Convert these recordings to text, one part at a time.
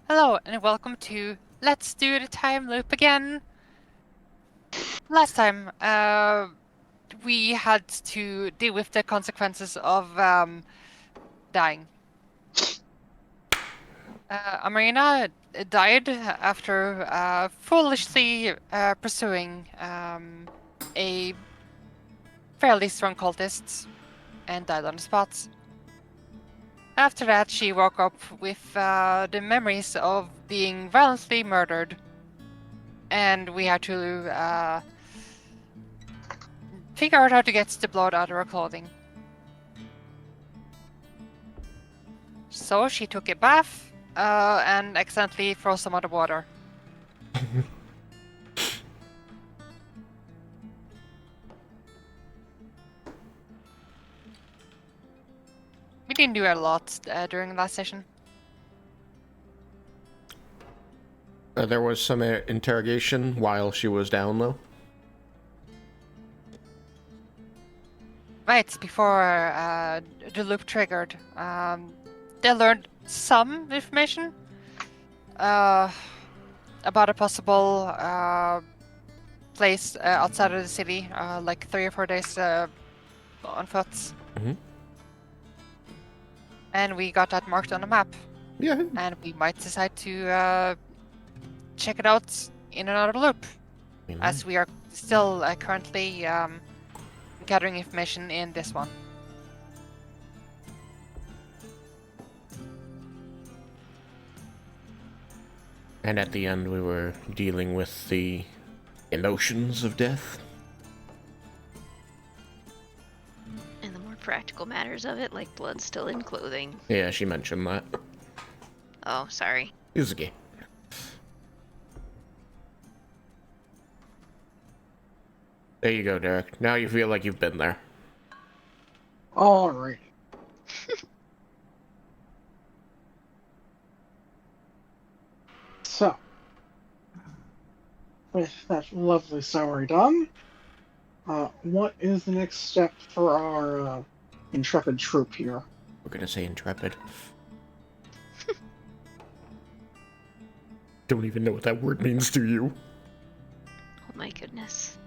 Hello and welcome to Let's Do the Time Loop again. Last time, we had to deal with the consequences of dying. Amarina died after foolishly pursuing a fairly strong cultist and died on the spot. After that, she woke up with the memories of being violently murdered, and we had to figure out how to get the blood out of her clothing. So she took a bath and accidentally froze some of the water. We didn't do a lot during the last session. There was some interrogation while she was down, though. Right, before the loop triggered, they learned some information about a possible place outside of the city, like 3 or 4 days on foot. Mm-hmm. And we got that marked on the map. Yeah. And we might decide to check it out in another loop, as we are still currently gathering information in this one. And at the end, we were dealing with the emotions of death. And the more practical matters of it, like blood still in clothing. Yeah, she mentioned that. Oh, sorry. Yuzuki. There you go, Derek. Now you feel like you've been there. Alright. So, with that lovely summary done, what is the next step for our intrepid troop here? We're gonna say intrepid. Don't even know what that word means to you. Oh my goodness.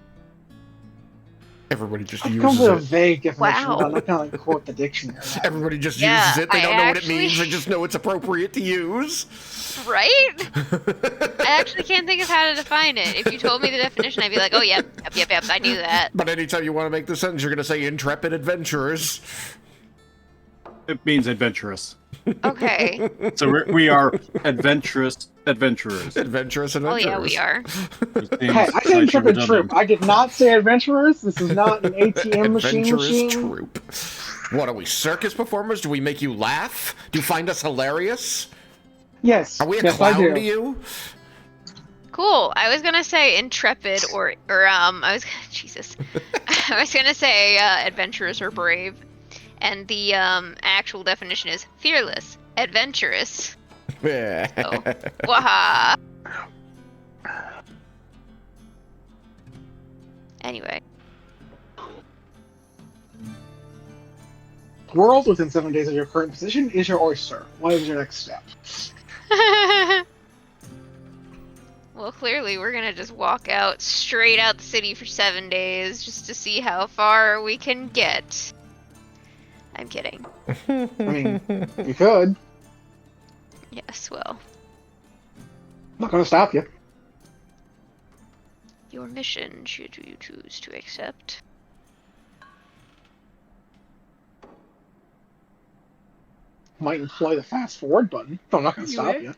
Everybody just I've uses come with a it. vague definition, Wow. but I'm not going to quote the dictionary. Everybody just Yeah, uses it. They I don't know what it actually- means. They just know it's appropriate to use. Right? I actually can't think of how to define it. If you told me the definition, I'd be like, oh, yep, I knew that. But anytime you want to make the sentence, you're gonna say intrepid adventurers. It means adventurous. Okay. So we are adventurous adventurers. Adventurous Oh, adventurers. yeah, we are. Hey, I said intrepid troop. I did not say adventurers. This is not an ATM Adventurous machine. troop. What are we, circus performers? Do we make you laugh? Do you find us hilarious? Yes. Are we a yes, I clown do. to you? Cool. I was gonna say intrepid Jesus. I was gonna say adventurous or brave. And the actual definition is fearless, adventurous. So, waha. Anyway. The world within 7 days of your current position is your oyster. What is your next step? Well, clearly we're gonna just walk out straight out the city for 7 days just to see how far we can get. I'm kidding. I mean, you could. Yes, well, I'm not going to stop you. your mission should you choose to accept. Might employ the fast forward button, but I'm not going to You stop may. you.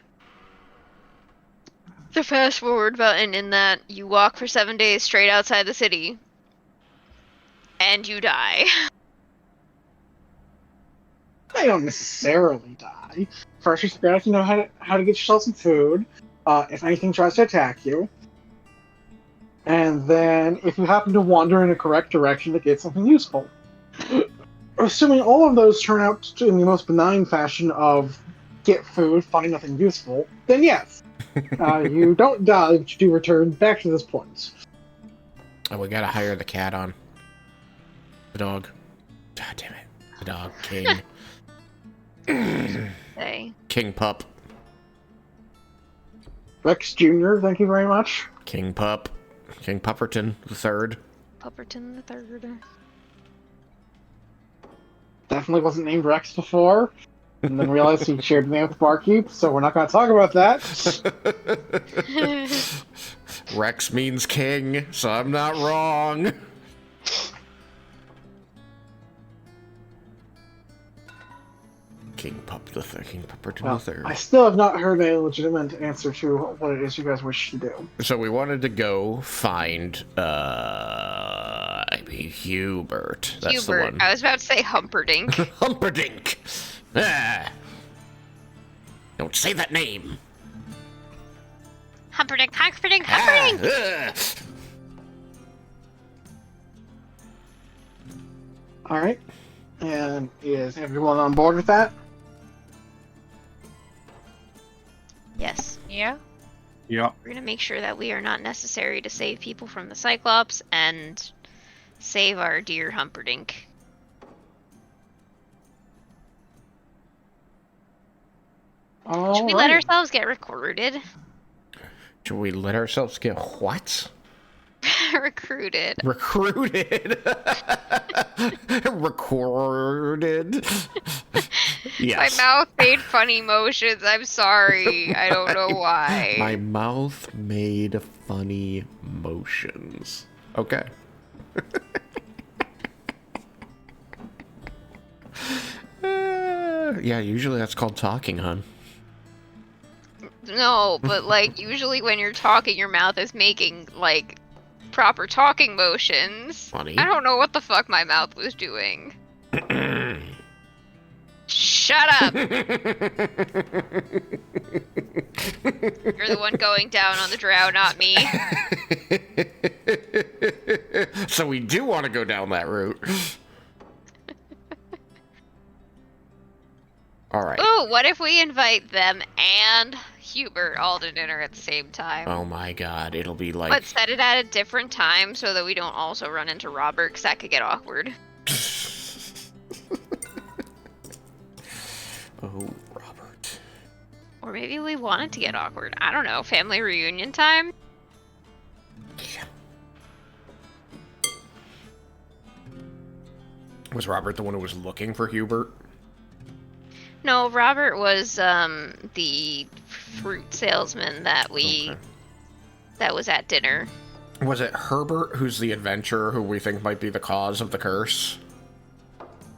The fast forward button in that you walk for 7 days straight outside the city. And you die. They don't necessarily die. First, you figure out how to get yourself some food. If anything tries to attack you, and then if you happen to wander in a correct direction to get something useful. Assuming all of those turn out in the most benign fashion of get food, find nothing useful, then yes, you don't die, but you do return back to this point. Oh, we gotta hire the cat on. The dog. God damn it. The dog. King. Say. King Pup. Rex Jr., thank you very much. King Pupperton the Third. Pupperton the Third. Definitely wasn't named Rex before. And then realized he shared the name with Barkeep, so we're not going to talk about that. Rex means king, so I'm not wrong. King Pupperton Well, the Third. I still have not heard a legitimate answer to what it is you guys wish to do. So we wanted to go find Hubert. That's the Hubert. one. I was about to say Humperdinck. Humperdinck. Ah. Don't say that name. Humperdinck, Humperdinck, Ah, Humperdinck! ugh. Alright. And is everyone on board with that? Yes. Yeah. Yeah. We're gonna make sure that we are not necessary to save people from the Cyclops and save our dear Humperdinck. Should we let ourselves get recruited? Should we let ourselves get what? Recruited. Recruited. Recorded. Yes. My mouth made funny motions. I'm sorry. I don't know why. My mouth made funny motions. Okay. Yeah, usually that's called talking, hon. No, but like usually when you're talking, your mouth is making like proper talking motions. Funny. I don't know what the fuck my mouth was doing. Shut up! You're the one going down on the drow, not me. So we do want to go down that route. All right. Ooh, what if we invite them and Hubert all to dinner at the same time? Oh my god, it'll be like... But set it at a different time so that we don't also run into Robert, because that could get awkward. Oh, Robert. Or maybe we want it to get awkward. I don't know. Family reunion time? Yeah. Was Robert the one who was looking for Hubert? No, Robert was the fruit salesman that Okay. that was at dinner. Was it Herbert who's the adventurer who we think might be the cause of the curse?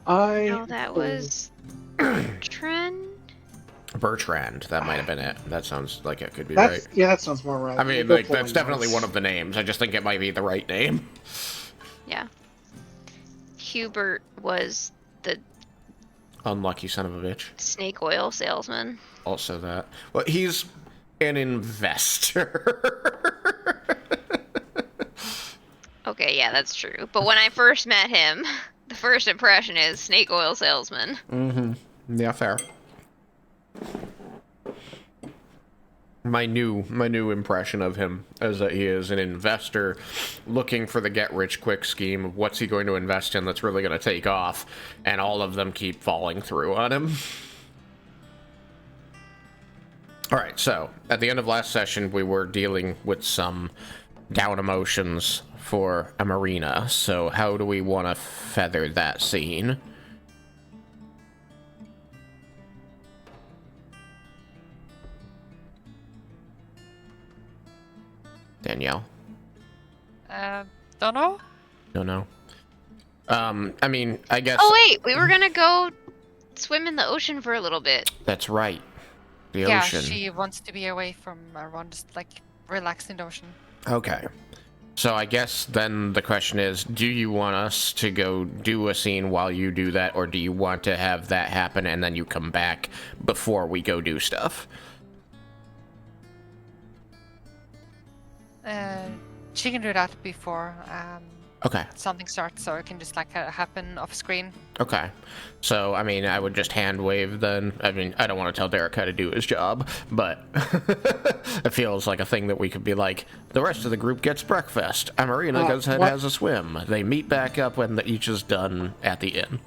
No, that was Bertrand. Bertrand, that might have been it. That sounds like it could be That's, right. Yeah, that sounds more right. I mean, Go like, for that's it, definitely guys. one of the names. I just think it might be the right name. Yeah. Hubert was the Unlucky son of a bitch. snake oil salesman. Also that. Well, he's an investor. Okay, yeah, that's true. But when I first met him, the first impression is snake oil salesman. Mm-hmm. Yeah, fair. My new impression of him is that he is an investor looking for the get-rich-quick scheme of what's he going to invest in that's really going to take off, and all of them keep falling through on him. Alright, so, at the end of last session, we were dealing with some down emotions for Amarina, so how do we want to feather that scene? Danielle? Don't know. Don't know. I mean, I guess... Oh wait, we were gonna go swim in the ocean for a little bit. That's right. The Yeah, ocean. she wants to be away from everyone, just like relax in the ocean. Okay. So I guess then the question is, do you want us to go do a scene while you do that, or do you want to have that happen and then you come back before we go do stuff? She can do that before Okay. something starts, so it can just like happen off screen. Okay. So, I mean, I would just hand wave then. I mean, I don't want to tell Derek how to do his job, but it feels like a thing that we could be like, the rest of the group gets breakfast. Amarina goes and what? has a swim. They meet back up when each is done at the inn.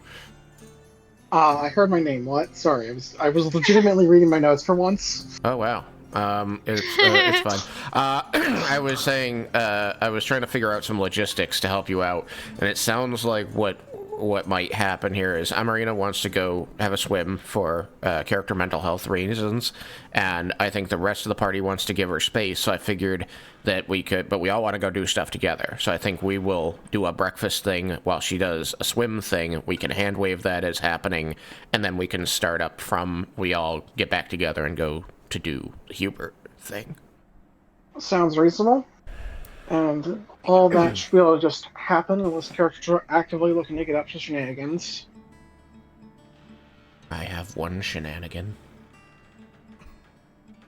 I heard my name. What? Sorry, I was legitimately reading my notes for once. Oh, wow. It's fine. I was saying, I was trying to figure out some logistics to help you out, and it sounds like what might happen here is Amarina wants to go have a swim for character mental health reasons, and I think the rest of the party wants to give her space, so I figured that we could, but we all want to go do stuff together, so I think we will do a breakfast thing while she does a swim thing. We can hand wave that as happening, and then we can start up from, we all get back together and go to do the Hubert thing. Sounds reasonable. And all that should be able to just happen unless characters are actively looking to get up to shenanigans. I have one shenanigan,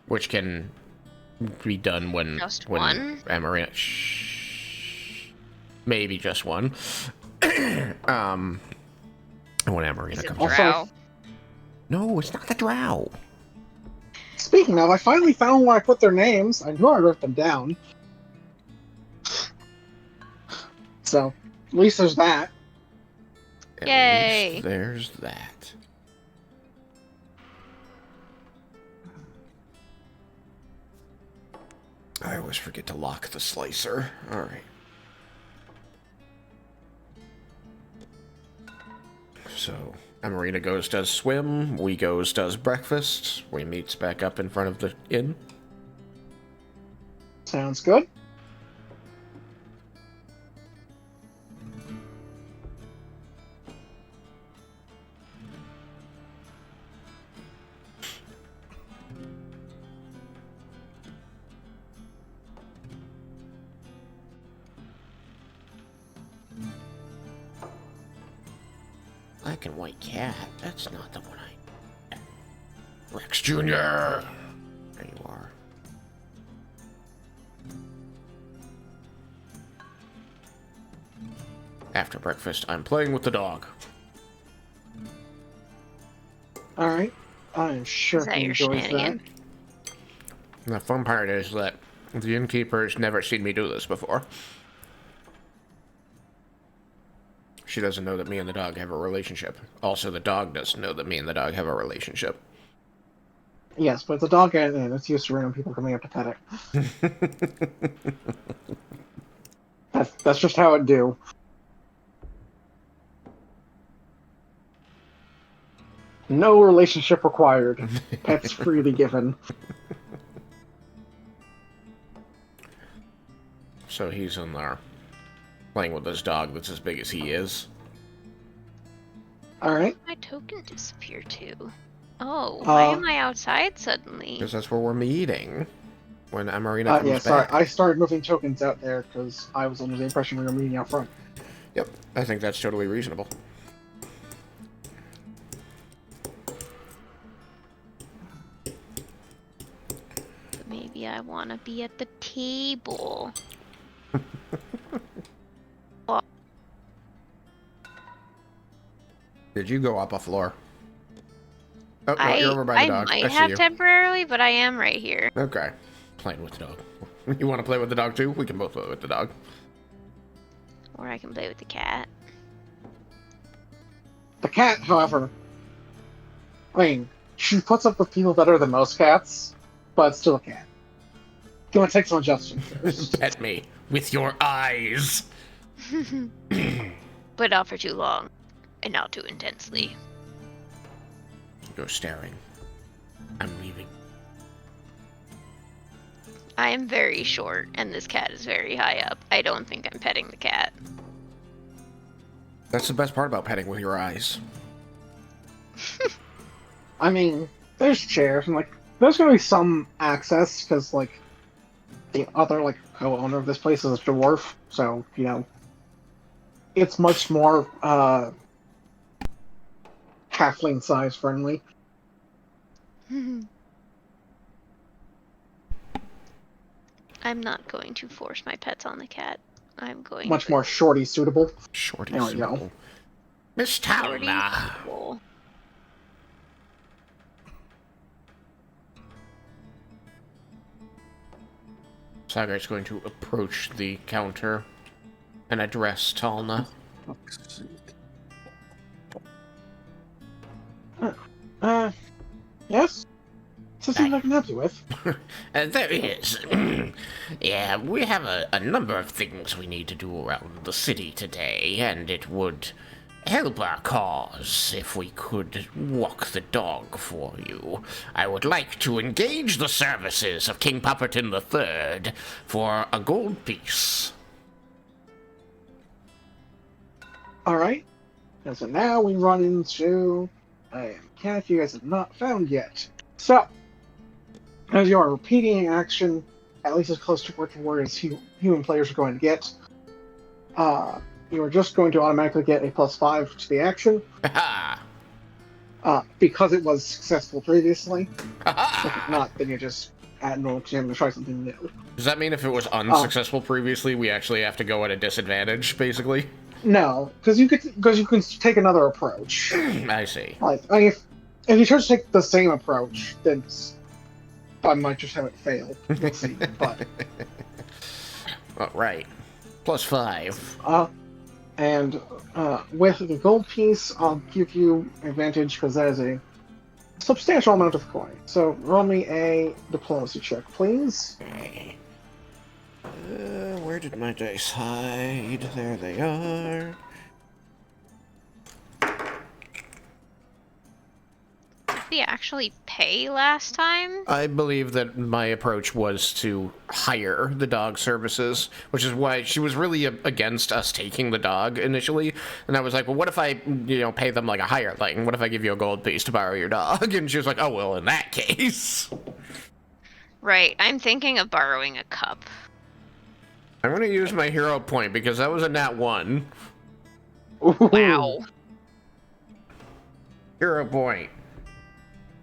which can be done when Just when one? Amarina. Maybe just one. When Amarina Is it comes. Also- drow? No, it's not the drow. Speaking of, I finally found where I put their names. I knew I wrote them down. So, at least there's that. At Yay. least there's that. I always forget to lock the slicer. Alright. So, Amarina goes, does swim. We goes, does breakfast. We meets back up in front of the inn. Sounds good. Black and white cat. That's not the one I... Rex Jr. There you are. After breakfast, I'm playing with the dog. Alright. I'm sure Is that he your enjoys shenanigan? And the fun part is that the innkeeper's never seen me do this before. She doesn't know that me and the dog have a relationship. Also, the dog doesn't know that me and the dog have a relationship. that. Yes, but the dog and it's used to random people coming up to pet it. That's just how it do. No relationship required. Pets freely given. So he's in there playing with this dog that's as big as he is. Alright. My token disappear too. Oh, why am I outside suddenly? Because that's where we're meeting. When Amarina comes Yeah, sorry. back. I started moving tokens out there because I was under the impression we were meeting out front. Yep, I think that's totally reasonable. Maybe I want to be at the table. Did you go up a floor? Oh, no, I you're over by the dog. might I see have you. temporarily, but I am right here. Okay. Playing with the dog. You want to play with the dog too? We can both play with the dog. Or I can play with the cat. The cat, however, I mean, she puts up with people better than most cats, but it's still a cat. You want to take some adjustment first. Pet me with your eyes. But not for too long. And not too intensely. You're staring. I'm leaving. I am very short, and this cat is very high up. I don't think I'm petting the cat. That's the best part about petting with your eyes. I mean, there's chairs, and, like, there's gonna be some access, because, like, the other, like, co-owner of this place is a dwarf, so, you know, it's much more, halfling size friendly. I'm not going to force my pets on the cat. I'm going Much to more shorty suitable. Shorty There we go. suitable. Miss shorty Talna. suitable. Sagar's going to approach the counter and address Talna. Fuck's sake. Yes? Something I can help you with. There is. Yeah, we have a number of things we need to do around the city today, and it would help our cause if we could walk the dog for you. I would like to engage the services of King Pupperton III for a gold piece. Alright. And so now we run into a mechanic you guys have not found yet. So, as you are repeating action, at least as close to word for word as human players are going to get, you are just going to automatically get a +5 to the action. Because it was successful previously. If not, then you just add normal to try something new. Does that mean if it was unsuccessful previously, we actually have to go at a disadvantage, basically? No, because you can take another approach. I see. If you try to take the same approach, then I might just have it fail. Let's see, but Oh, right. +5. and with the gold piece, I'll give you advantage because that is a substantial amount of coin. So roll me a diplomacy check, please. Where did my dice hide? There they are. Did we actually pay last time? I believe that my approach was to hire the dog services, which is why she was really against us taking the dog initially. And I was like, well, what if I, pay them like a hire thing? What if I give you a gold piece to borrow your dog? And she was like, oh, well, in that case. Right, I'm thinking of borrowing a cup. I'm going to use my hero point because that was a nat 1. Wow. Hero point.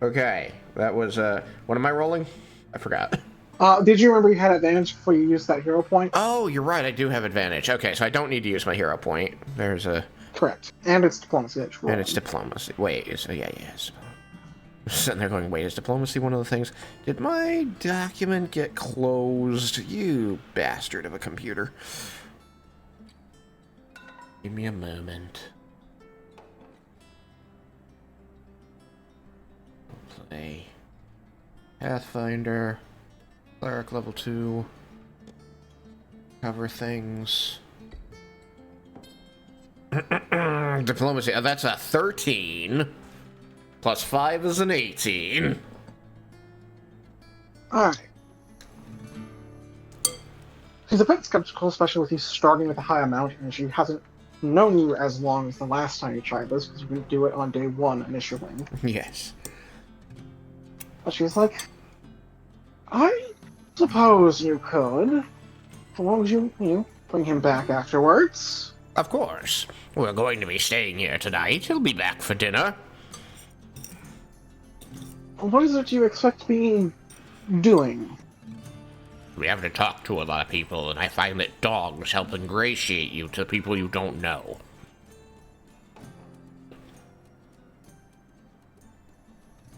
Okay, that was, what am I rolling? I forgot. Did you remember you had advantage before you used that hero point? Oh, you're right, I do have advantage. Okay, so I don't need to use my hero point. There's a... Correct. And it's diplomacy. And it's diplomacy. Wait, yes. I'm sitting there going, wait, is diplomacy one of the things? Did my document get closed? You bastard of a computer. Give me a moment. Play Pathfinder, Cleric level 2, cover things. Diplomacy, that's a 13. +5 is an 18. Alright. She's a bit skeptical, especially with you starting with a high amount, and she hasn't known you as long as the last time you tried this, because you didn't do it on day 1 initially. Yes. But she's like, I suppose you could, as long as you bring him back afterwards. Of course. We're going to be staying here tonight. He'll be back for dinner. What is it you expect to be doing? We have to talk to a lot of people, and I find that dogs help ingratiate you to people you don't know.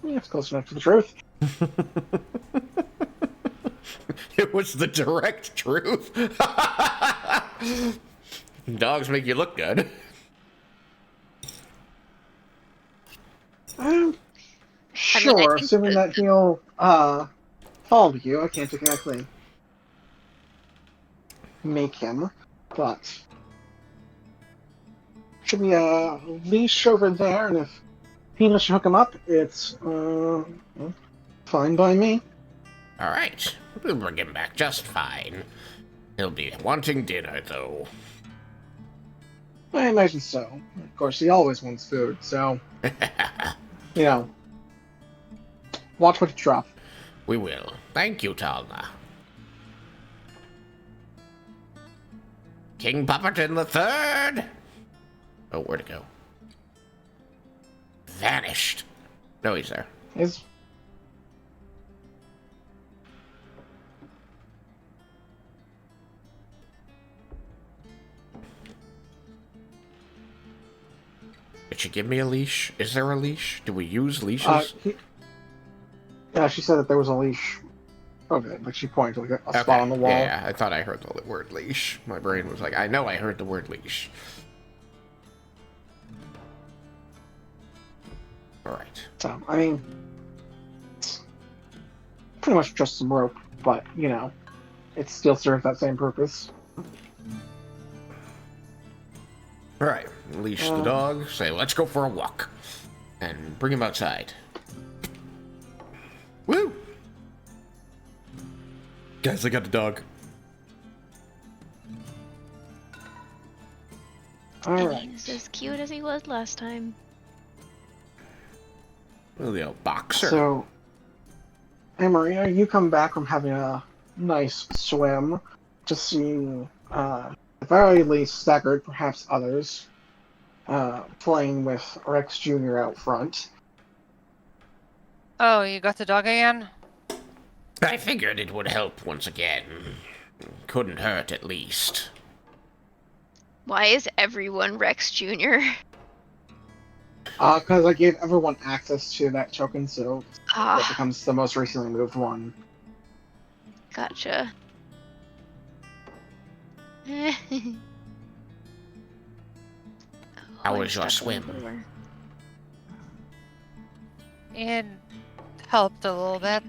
Yeah, it's close enough to the truth. It was the direct truth. Dogs make you look good. Sure, assuming that he'll follow you. I can't exactly make him, but should be a leash over there, and if he lets you hook him up, it's fine by me. All right, we'll bring him back just fine. He'll be wanting dinner, though. I imagine so. Of course, he always wants food, so watch what you drop. We will. Thank you, Talna. King Pupperton III! Oh, where'd it go? Vanished. No, he's there. Is Did she give me a leash? Is there a leash? Do we use leashes? Yeah, she said that there was a leash. Okay, like she pointed to like a spot on the wall. Yeah, I thought I heard the word leash. My brain was like, I know I heard the word leash. Alright. So, I mean, pretty much just some rope, but, you know, it still serves that same purpose. Alright, leash the dog, say, let's go for a walk. And bring him outside. Woo! Guys, I got the dog. Alright. He's as cute as he was last time. Oh, the old boxer. So, hey Maria, you come back from having a nice swim to see, at the very least, Staggard, perhaps others, playing with Rex Jr. out front. Oh, you got the dog again? I figured it would help once again. Couldn't hurt, at least. Why is everyone Rex Jr.? Because I gave everyone access to that token, so that Ah, becomes the most recently moved one. gotcha. How I'm was your stuck on the swim? floor. It helped a little bit.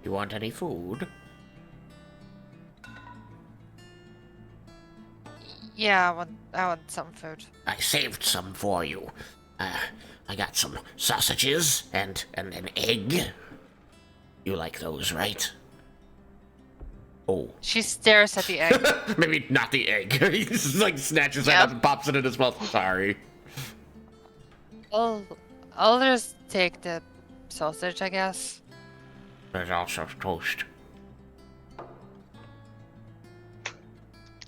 You want any food? Yeah, I want some food. I saved some for you. I got some sausages and an egg. You like those, right? Oh. She stares at the egg. Maybe not the egg. He just like snatches it Yep. up and pops it in his mouth. Sorry. I'll just take the sausage, I guess. There's also toast.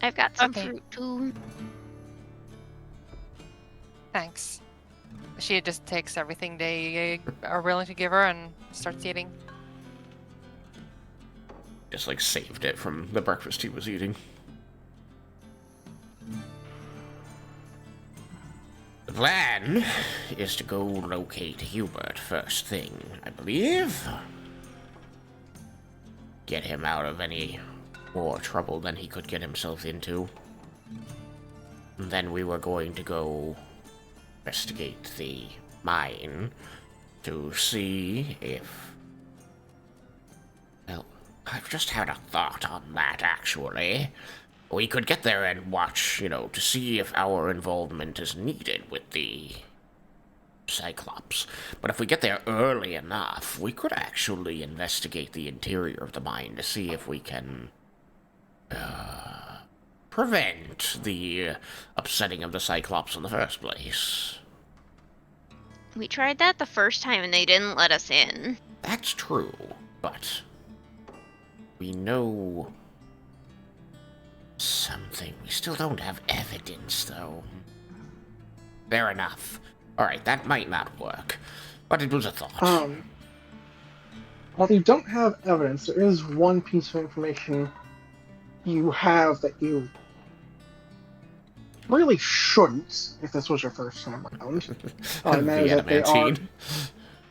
I've got some Okay. fruit too. Thanks. She just takes everything they are willing to give her and starts eating. Just like saved it from the breakfast he was eating. The plan is to go locate Hubert first thing, I believe. Get him out of any more trouble than he could get himself into. And then we were going to go investigate the mine to see if... Well, I've just had a thought on that, actually. We could get there and watch, to see if our involvement is needed with the Cyclops. But if we get there early enough, we could actually investigate the interior of the mine to see if we can prevent the upsetting of the Cyclops in the first place. We tried that the first time and they didn't let us in. That's true, but we know something. We still don't have evidence, though. Fair enough. Alright, that might not work, but it was a thought. While you don't have evidence, there is one piece of information you have that you really shouldn't, if this was your first time around. And that The is that they are... adamantine.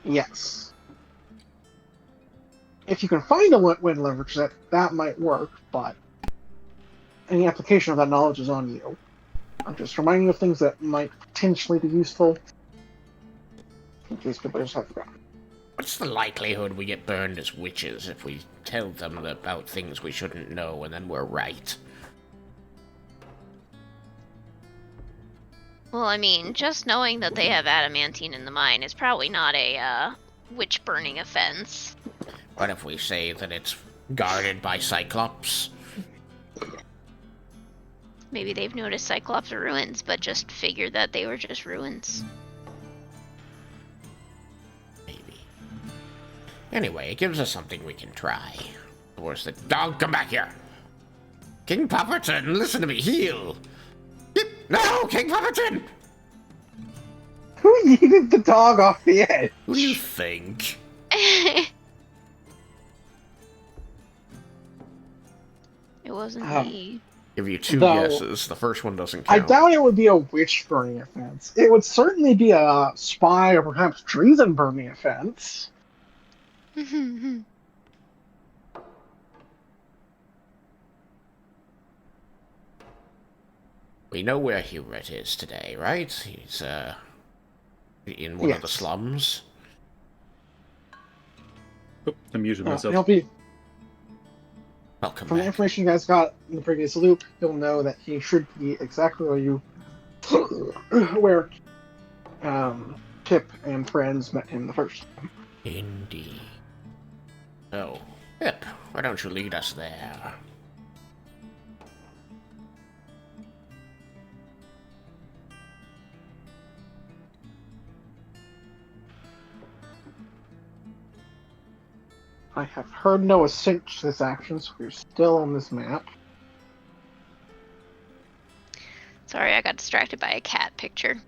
Yes. If you can find a way to leverage that might work, but any application of that knowledge is on you. I'm just reminding you of things that might potentially be useful, in case people just have forgotten. What's the likelihood we get burned as witches if we tell them about things we shouldn't know and then we're right? Well, I mean, just knowing that they have adamantine in the mine is probably not a witch burning offense. What if we say that it's guarded by Cyclops? Maybe they've noticed Cyclops ruins, but just figured that they were just ruins. Maybe. Anyway, it gives us something we can try. Where's the dog? Come back here! King Pupperton, listen to me, heal! No, King Pupperton! Who yeeted the dog off the edge? Who do you think? It wasn't me. Give you two Though- guesses. The first one doesn't I count. doubt it would be a witch burning offense. It would certainly be a spy or perhaps treason burning offense. We know where Hubert is today, right? He's, in one of the Yes. slums. Oop, I muted myself. He'll be Welcome from the back. information you guys got in the previous loop. He'll know that he should be exactly where you, where Kip and friends met him the first. Indeed. Oh, Pip, why don't you lead us there? I have heard no assent to this action, so we're still on this map. Sorry, I got distracted by a cat picture.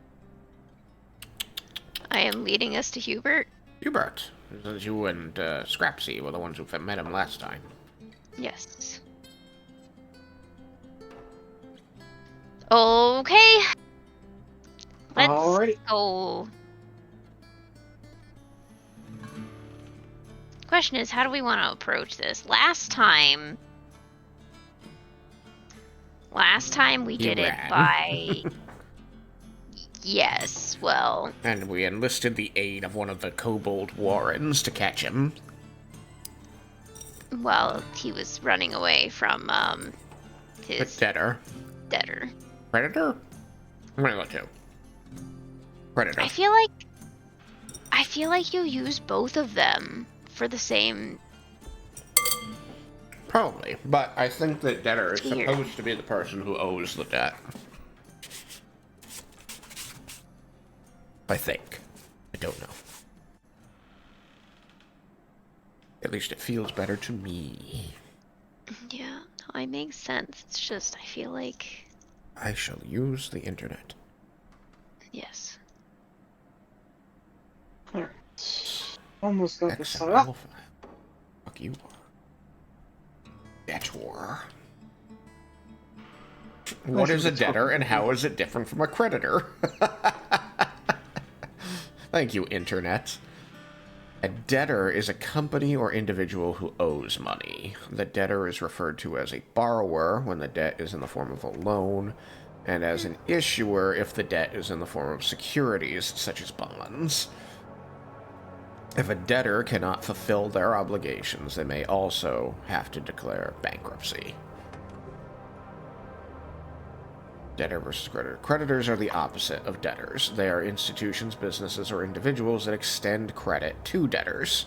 I am leading us to Hubert. Hubert, since you and Scrapsy were the ones who met him last time. Yes. Okay. Let's Alrighty. go. Question is, how do we want to approach this? Last time we did it ran. by... Yes, well... And we enlisted the aid of one of the kobold warrens to catch him. Well, he was running away from, But his debtor. debtor. Predator? I'm gonna go too. Predator. I feel like you use both of them for the same... Probably, but I think that debtor is Weird. supposed to be the person who owes the debt. I think. I don't know. At least it feels better to me. Yeah, no, it makes sense. It's just, I feel like... I shall use the internet. Yes. Alright. Almost got this set XML up. file. Fuck you. Debtor. What is a debtor and how is it different from a creditor? Thank you, internet. A debtor is a company or individual who owes money. The debtor is referred to as a borrower when the debt is in the form of a loan, and as an issuer if the debt is in the form of securities, such as bonds. If a debtor cannot fulfill their obligations, they may also have to declare bankruptcy. Debtor versus creditor. Creditors are the opposite of debtors. They are institutions, businesses, or individuals that extend credit to debtors.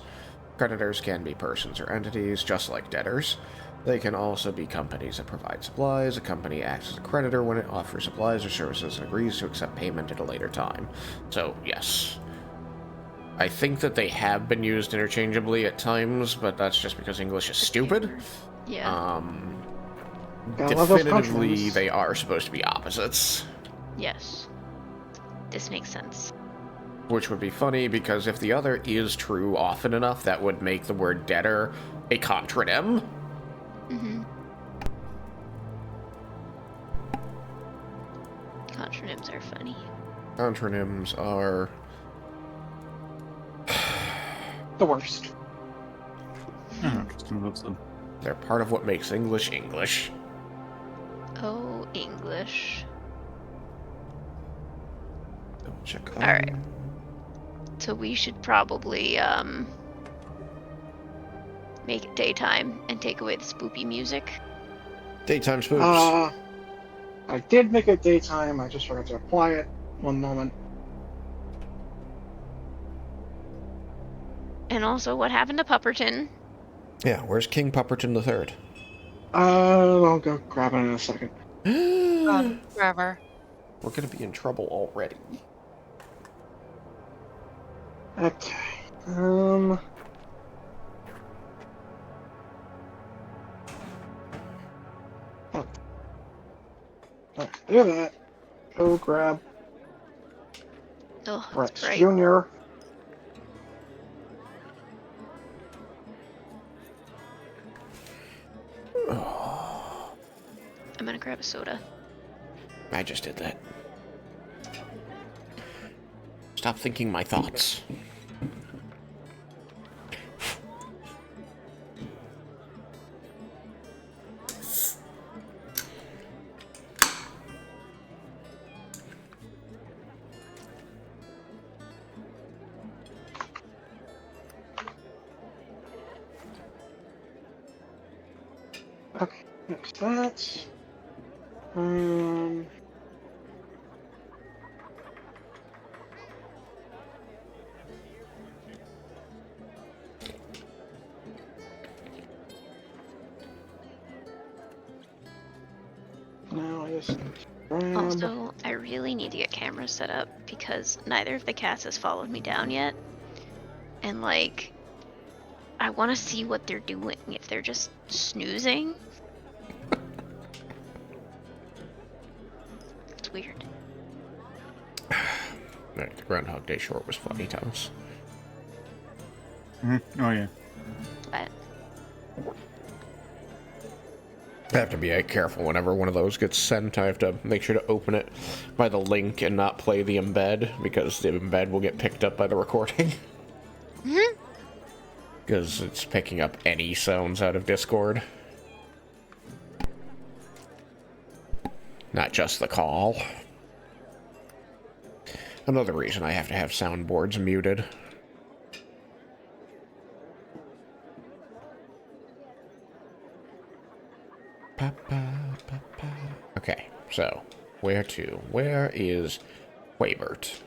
Creditors can be persons or entities, just like debtors. They can also be companies that provide supplies. A company acts as a creditor when it offers supplies or services and agrees to accept payment at a later time. So, yes. I think that they have been used interchangeably at times, but that's just because English is stupid. Yeah. Gotta love those Definitively, countries. they are supposed to be opposites. Yes. This makes sense. Which would be funny, because if the other is true often enough, that would make the word debtor a contronym. Mm-hmm. Contronyms are funny. Contronyms are... The worst. Interesting. That's them. they're part of what makes English English. Oh, English. Double check. Alright. So we should probably, make it daytime and take away the spoopy music. Daytime spooks. I did make it daytime, I just forgot to apply it. One moment. And also, what happened to Pupperton? Yeah, where's King Pupperton III? I'll go grab it in a second. Gone forever. We're gonna be in trouble already. Okay. Do that. Go grab Oh, Rex that's right. Jr. I'm gonna grab a soda. I just did that. Stop thinking my thoughts. Okay, next that. Now I just grab. Also, I really need to get cameras set up because neither of the cats has followed me down yet. And like, I want to see what they're doing. If they're just snoozing. It's weird. Right, the Groundhog Day short was funny, Thomas. Oh yeah. But I have to be careful whenever one of those gets sent. I have to make sure to open it by the link and not play the embed, because the embed will get picked up by the recording. Because it's picking up any sounds out of Discord. Not just the call. Another reason I have to have soundboards muted. Okay, so where to? Where is Waybert?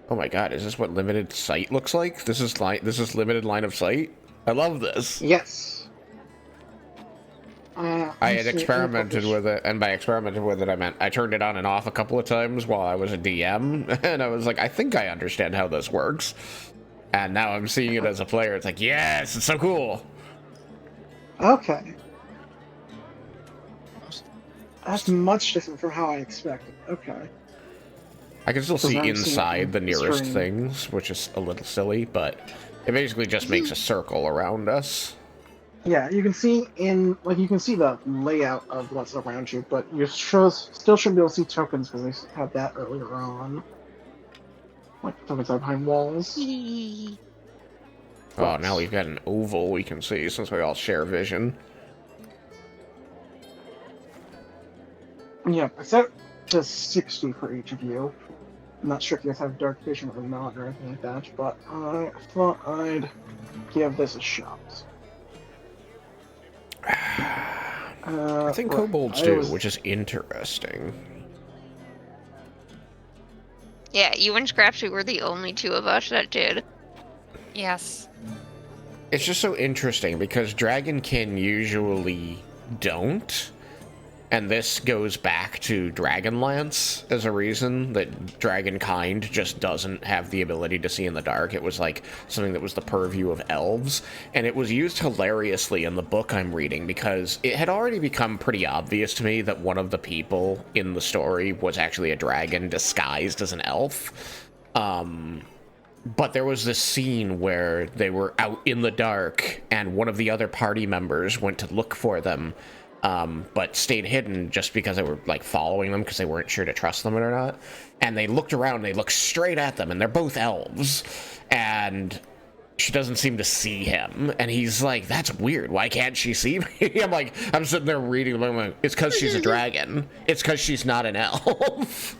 Oh my god, is this what limited sight looks like? This is limited line of sight? I love this. Yes. I had experimented with it, and by experimented with it, I meant I turned it on and off a couple of times while I was a DM, and I was like, I think I understand how this works. And now I'm seeing it as a player. It's like, yes, it's so cool. Okay. That's much different from how I expected. Okay. I can still see I'm seeing inside the nearest screen. things, which is a little silly, but it basically just makes a circle around us. Yeah, you can see you can see the layout of what's around you, but you still shouldn't be able to see tokens because they had that earlier on. Like tokens are behind walls. Oh, now we've got an oval we can see since we all share vision. Yeah, I set it to 60 for each of you. I'm not sure if you guys have dark vision or not or anything like that, but I thought I'd give this a shot. I think right, kobolds do, which is interesting. yeah, you and Scrapsy were the only two of us that did. Yes. It's just so interesting because Dragonkin usually don't. And this goes back to Dragonlance as a reason that Dragonkind just doesn't have the ability to see in the dark. It was like something that was the purview of elves. And it was used hilariously in the book I'm reading because it had already become pretty obvious to me that one of the people in the story was actually a dragon disguised as an elf. But there was this scene where they were out in the dark and one of the other party members went to look for them. But stayed hidden just because they were like following them because they weren't sure to trust them or not. And they looked around, they looked straight at them, and they're both elves. And she doesn't seem to see him. And he's like, that's weird. Why can't she see me? I'm sitting there reading them. I'm like, it's because she's a dragon. It's because she's not an elf.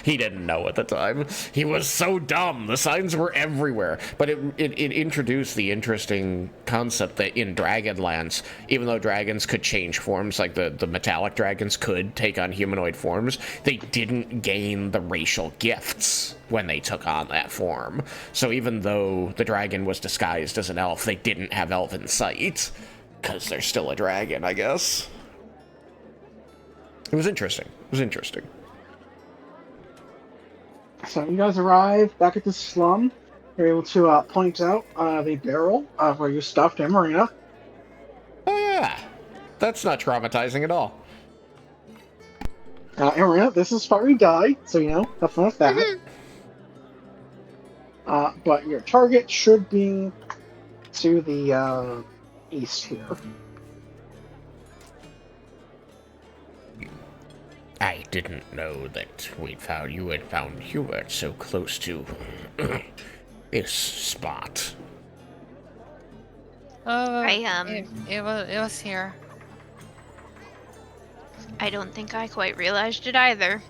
He didn't know at the time. He was so dumb. The signs were everywhere. But it introduced the interesting concept that in Dragonlance, even though dragons could change forms, like the metallic dragons could take on humanoid forms, they didn't gain the racial gifts when they took on that form. So even though the dragon was disguised as an elf, they didn't have elven sight, because they're still a dragon, I guess. It was interesting. It was interesting. So you guys arrive back at the slum. You're able to point out the barrel where you stuffed Marina. Oh yeah, that's not traumatizing at all. Marina, this is fiery dye, so have fun with that. But your target should be to the east here. I didn't know that you had found Hubert so close to this spot. Oh, I, it was here. I don't think I quite realized it either.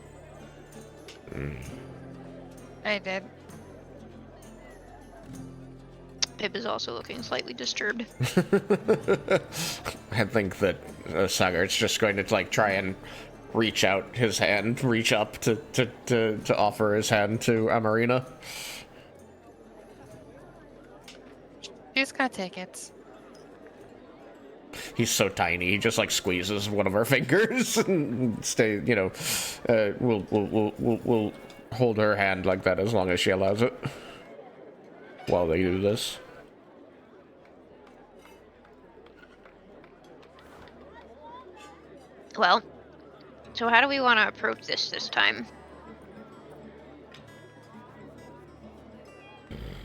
I did. Pip is also looking slightly disturbed. I think that Sagart's just going to like try and reach out his hand, reach up to offer his hand to Amarina. She's gonna take it. He's so tiny, he just like squeezes one of her fingers and stay. You know, we'll hold her hand like that as long as she allows it while they do this. Well, so how do we want to approach this time?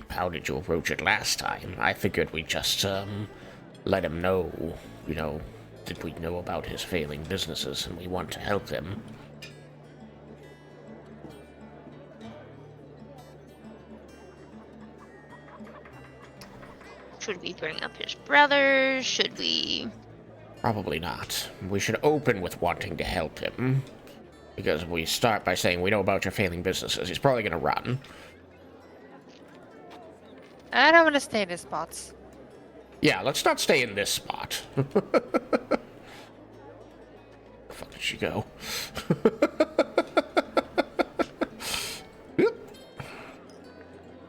How did you approach it last time? I figured we'd just, let him know, you know, that we know about his failing businesses and we want to help him. Should we bring up his brothers? Should we... Probably not. We should open with wanting to help him. Because if we start by saying we know about your failing businesses, he's probably gonna run. I don't want to stay in this spot. Yeah, let's not stay in this spot. Where the fuck did she go?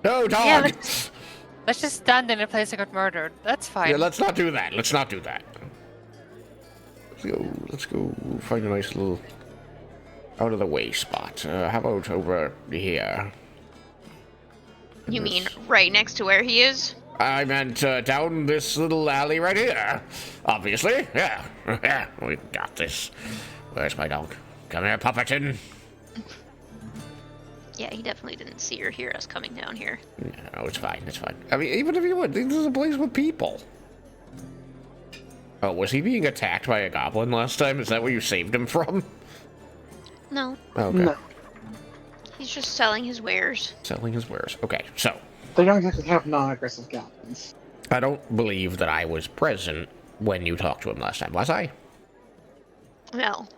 No, dog! Yeah, let's just stand in a place that got murdered. That's fine. Yeah, let's not do that. Let's not do that. Let's go find a nice little out of the way spot. How about over here? You mean right next to where he is? I meant down this little alley right here. Obviously, yeah. Yeah, we got this. Where's my dog? Come here, Pupperton. Yeah, he definitely didn't see or hear us coming down here. No, it's fine, it's fine. I mean, even if you would, this is a place with people. Oh, was he being attacked by a goblin last time? Is that where you saved him from? No, Okay. No, he's just selling his wares. Selling his wares. Okay, so they don't exactly have non-aggressive goblins. I don't believe that I was present when you talked to him last time, was I? Well,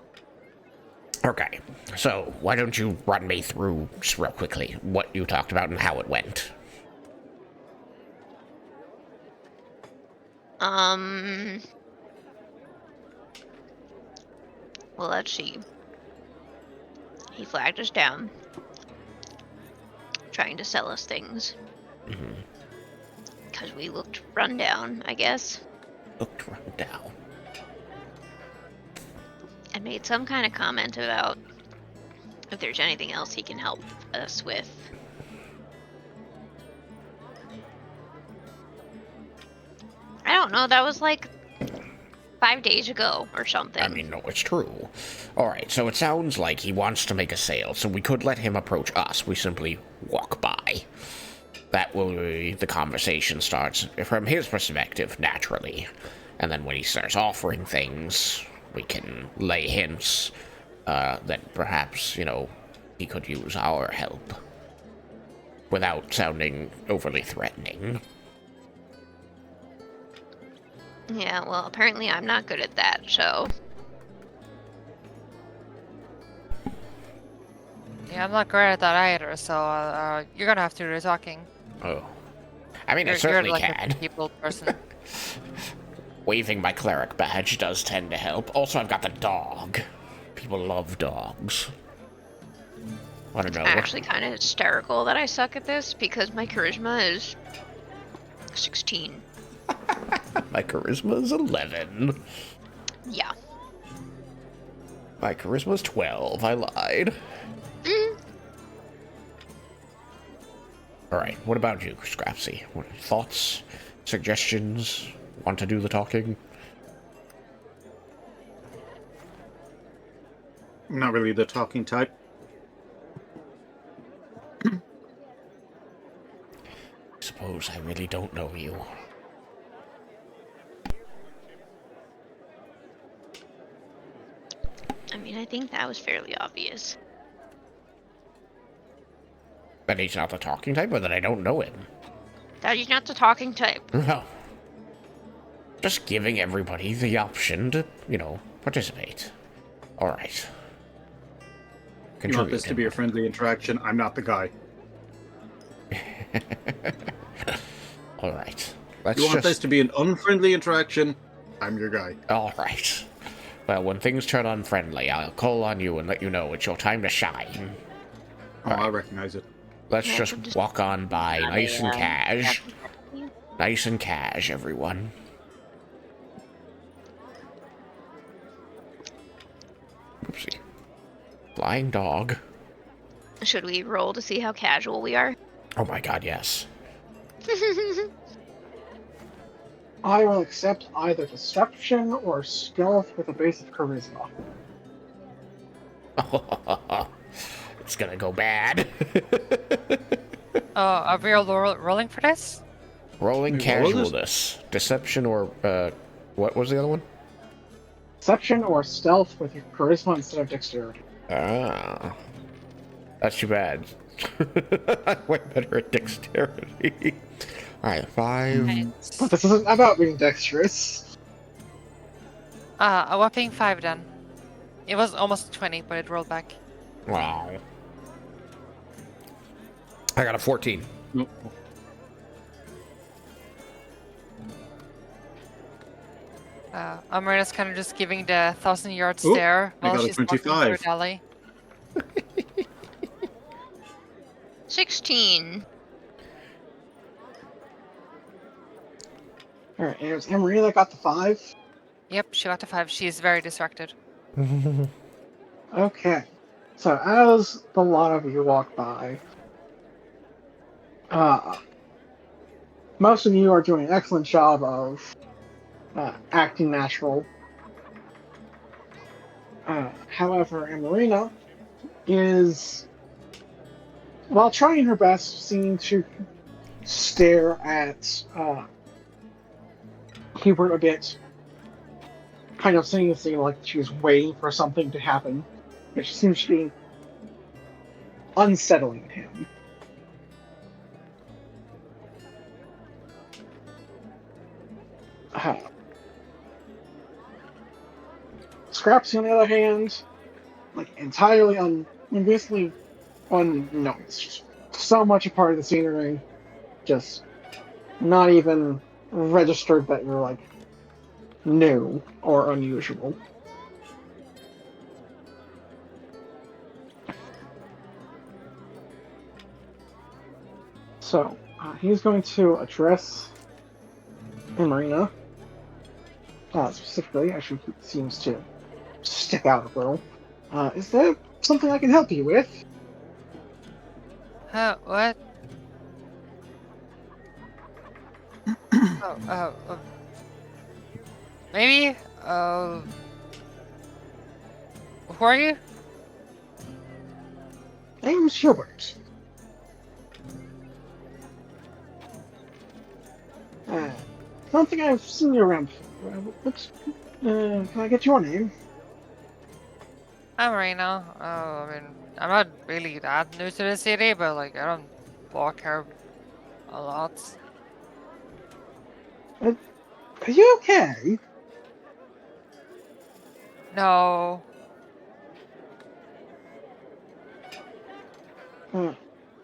Okay, so why don't you run me through just real quickly what you talked about and how it went? Well, let's see. He flagged us down, trying to sell us things. Because we looked run down, I guess. Looked run down. And made some kind of comment about if there's anything else he can help us with. I don't know, that was like 5 days ago or something. I mean, no, it's true. Alright, so it sounds like he wants to make a sale, so we could let him approach us. We simply walk by. That will be the conversation starts from his perspective, naturally. And then when he starts offering things, we can lay hints that perhaps, you know, he could use our help without sounding overly threatening. Yeah, well, apparently I'm not good at that, so... Yeah, I'm not great at that either, so you're gonna have to do the talking. Oh. I mean, I You're certainly like can. a people person. Waving my cleric badge does tend to help. Also, I've got the dog. People love dogs. I don't know. Actually kind of hysterical that I suck at this, because my charisma is 16. My charisma is 11. Yeah. My charisma is 12. I lied. Alright, what about you, Scrapsy? What thoughts? Suggestions? Want to do the talking? I'm not really the talking type. Suppose I really don't know you. I mean, I think that was fairly obvious. That he's not the talking type, or that I don't know him? That he's not the talking type. No. Just giving everybody the option to, you know, participate. Alright. You want this to be a friendly interaction? I'm not the guy. All right. Let's You want just... this to be an unfriendly interaction? I'm your guy. All right. Well, when things turn unfriendly, I'll call on you and let you know it's your time to shine. Oh, I recognize it. Let's Yeah, just we'll just- walk on by, nice and cash. Yeah. Nice and cash, everyone. Oopsie. Flying dog. Should we roll to see how casual we are? Oh my god, yes. I will accept either deception or stealth with a base of charisma. It's gonna go bad. Are we all rolling for this? Rolling Wait, what was casualness. Deception or, what was the other one? Deception or stealth with your charisma instead of dexterity. Ah. That's too bad. I'm way better at dexterity. Alright, 5. But this isn't about being dexterous. A whopping 5 then. It was almost 20, but it rolled back. Wow. I got a 14. Nope. Amarina's kind of just giving the 1,000-yard Ooh, stare I while got a she's walking through 25. the alley. 16. Alright, and it was Emery that got the 5. Yep, she got to 5. She's very distracted. Okay. So as the lot of you walk by, most of you are doing an excellent job of acting natural. However, Emerina is, while trying her best, seeming to stare at Hubert a bit, kind of seeming to seem like she was waiting for something to happen, which seems to be unsettling him. Scraps, on the other hand, like entirely basically unnoticed. Just so much a part of the scenery, just not even registered that you're like new or unusual. So, he's going to address Marina. Specifically, actually, he seems to stick out a little. Is there something I can help you with? What? Maybe? Who are you? Name's Hubert. Don't think I've seen you around before. Can I get your name? I'm Marina. I mean, I'm not really that new to the city, but like, I don't walk here a lot. Are you okay? No.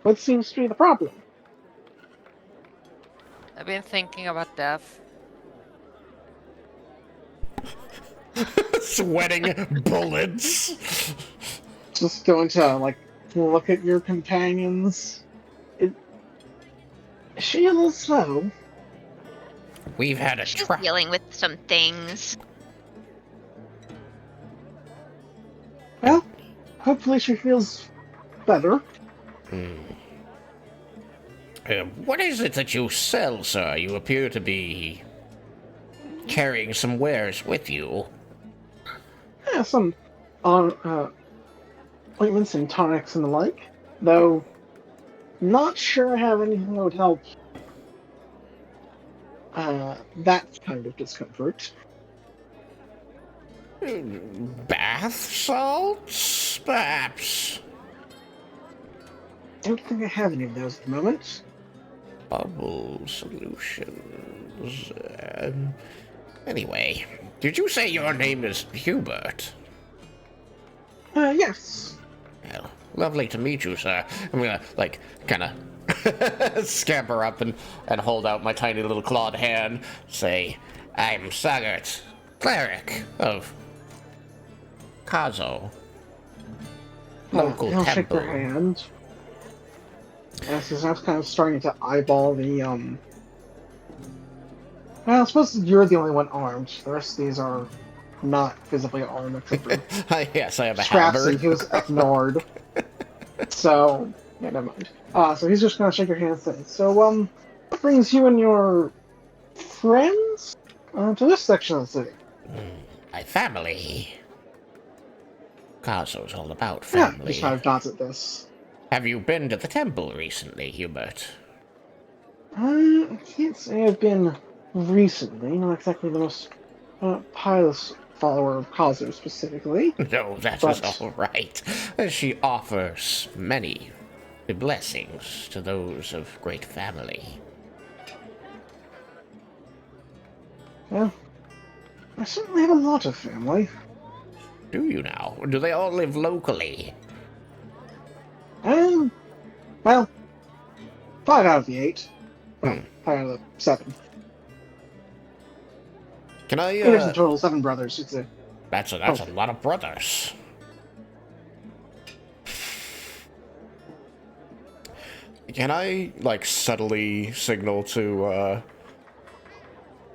What seems to be the problem? I've been thinking about death. Sweating bullets. Just going to like look at your companions. Is she a little slow? We've had a She's trap. dealing with some things. Well, hopefully she feels better. What is it that you sell, sir? You appear to be carrying some wares with you. Yeah, some ointments and tonics and the like. Though, not sure I have anything that would help that kind of discomfort. Bath salts, perhaps? Don't think I have any of those at the moment. Bubble solutions. Anyway, did you say your name is Hubert? Yes. Well, lovely to meet you, sir. I'm gonna, like, kinda Scamper up and hold out my tiny little clawed hand. Say, I'm Sagart, cleric of Kazo. Local he'll shake temple. your hand. As he's now kind of starting to eyeball the, Well, I suppose you're the only one armed. The rest of these are not visibly armed, except for Yes, I have a Scrapsy, halberd. he was ignored. So, yeah, never mind. So he's just gonna shake your hand and say, so, what brings you and your friends to this section of the city? My family. Kazo's all about Yeah, family. he kind of nods at this. Have you been to the temple recently, Hubert? I can't say I've been recently, not exactly the most pious follower of Kazu specifically. No, that But- is all right. She offers many blessings to those of great family. Yeah, I certainly have a lot of family. Do you now? Do they all live locally? Well, 5 out of the 8. Well, 5 out of the 7. Can I, There's in total 7 brothers. It's a That's a lot of brothers. Can I, like, subtly signal to,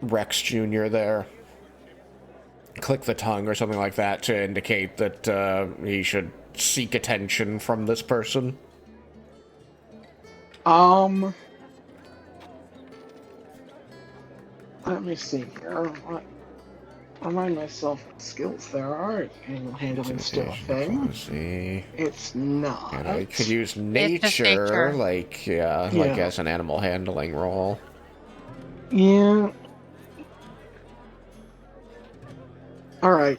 Rex Jr. there? Click the tongue or something like that to indicate that, he should seek attention from this person? Let me see here. Remind myself what skills there are. Animal handling still a thing. Let's see. It's not. And I could use just nature, nature. like Yeah. as an animal handling role. Yeah. Alright.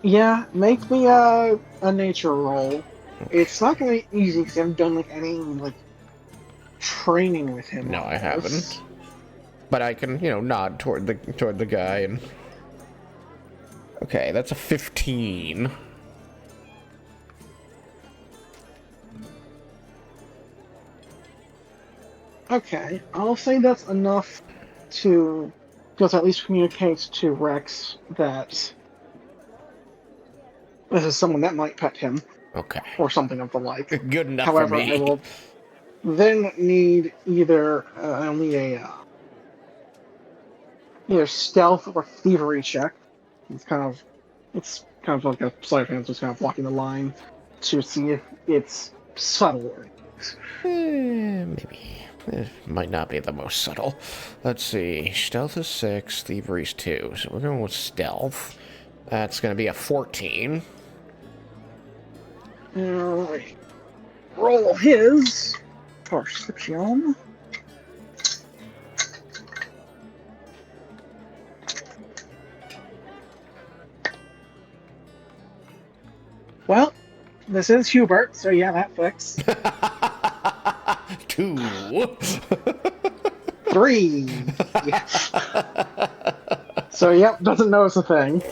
Yeah, make me a nature roll. It's not gonna be easy because I haven't done like any like training with him. No, on I this. haven't. But I can, nod toward the guy and. Okay, that's a 15. Okay, I'll say that's enough to at least communicate to Rex that this is someone that might pet him Okay. or something of the like. Good enough However, for me. I will then need either either stealth or thievery check. It's kind of like a sleight of hand, just kind of walking the line to see if it's subtle. Maybe. It might not be the most subtle. Let's see. Stealth is 6, thievery's 2. So we're going with stealth. That's going to be a 14. Alright. Roll his perception. Well, this is Hubert, so yeah, that flicks. 2. 3. So yep, doesn't notice a thing.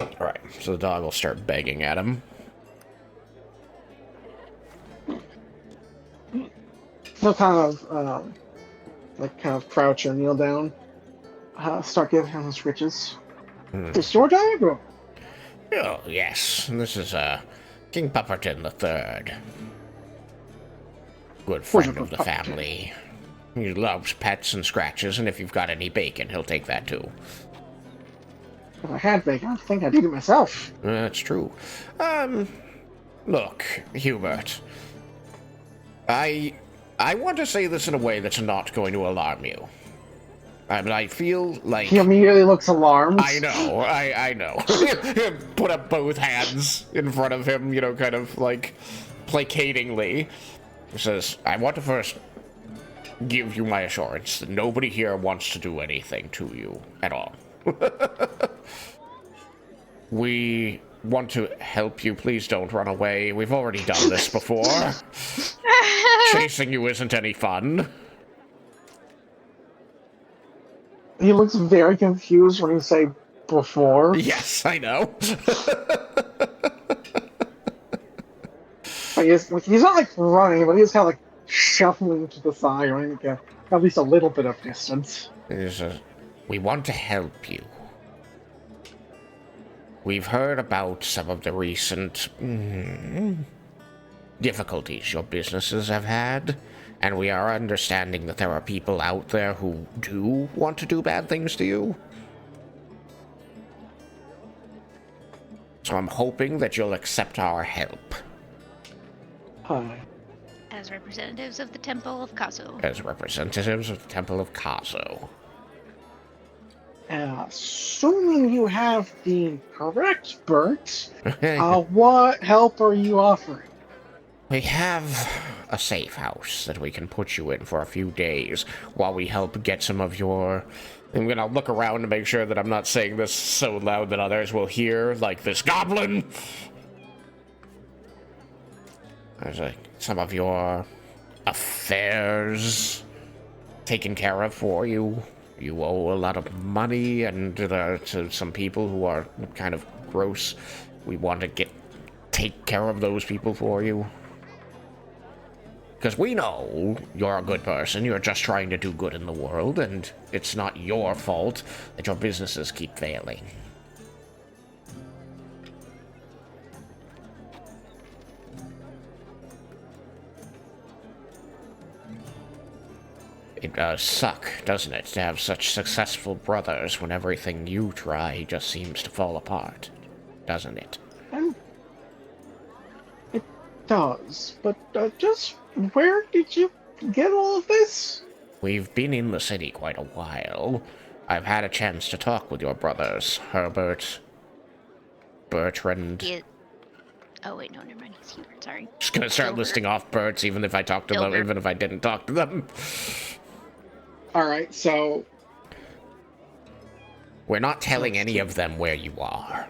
Alright, so the dog will start begging at him. He'll kind of crouch or kneel down. Start giving him his riches. It's your dog, or? Oh, yes. This is, King Pupperton III. Good friend of the family. He loves pets and scratches, and if you've got any bacon, he'll take that too. If I had bacon, I think I'd eat it myself. That's true. Look, Hubert. I want to say this in a way that's not going to alarm you. But I feel like... He immediately looks alarmed. I know, I know. Put up both hands in front of him, kind of, like, placatingly. He says, I want to first give you my assurance that nobody here wants to do anything to you at all. We want to help you. Please don't run away. We've already done this before. Chasing you isn't any fun. He looks very confused when you say before. Yes, I know. he is like he's not like running, but he's kind of like shuffling to the side, or like at least a little bit of distance. We want to help you. We've heard about some of the recent difficulties your businesses have had, and we are understanding that there are people out there who do want to do bad things to you. So I'm hoping that you'll accept our help. As representatives of the Temple of Kazo. As representatives of the Temple of Kazo. Assuming you have the correct Bert, what help are you offering? We have a safe house that we can put you in for a few days while we help get some of your... I'm gonna look around to make sure that I'm not saying this so loud that others will hear, like this goblin. There's like some of your affairs taken care of for you. You owe a lot of money and to some people who are kind of gross. We want to take care of those people for you. Because we know you're a good person, you're just trying to do good in the world, and it's not your fault that your businesses keep failing. It does suck, doesn't it, to have such successful brothers when everything you try just seems to fall apart, doesn't it? It does, but just where did you get all of this? We've been in the city quite a while. I've had a chance to talk with your brothers, Herbert, Bertrand. Oh wait, no, never mind. He's Hubert. Sorry. Just gonna start listing off Berts, even if I talk to them, even if I didn't talk to them. All right, so we're not telling any of them where you are.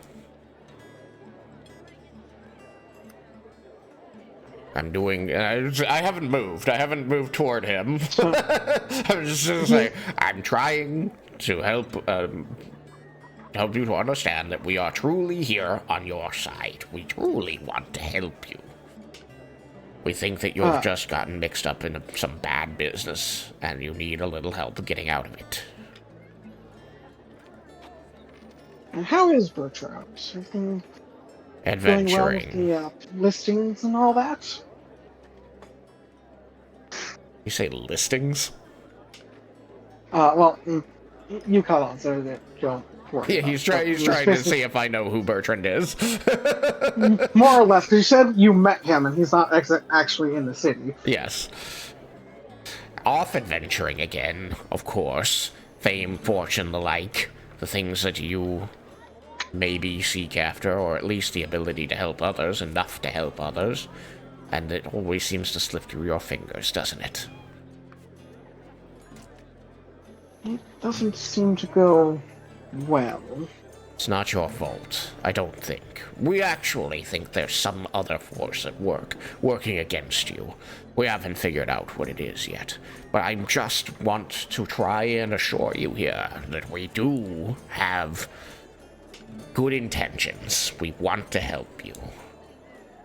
I'm doing... I haven't moved. I haven't moved toward him. I'm just saying, I'm trying to help you to understand that we are truly here on your side. We truly want to help you. We think that you've just gotten mixed up in some bad business, and you need a little help getting out of it. And how is Bertrand? Everything Adventuring. going well with the listings and all that? You say listings? Well, you call on so that don't worry. Yeah, he's trying to see if I know who Bertrand is. More or less, because you said you met him and he's not actually in the city. Yes. Off adventuring again, of course. Fame, fortune, the like. The things that you maybe seek after, or at least the ability to help others, enough to help others. And it always seems to slip through your fingers, doesn't it? It doesn't seem to go well. It's not your fault, I don't think. We actually think there's some other force at work, working against you. We haven't figured out what it is yet. But I just want to try and assure you here that we do have good intentions. We want to help you.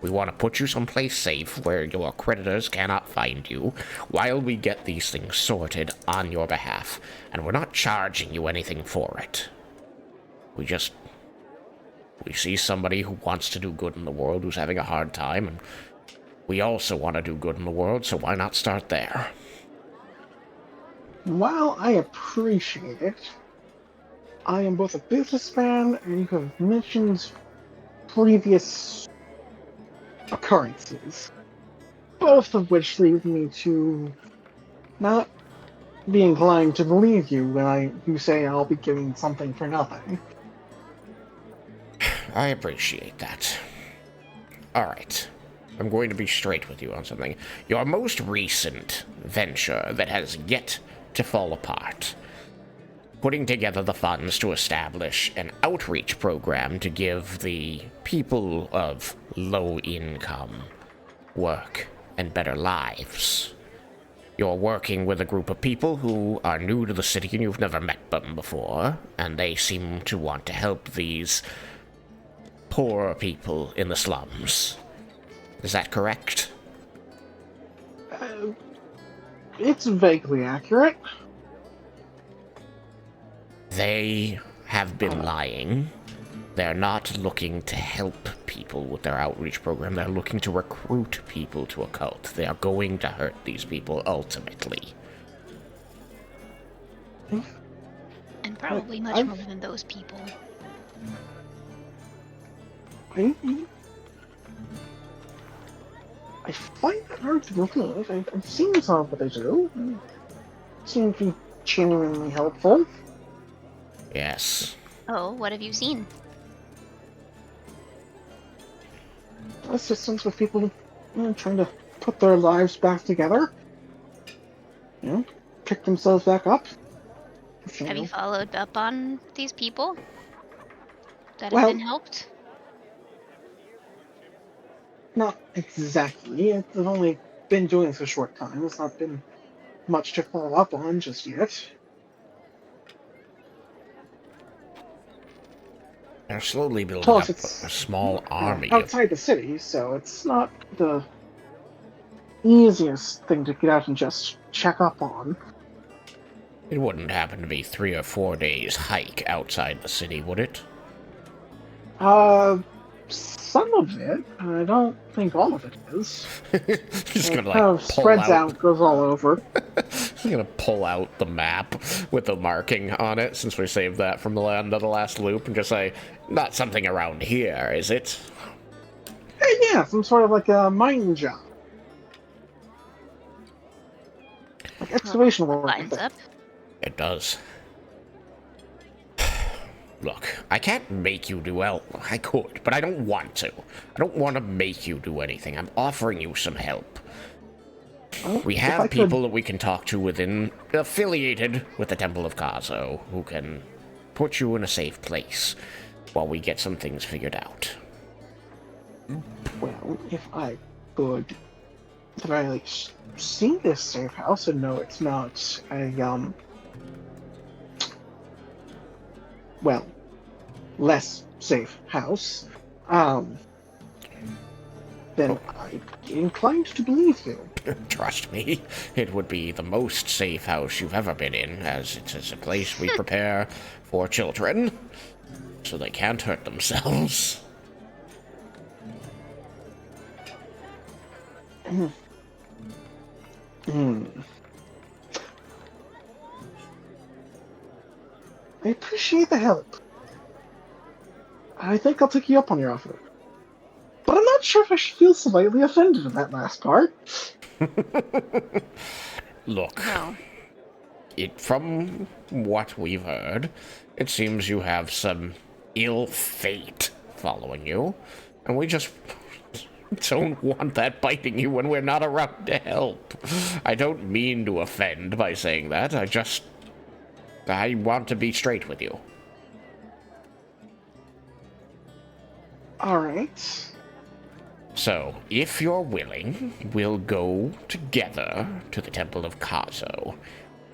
We want to put you someplace safe where your creditors cannot find you while we get these things sorted on your behalf. And we're not charging you anything for it. We see somebody who wants to do good in the world, who's having a hard time, and we also want to do good in the world, so why not start there? While I appreciate it, I am both a businessman and you have mentioned previous occurrences, both of which lead me to not be inclined to believe you when you say I'll be giving something for nothing. I appreciate that. Alright. I'm going to be straight with you on something. Your most recent venture that has yet to fall apart. Putting together the funds to establish an outreach program to give the people of low income work and better lives. You're working with a group of people who are new to the city and you've never met them before, and they seem to want to help these poor people in the slums. Is that correct? It's vaguely accurate. They have been lying. They're not looking to help people with their outreach program. They're looking to recruit people to a cult. They are going to hurt these people ultimately. And probably much more than those people. I find it hard to believe. I've seen some of what they do. Seem to be genuinely helpful. Yes. Oh, what have you seen? Assistance with people trying to put their lives back together. Pick themselves back up. Have you followed up on these people that Well- have been helped? Not exactly. I've only been doing this a short time. It's not been much to follow up on just yet. They're slowly building Plus, up it's a small army of... outside the city, so it's not the easiest thing to get out and just check up on. It wouldn't happen to be 3 or 4 days hike outside the city, would it? Some of it. I don't think all of it is. Just It gonna kind of pull spreads out, goes all over. I'm gonna pull out the map with the marking on it, since we saved that from the end of the last loop, and just say, not something around here, is it? Yeah, some sort of like a mine job. Like excavation work. Lines up. It does. Look, I can't make you do well. I could, but I don't want to. I don't want to make you do anything. I'm offering you some help. Well, We if I have could- people that we can talk to within, affiliated with the Temple of Kazo, who can put you in a safe place while we get some things figured out. Well, if I could, at the very least, see this safe house and know it's not a, well, less safe house, then I'd be inclined to believe you. Trust me, it would be the most safe house you've ever been in, as it is a place we prepare for children, so they can't hurt themselves. I appreciate the help. I think I'll take you up on your offer. But I'm not sure if I should feel slightly offended in that last part. Look, No. from what we've heard, it seems you have some ill fate following you, and we just don't want that biting you when we're not around to help. I don't mean to offend by saying that, I want to be straight with you. Alright. So, if you're willing, we'll go together to the Temple of Kazo.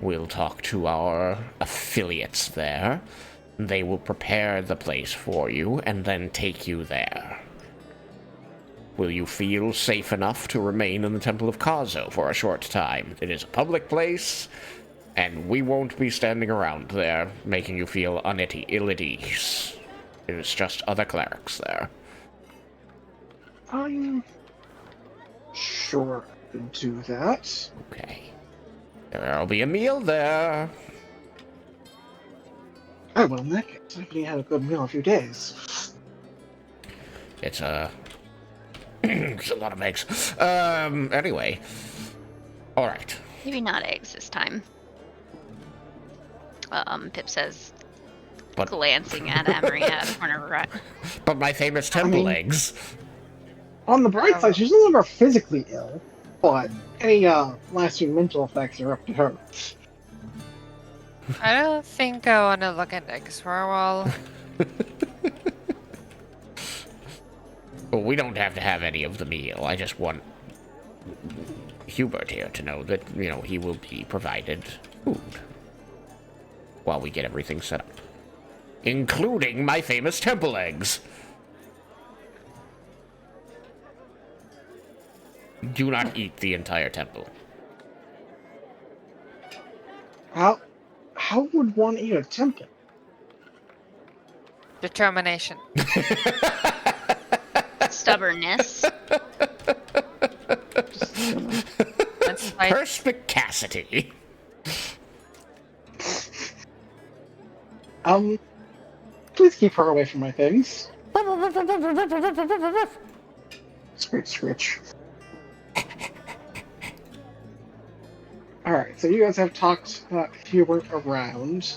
We'll talk to our affiliates there. They will prepare the place for you and then take you there. Will you feel safe enough to remain in the Temple of Kazo for a short time? It is a public place, and we won't be standing around there making you feel ill at ease. It is just other clerics there. I'm sure I can do that. Okay. There'll be a meal there. I will in that case. I haven't had a good meal in a few days. It's it's a lot of eggs. Anyway. Alright. Maybe not eggs this time. Pip says, But- glancing at Amory out of the corner of her eye. But my famous temple mean- eggs. On the bright side, she's no longer physically ill, but any lasting mental effects are up to her. I don't think I want to look at eggs for a while. Well, we don't have to have any of the meal. I just want Hubert here to know that, he will be provided food while we get everything set up. Including my famous temple eggs. Do not eat the entire temple. How would one eat a temple? Determination. Stubbornness. That's like Perspicacity. Please keep her away from my things. Screech, screech. Alright, so you guys have talked about Hubert around.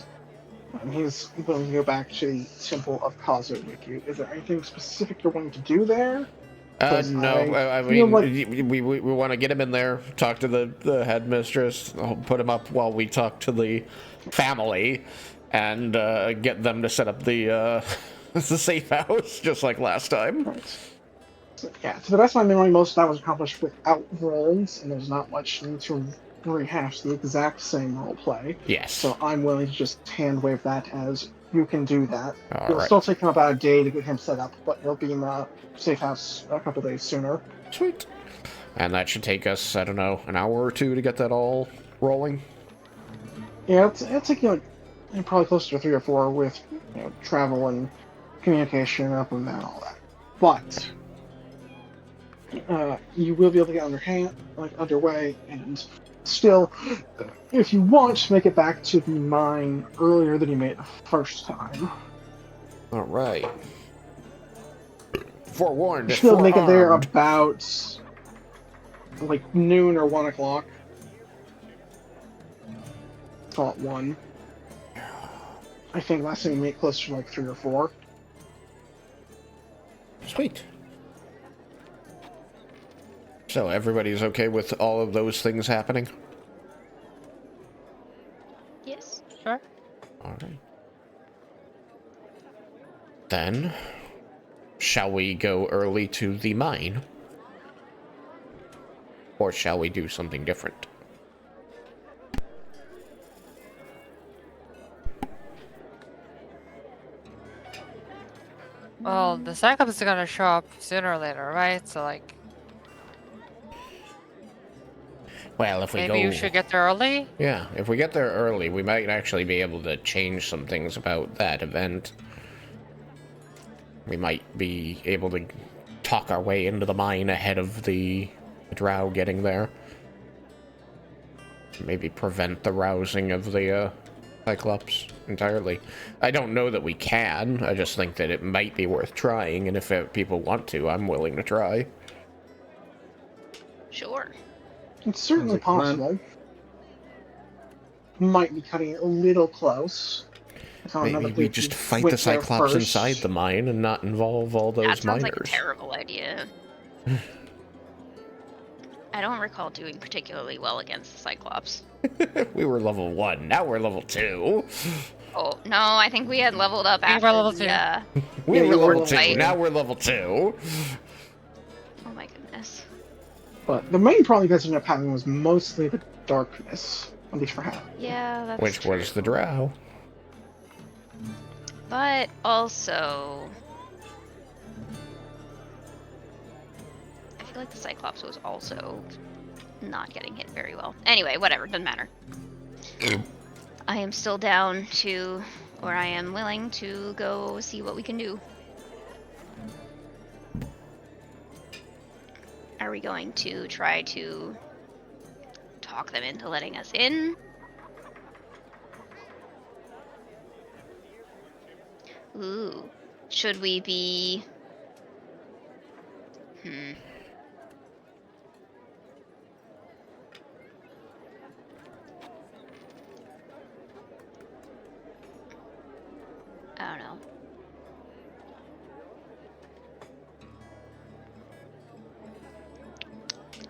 He's willing to go back to the Temple of Kazu with you. Is there anything specific you're wanting to do there? No, I feel mean, like- we want to get him in there, talk to the headmistress, put him up while we talk to the family, and get them to set up the the safe house, just like last time. Right. So, yeah, to the best of my memory, most of that was accomplished without rolls, and there's not much need to rehash the exact same role play. Yes. So I'm willing to just hand wave that as you can do that. All It'll right. still take him about a day to get him set up, but he'll be in the safe house a couple days sooner. Sweet. And that should take us, I don't know, an hour or two to get that all rolling. Yeah, it'll take you like probably closer to 3 or 4 with travel and communication up and down all that. But you will be able to get underway, and still, if you want, make it back to the mine earlier than you made the first time. All right. Forewarned. You still make it there forearmed. about like noon or 1 o'clock. Call it 1. I think last time you made closer to like 3 or 4. Sweet. So everybody's okay with all of those things happening? Yes. sure. All right. Then, shall we go early to the mine? Or shall we do something different? Well, the Cyclops is gonna show up sooner or later, right? So like, Well, if we maybe go... you should get there early. Yeah, if we get there early, we might actually be able to change some things about that event. We might be able to talk our way into the mine ahead of the drow getting there. Maybe prevent the rousing of the Cyclops entirely. I don't know that we can, I just think that it might be worth trying, and if people want to, I'm willing to try. Sure. It's certainly Sounds like a plan. possible. Might be cutting it a little close. I found Maybe another we group just who fight went the there Cyclops first. inside the mine and not involve all those That sounds miners. like a terrible idea. I don't recall doing particularly well against the Cyclops. We were level 1, now we're level 2. Oh, no, I think we had leveled up We were after level the, two. We Yeah, were you were level level 2, two. now we're level 2. Oh my goodness. But the main problem you guys ended up having was mostly the darkness, at least for half. Yeah, that's Which true. was the drow. But also... I feel like the Cyclops was also not getting hit very well. Anyway, whatever, doesn't matter. I am still down to, or I am willing to go see what we can do. Are we going to try to talk them into letting us in? Ooh. Should we be... I don't know.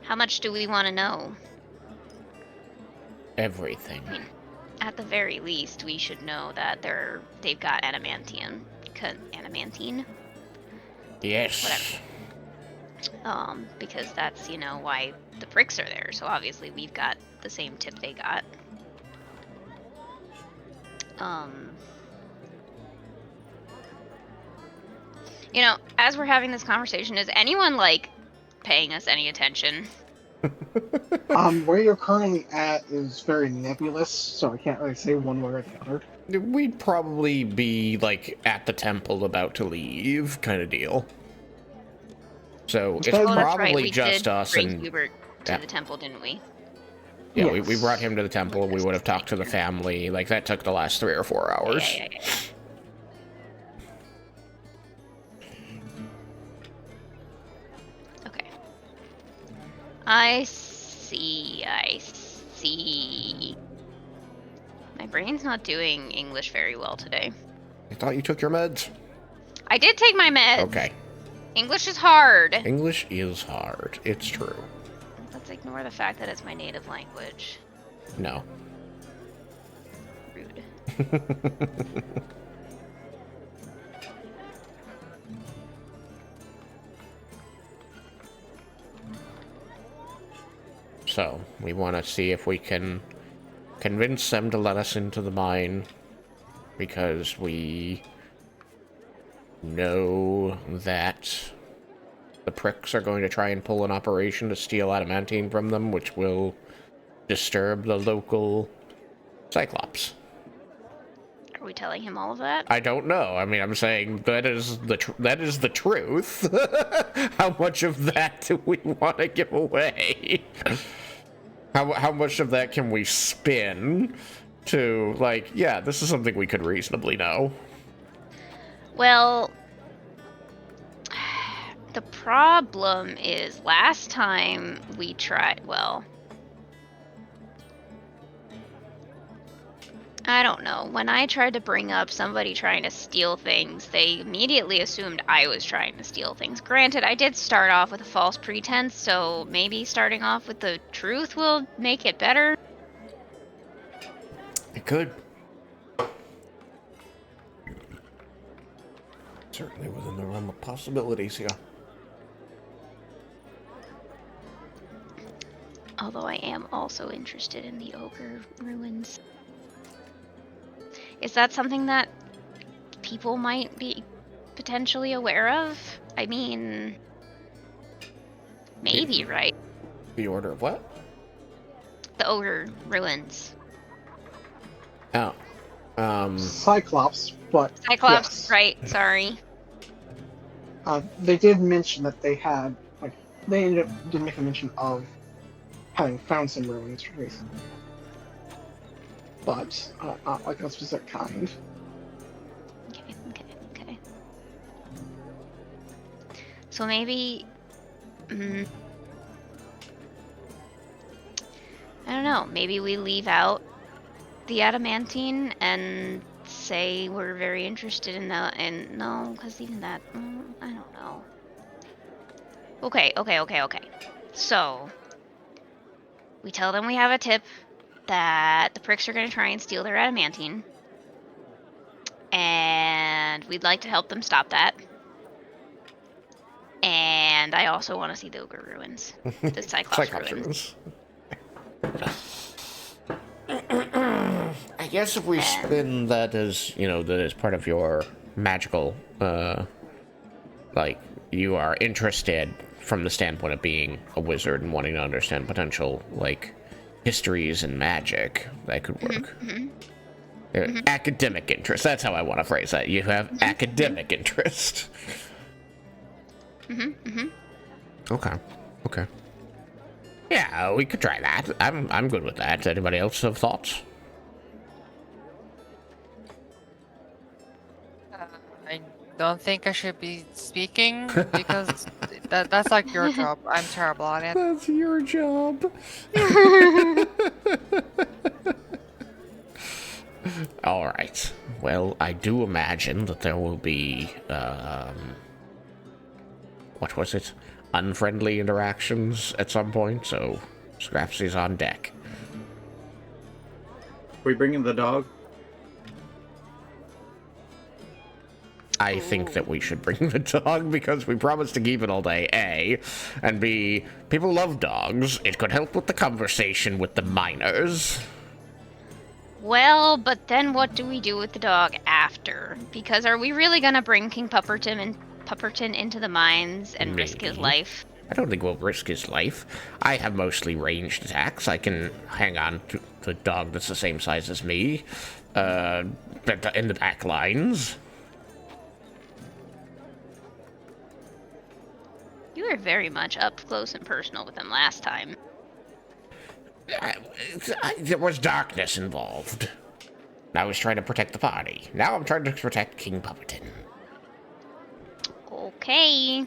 How much do we want to know? Everything. At the very least, we should know that they've got adamantine. Adamantine? Yes. Because that's, why the pricks are there. So obviously we've got the same tip they got. As we're having this conversation, is anyone, paying us any attention? Where you're currently at is very nebulous, so I can't really say one way or the other. We'd probably be, like, at the temple about to leave, kind of deal. So it's Oh, Oh, that's right. probably We just did us bring and... Hubert to yeah. the temple, didn't we? Yeah, Yes. we brought him to the temple. We would have talked to the family. Like, that took the last 3 or 4 hours. Yeah. Okay. I see. My brain's not doing English very well today. I thought you took your meds. I did take my meds. Okay. English is hard. English is hard. It's true. Let's ignore the fact that it's my native language. No. Rude. So, we want to see if we can convince them to let us into the mine, because we know that the pricks are going to try and pull an operation to steal adamantine from them, which will disturb the local Cyclops. Are we telling him all of that? I don't know. I mean, I'm saying that is the truth. How much of that do we want to give away? How much of that can we spin to, like, yeah, this is something we could reasonably know? Well, the problem is last time we tried, well, I don't know. When I tried to bring up somebody trying to steal things, they immediately assumed I was trying to steal things. Granted, I did start off with a false pretense, so maybe starting off with the truth will make it better. It could. Certainly within the realm of possibilities, yeah. Although I am also interested in the ogre ruins. Is that something that people might be potentially aware of? I mean, maybe, right? The order of what? The ogre ruins. Oh. Cyclops, but Cyclops, yes. right? Sorry. They did mention that they had, like, they did make a mention of having found some ruins recently, but not like a specific kind. Okay. So maybe, I don't know. Maybe we leave out the adamantine and say we're very interested in that. And no, because even that, I don't know. Okay. So we tell them we have a tip that the pricks are going to try and steal their adamantine, and we'd like to help them stop that. And I also want to see the ogre ruins, the Cyclops ruins. I guess if we spin that as, that as part of your magical, like, you are interested from the standpoint of being a wizard and wanting to understand potential, like, histories and magic, that could work. Academic interest, that's how I want to phrase that. You have academic interest. Okay. Yeah, we could try that. I'm good with that. Anybody else have thoughts? I don't think I should be speaking because that's like your job. I'm terrible at it. That's your job. All right. Well, I do imagine that there will be, what was it? Unfriendly interactions at some point, so Scrapsy's on deck. We bring in the dog? I think that we should bring the dog because we promised to keep it all day, A. And B, people love dogs. It could help with the conversation with the miners. Well, but then what do we do with the dog after? Because are we really gonna bring King Pupperton into the mines and risk his Maybe. life? I don't think we'll risk his life. I have mostly ranged attacks. I can hang on to the dog that's the same size as me, but in the back lines. You were very much up close and personal with him last time. There was darkness involved. I was trying to protect the party. Now I'm trying to protect King Pupperton. Okay.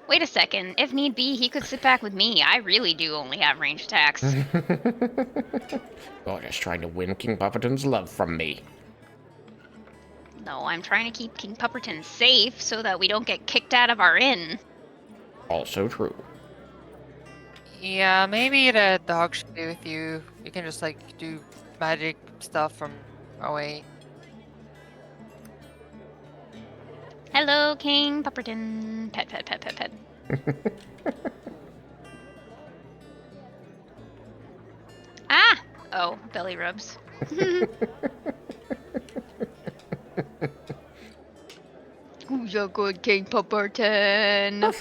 Wait a second. If need be, he could sit back with me. I really do only have ranged attacks. You're just trying to win King Pupperton's love from me. No, I'm trying to keep King Pupperton safe so that we don't get kicked out of our inn. Also true. Yeah, maybe the dog should be with you. You can just like do magic stuff from away. Hello, King Pupperton. Pet, pet, pet, pet, pet. Ah! Oh, belly rubs. Who's a good King Pupperton?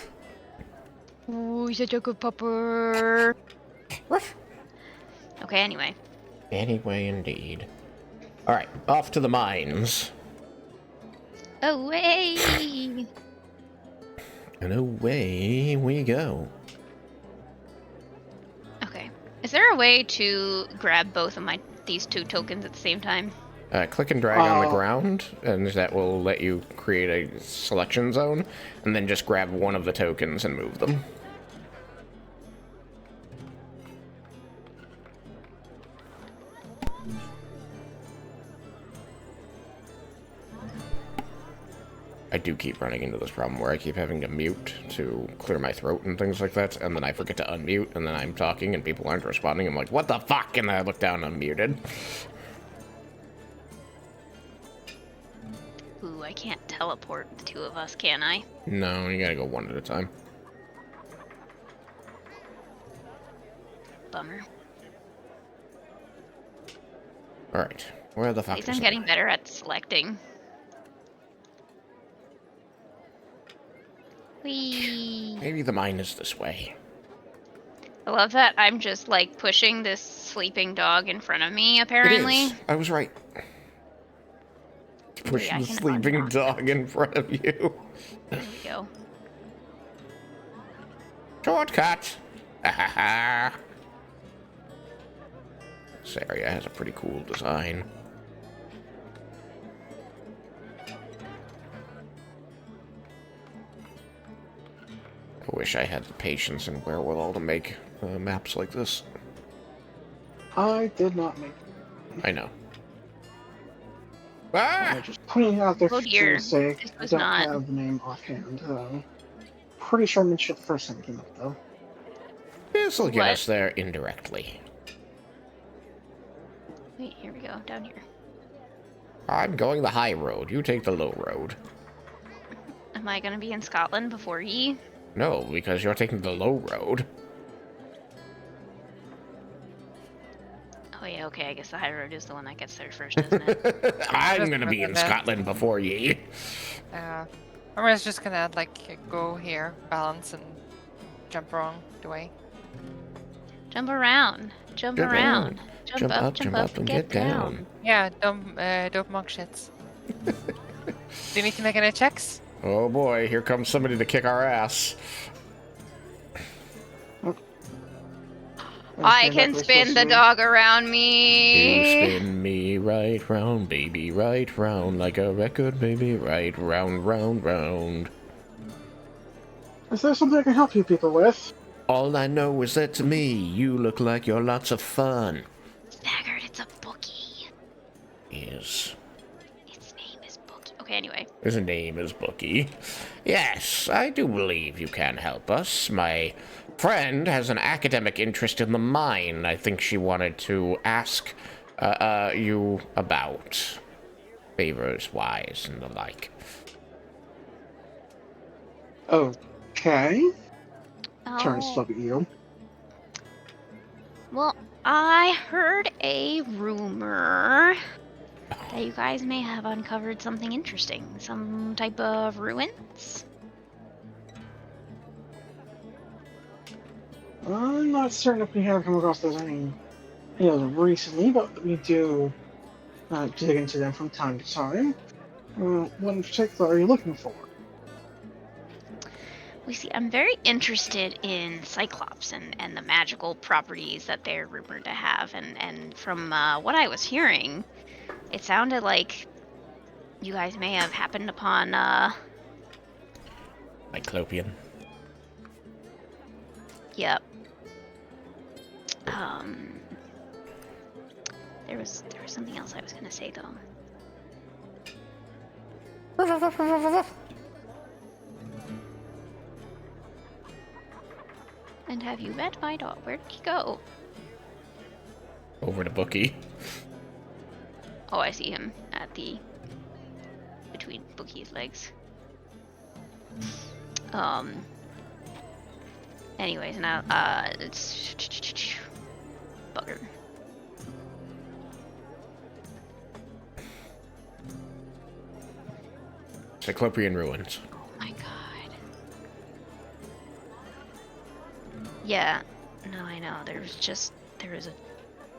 Who's such a good pupper? Okay, anyway. Anyway, indeed. Alright, off to the mines. Away! And away we go. Okay. Is there a way to grab both of these two tokens at the same time? Click and drag on the ground, and that will let you create a selection zone, and then just grab one of the tokens and move them. I do keep running into this problem where I keep having to mute to clear my throat and things like that, and then I forget to unmute, and then I'm talking and people aren't responding. I'm like, what the fuck? And then I look down and I'm muted. Ooh, I can't teleport the two of us, can I? No, you gotta go one at a time. Bummer. Alright, where the At fuck least is I'm it? getting better at selecting. Whee! Maybe the mine is this way. I love that I'm just like pushing this sleeping dog in front of me, It apparently. is. I was right. Push I the can sleeping unlock dog in front of you. There we go. Shortcut! This area has a pretty cool design. I wish I had the patience and wherewithal to make maps like this. I did not make. I know. I'm Ah! just putting it out there Oh for dear, your sake. this I was don't not- have the name offhand. Pretty sure I mentioned it the first time it came up, though. This will get What? us there indirectly. Wait, here we go, down here. I'm going the high road. You take the low road. Am I gonna be in Scotland before ye? No, because you're taking the low road. Oh yeah, okay, I guess the high road is the one that gets there first, isn't it? I'm just gonna be in remember that. Scotland before ye. Or I was just gonna like go here, balance, and jump wrong the way. Jump around, jump Jump around, around. jump up, and get down. Yeah, dope monk shits. Do you need to make any checks? Oh boy, here comes somebody to kick our ass. I can spin the dog around You me. spin me right round, baby, right round, like a record, baby, right round, round, round. Is there something I can help you people with? All I know is that to me, you look like you're lots of fun. Staggard, it's a bookie. Yes. Its name is Bookie. Okay, anyway. His name is Bookie. Yes, I do believe you can help us. My friend has an academic interest in the mine. I think she wanted to ask you about favors wise and the like. Okay. Turns Oh, look at you. well, I heard a rumor that you guys may have uncovered something interesting. Some type of ruins? I'm not certain if we have come across those any recently, but we do dig into them from time to time. What in particular are you looking for? We see, I'm very interested in Cyclops and the magical properties that they're rumored to have. And from what I was hearing, it sounded like you guys may have happened upon, Cyclopean. Yep. There was something else I was gonna say though. And have you met my dog? Where'd he go? Over to Bookie. Oh, I see him at between Bookie's legs. Anyways, now it's bugger. Cyclopean ruins. Oh my god. Yeah. No, I know. There was a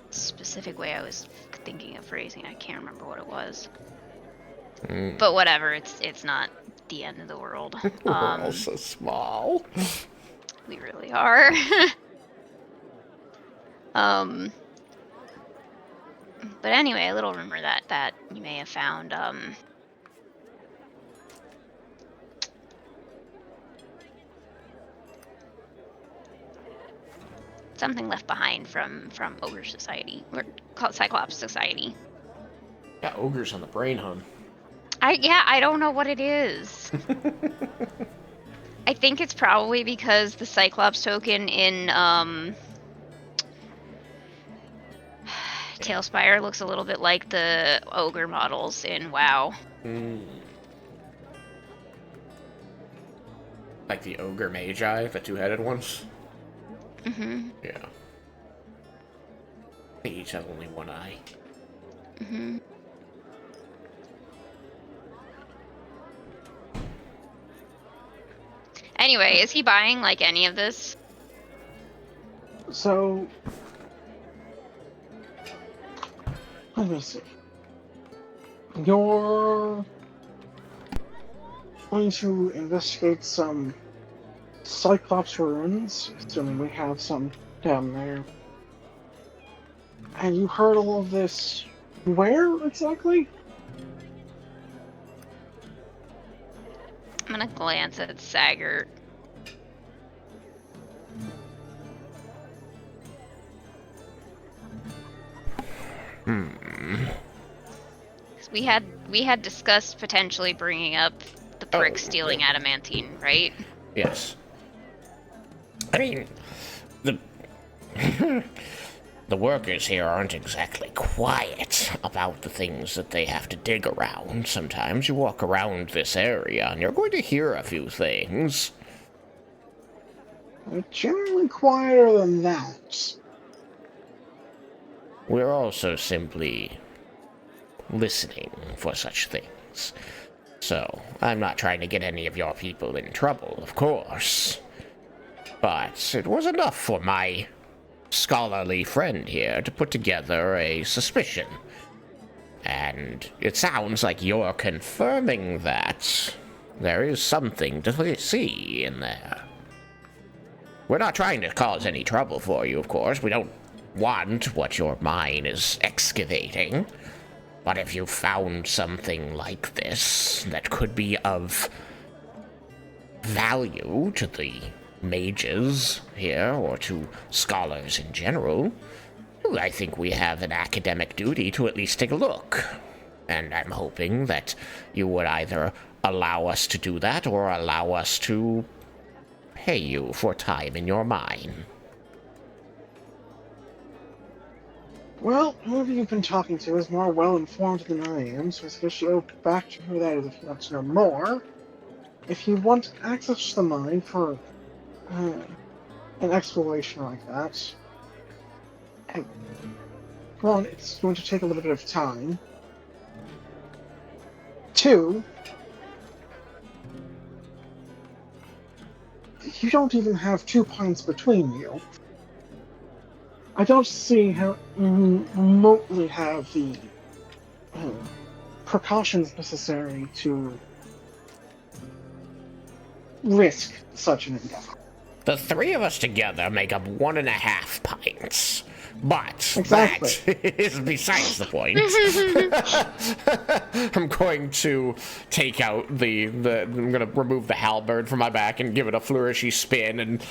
specific way I was thinking of phrasing. I can't remember what it was. But whatever. It's not the end of the world. We're all so small. We really are. But anyway, a little rumor that you may have found something left behind from Ogre Society, or called Cyclops Society. Got ogres on the brain, hun. I don't know what it is. I think it's probably because the Cyclops token in Tailspire looks a little bit like the ogre models in WoW. Like the ogre magi, the two-headed ones? Mm-hmm. Yeah. They each have only one eye. Mm-hmm. Anyway, is he buying like any of this? So, let me see. You're going to investigate some Cyclops ruins, assuming we have some down there. And you heard all of this where exactly? I'm gonna glance at Saggart. We had discussed potentially bringing up the prick stealing adamantine, right? Yes. I mean, the the workers here aren't exactly quiet about the things that they have to dig around. Sometimes you walk around this area and you're going to hear a few things. They're generally quieter than that. We're also simply listening for such things. So, I'm not trying to get any of your people in trouble, of course. But it was enough for my scholarly friend here to put together a suspicion. And it sounds like you're confirming that there is something to see in there. We're not trying to cause any trouble for you, of course. We don't want what your mine is excavating. But if you found something like this that could be of value to the mages here, or to scholars in general, I think we have an academic duty to at least take a look. And I'm hoping that you would either allow us to do that, or allow us to pay you for time in your mine. Well, whoever you've been talking to is more well-informed than I am, so I suggest you go back to who that is if you want to know more. If you want access to the mine for an exploration like that, and, one, it's going to take a little bit of time. Two, you don't even have 2 pints between you. I don't see how you remotely have the precautions necessary to risk such an endeavor. The three of us together make up 1.5 pints. But Exactly. that is besides the point. I'm going to take out I'm going to remove the halberd from my back and give it a flourishy spin and,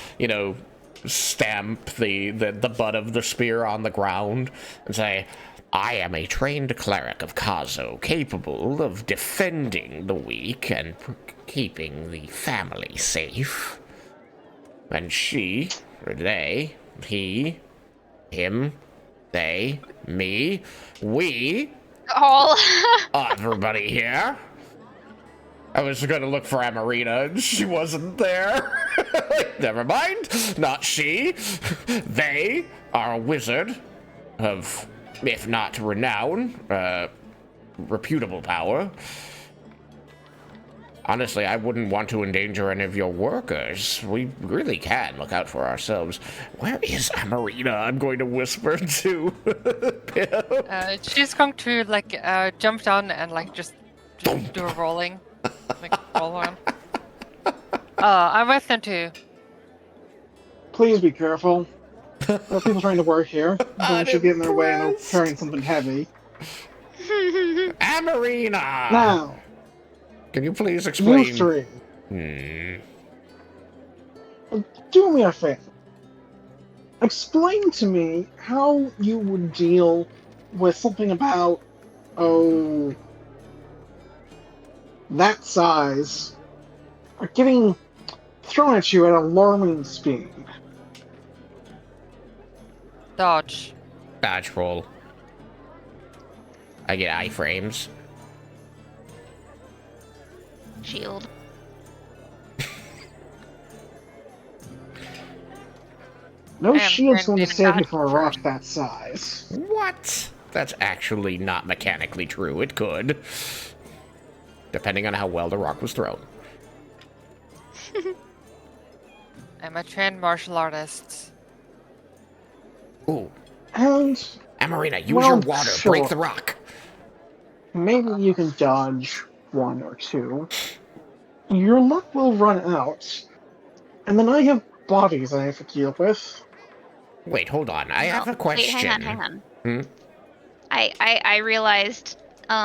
stamp the butt of the spear on the ground and say, I am a trained cleric of Kazo, capable of defending the weak and keeping the family safe. And she, or they, he, him, they, me, we, All. everybody here. I was gonna look for Amarina and she wasn't there. Never mind, not she. They are a wizard of, if not renown, reputable power. Honestly, I wouldn't want to endanger any of your workers. We really can look out for ourselves. Where is Amarina? I'm going to whisper to Pip. She's going to jump down and just do a rolling, roll one. I'm with them too. Please be careful. There are people trying to work here. They should get in their way and they're carrying something heavy. Amarina! Now, Can you please explain? you three, Hmm. do me a favor. Explain to me how you would deal with something about, that size, are getting thrown at you at alarming speed. Dodge. Dodge roll. I get iframes. Shield. No I am shield's going to currently save you not from a rock first. that size. What? That's actually not mechanically true. It could. Depending on how well the rock was thrown. I'm a trained martial artist. Ooh. And Amarina, use Well, your water. sure. Break the rock. maybe you can dodge one or two. Your luck will run out. And then I have bodies I have to deal with. Wait, hold on. I have a Wait, question. hang on. Hmm? I realized, we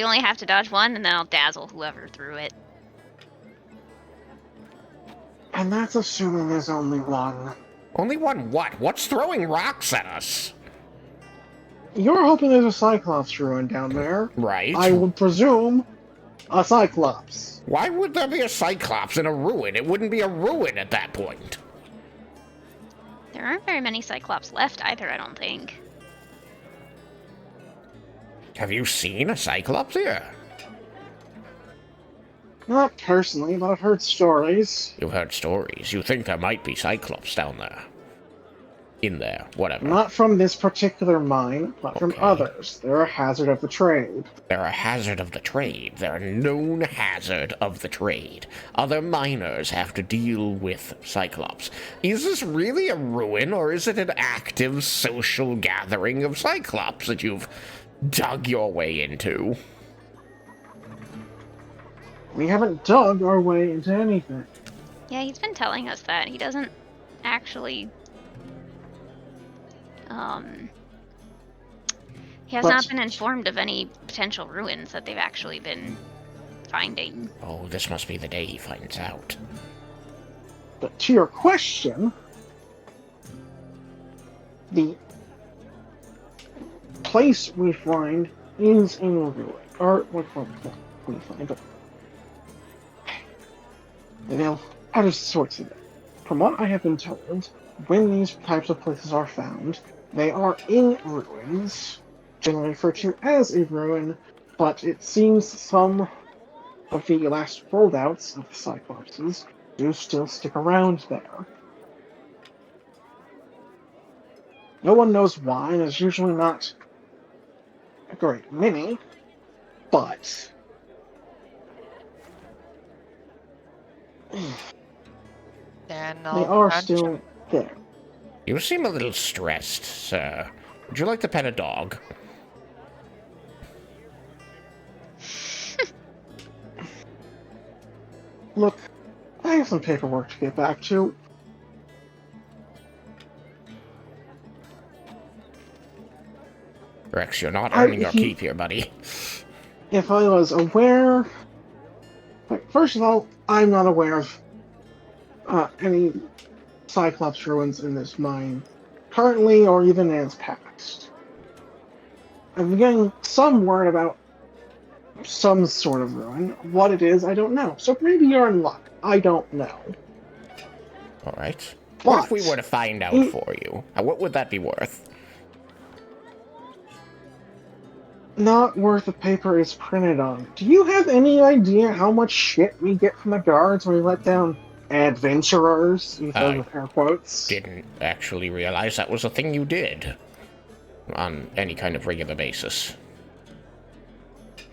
only have to dodge one, and then I'll dazzle whoever threw it. And that's assuming there's only one. Only one what? What's throwing rocks at us? You're hoping there's a Cyclops ruin down there. Right. I would presume a Cyclops. Why would there be a Cyclops in a ruin? It wouldn't be a ruin at that point. There aren't very many Cyclops left either, I don't think. Have you seen a Cyclops here? Not personally, but I've heard stories. You've heard stories. You think there might be Cyclops down there. In there. Whatever. Not from this particular mine, but from Okay. others. They're a hazard of the trade. They're a hazard of the trade. They're a known hazard of the trade. Other miners have to deal with Cyclops. Is this really a ruin, or is it an active social gathering of Cyclops that you've dug your way into? We haven't dug our way into anything. Yeah, he's been telling us that. He doesn't actually... He has But- not been informed of any potential ruins that they've actually been finding. Oh, this must be the day he finds out. But to your question, the place we find is in a ruin. Or, what we find it? Now, how does this work today? From what I have been told, when these types of places are found, they are in ruins, generally referred to as a ruin, but it seems some of the last holdouts of the Cyclopses do still stick around there. No one knows why, and there's usually not a great many, but Then they I'll are punch still him. there. You seem a little stressed, sir. Would you like to pet a dog? Look, I have some paperwork to get back to. Rex, you're not earning your he- keep here, buddy. If I was aware... First of all, I'm not aware of any Cyclops ruins in this mine, currently or even in its past. I've been getting some word about some sort of ruin. What it is, I don't know. So maybe you're in luck. I don't know. Alright. But What if we were to find out for you? What would that be worth? not worth the paper it's printed on. Do you have any idea how much shit we get from the guards when we let down adventurers, instead of air quotes? Didn't actually realize that was a thing you did. On any kind of regular basis.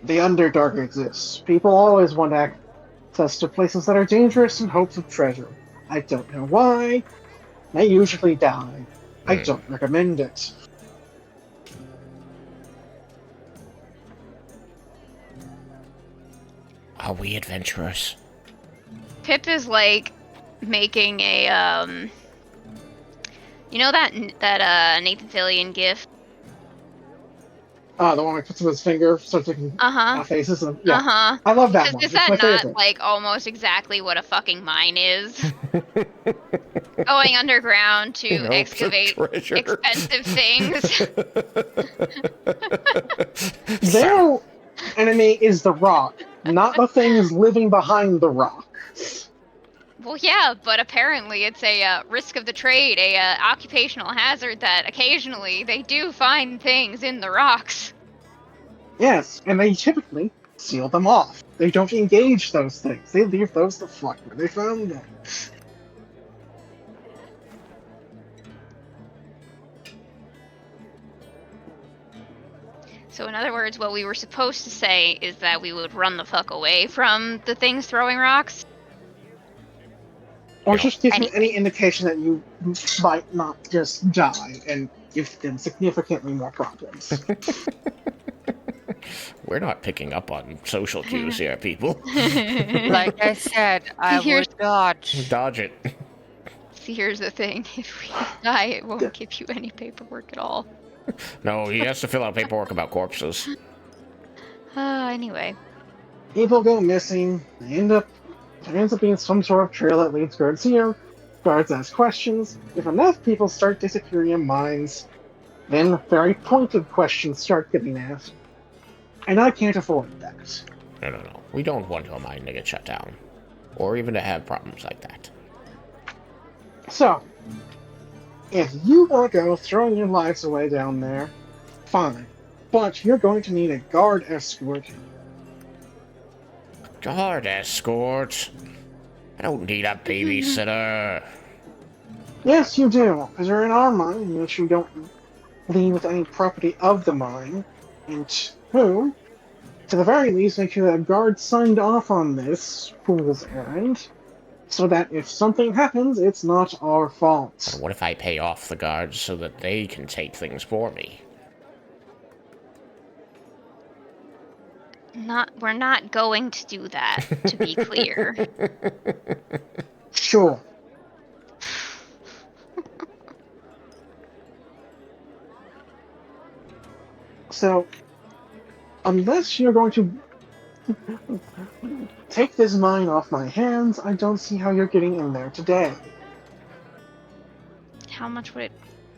The Underdark exists. People always want access to places that are dangerous in hopes of treasure. I don't know why. They usually die. I don't recommend it. Are we adventurers? Pip is like making a you know that Nathan Fillion gif? The one where he puts up his finger, starts making faces. And, yeah, I love that one. Is It's my that not favorite. like almost exactly what a fucking mine is? Going underground to In hopes of excavate treasure. expensive things. Their enemy is the rock, not the things living behind the rock. Well, yeah, but apparently it's a risk of the trade, a occupational hazard that occasionally they do find things in the rocks. Yes, and they typically seal them off. They don't engage those things. They leave those the fuck where they found them. So in other words, what we were supposed to say is that we would run the fuck away from the things throwing rocks. Or just give them any indication that you might not just die and give them significantly more problems. We're not picking up on social cues here, people. Like I said, I Here's- would dodge. Dodge it. See, here's the thing. If we die, it won't give you any paperwork at all. No, he has to fill out paperwork about corpses. Anyway. People go missing. There ends up being some sort of trail that leads guards here. Guards ask questions. If enough people start disappearing in mines, then very pointed questions start getting asked. And I can't afford that. No. We don't want your mine to get shut down. Or even to have problems like that. So, if you want to go throwing your lives away down there, fine. But you're going to need a guard escort. Guard escort? I don't need a babysitter. Yes, you do, because you're in our mine, which you don't leave with any property of the mine. And two, to the very least, make sure that a guard signed off on this fool's errand, so that if something happens, it's not our fault. What if I pay off the guards so that they can take things for me? We're not going to do that, to be clear. Sure. So, unless you're going to take this mine off my hands, I don't see how you're getting in there today. How much would it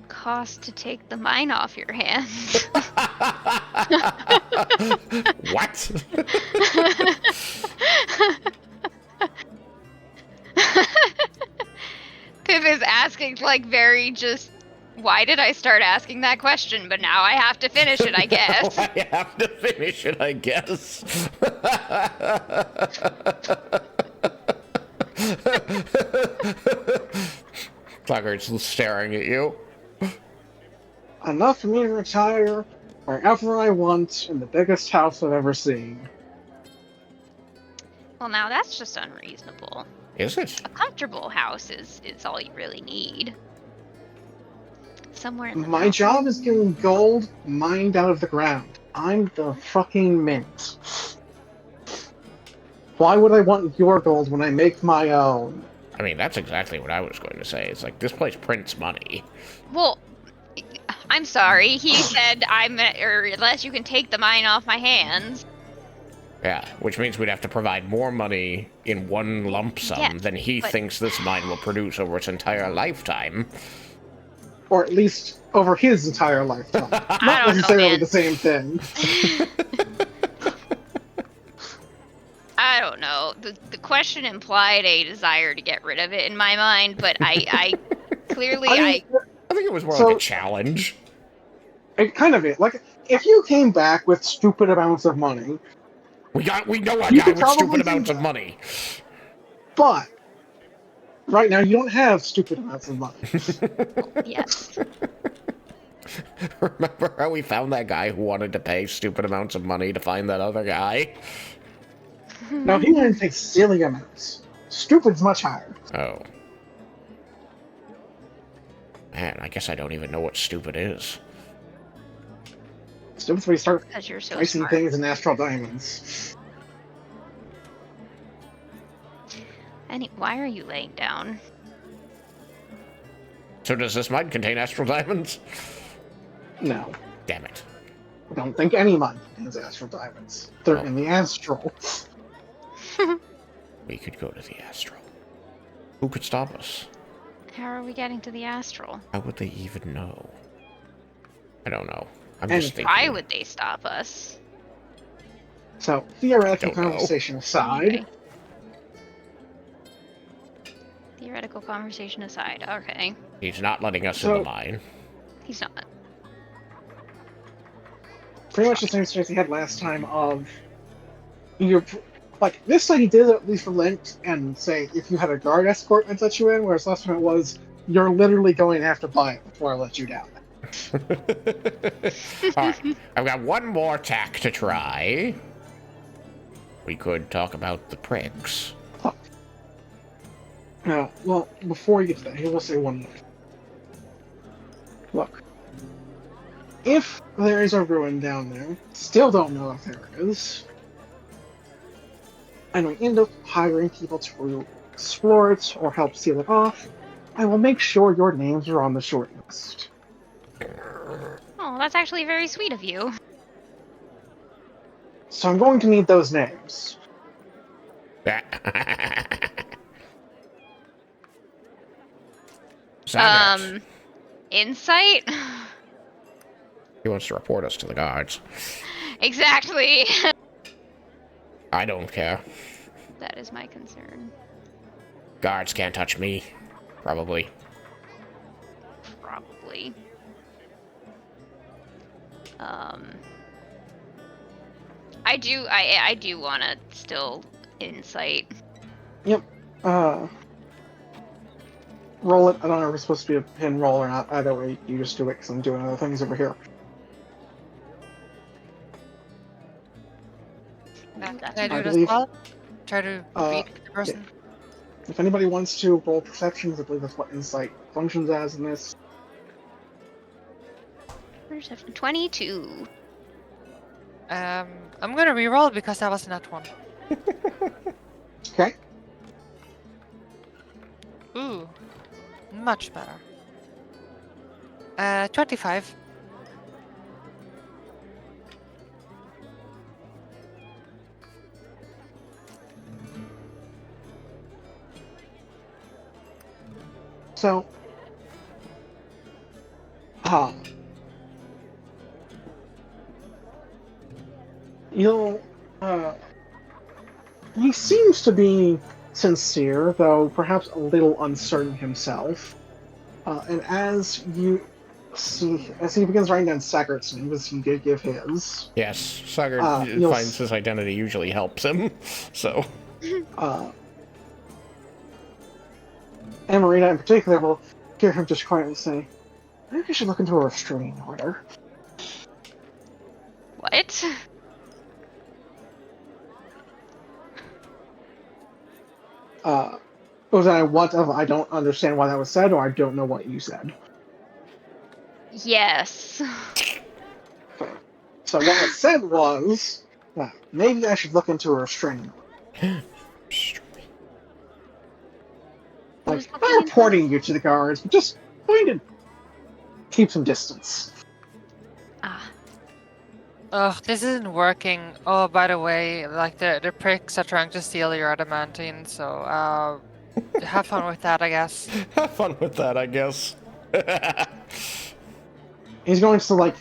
cost to take the mine off your hands? What? Pip is asking, like, very just, why did I start asking that question? But now I have to finish it, I guess. I have to finish it, I guess. Tucker's staring at you. Enough for me to retire wherever I want in the biggest house I've ever seen. Well, now that's just unreasonable. Is it? A comfortable house is all you really need. somewhere in the My mountains. job is getting gold mined out of the ground. I'm the fucking mint. Why would I want your gold when I make my own? I mean, that's exactly what I was going to say. It's like, this place prints money. Well, I'm sorry. He said or unless you can take the mine off my hands. Yeah, which means we'd have to provide more money in one lump sum Yeah, than he but- thinks this mine will produce over its entire lifetime. Or at least over his entire lifetime. I Not don't know, necessarily man. the same thing. I don't know. The question implied a desire to get rid of it in my mind, but I clearly I mean, I think it was more So- like a challenge. it kind of is. Like, if you came back with stupid amounts of money, We know a You guy could with probably stupid do amounts of that. money. but right now you don't have stupid amounts of money. yes. Remember how we found that guy who wanted to pay stupid amounts of money to find that other guy? Now he wanted to take silly amounts. Stupid's much higher. Oh. Man, I guess I don't even know what stupid is. Stupid's where you start Because you're so pricing smart. things in astral diamonds. Why are you laying down? So does this mine contain astral diamonds? No. Damn it. I don't think any mine contains astral diamonds. They're Oh. in the astral. We could go to the astral. Who could stop us? How are we getting to the astral? How would they even know? I don't know. I'm And just thinking. Why would they stop us? So, theoretical Don't know. conversation aside, Okay. Theoretical conversation aside, okay. He's not letting us in So- the mine. He's not. pretty much the same story he had last time of you're like this time he did it at least relent and say if you had a guard escort I'd let you in, whereas last time it was you're literally going to have to buy it before I let you down. Alright, I've got one more tack to try. We could talk about the pricks. Now, well, before you get to that, I will say one more. Look, if there is a ruin down there, still don't know if there is, and we end up hiring people to explore it or help seal it off, I will make sure your names are on the short list. Oh, that's actually very sweet of you. So I'm going to need those names. Zagat. Insight? He wants to report us to the guards. Exactly. I don't care. That is my concern. Guards can't touch me. Probably. Probably. I do want to still insight. Roll it. I don't know if it's supposed to be a pin roll or not. Either way, you just do it because I'm doing other things over here. Can That's I do I it as believe- well? Try to Uh, beat the person. If anybody wants to roll perceptions, I believe that's what insight functions as in this. 22. I'm gonna re-roll because that was not one. Okay. Ooh, much better. 25. So, you'll, he seems to be sincere, though perhaps a little uncertain himself. And as you see, as he begins writing down Sackert's name, as he did give his, Yes, Sagar you'll finds his identity usually helps him. So, and Marina in particular will hear him just quietly say, maybe I should look into a restraining order. What? Was that I don't understand why that was said, or I don't know what you said. Yes. So what I said was, maybe I should look into a restraining order. Who's Like, looking not into reporting you to the guards, but just going to keep some distance. Ah. Ugh, this isn't working. Oh, by the way, like the pricks are trying to steal your adamantine, so have fun with that, I guess. Have fun with that, I guess. He's going to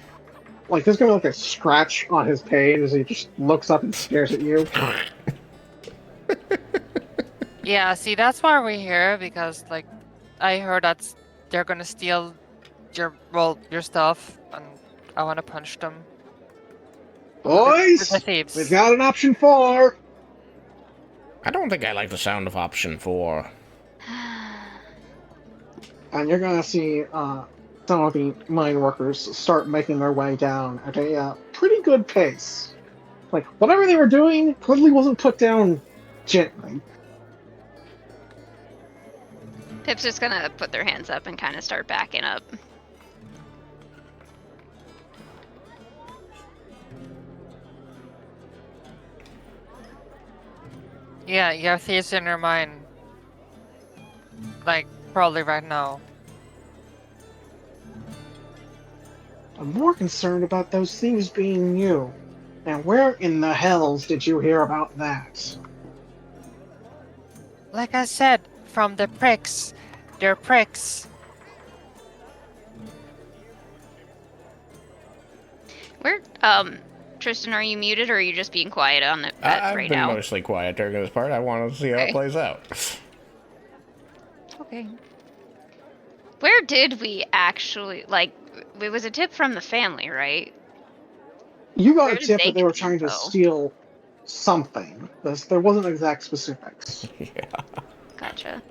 there's gonna be like a scratch on his page as he just looks up and stares at you. Yeah, see, that's why we're here, because, like, I heard that they're gonna steal your stuff, and I want to punch them. Boys, The thieves. we've got an option 4. I don't think I like the sound of option 4. And you're gonna see some of the mine workers start making their way down at a pretty good pace. Like, whatever they were doing clearly wasn't put down gently. Pip's just gonna put their hands up and kind of start backing up. Yeah, you have thieves in your mind. Like, probably right now. I'm more concerned about those thieves being you. And where in the hells did you hear about that? Like I said, from the pricks. They're pricks. Tristan, are you muted or are you just being quiet on it I've right been now? mostly quiet during this part. I want to see how it Okay. plays out. Okay. Where did we actually, like, it was a tip from the family, right? You got Where a did tip they that they were get trying to info? steal something. There wasn't exact specifics. Yeah. Gotcha.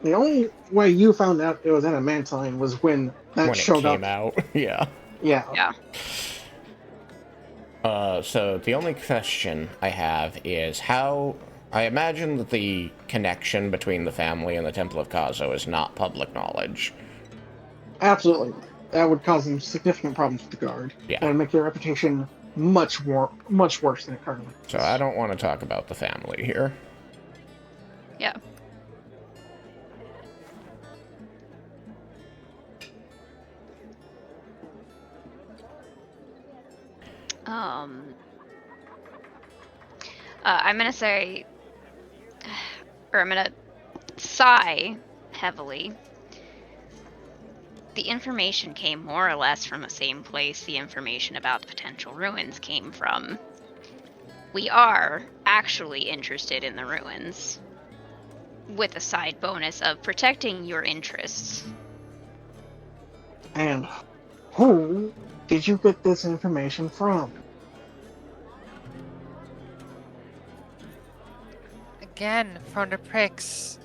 The only way you found out it was adamantine was when that When it showed came up. out. Yeah. Yeah. Yeah. So the only question I have is how... I imagine that the connection between the family and the Temple of Kazo is not public knowledge. Absolutely. That would cause them significant problems with the guard. Yeah. And make their reputation much worse than it currently is. So I don't want to talk about the family here. Yeah. I'm gonna say, or I'm gonna sigh heavily. The information came more or less from the same place the information about the potential ruins came from. We are actually interested in the ruins, with a side bonus of protecting your interests. And who did you get this information from? Again, from the pricks.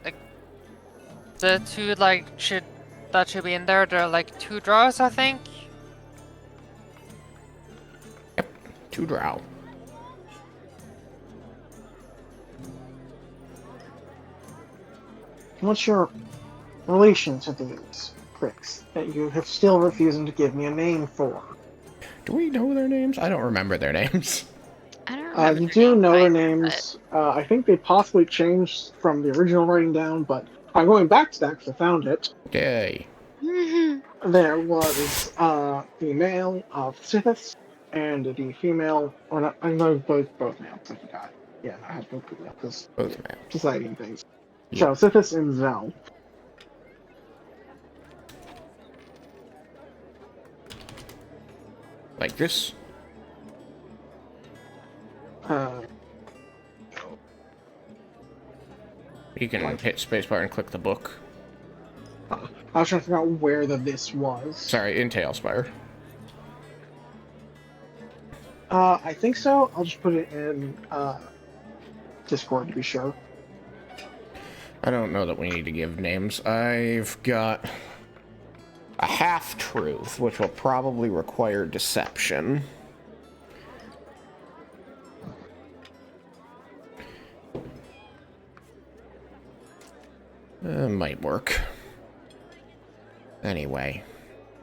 Like, the two, like, that should be in there. There are, like, 2 drawers, I think. 2 drow. What's your relation to these pricks that you have still refusing to give me a name for? Do we know their names? I don't remember their names. I don't remember. You their do names know their either, names. I think they possibly changed from the original writing down, but I'm going back to that because I found it. Yay. but- There was the male of Sithis and the female, or not, I know both males, I forgot. Yeah, I had to go through that because Both men. deciding things. Yeah. So, Sithis and Zel. Like this? You can hit spacebar and click the book. I was trying to figure out where this was. Sorry, in Tailspire. I think so. I'll just put it in Discord to be sure. I don't know that we need to give names. I've got a half-truth, which will probably require deception. Might work. Anyway,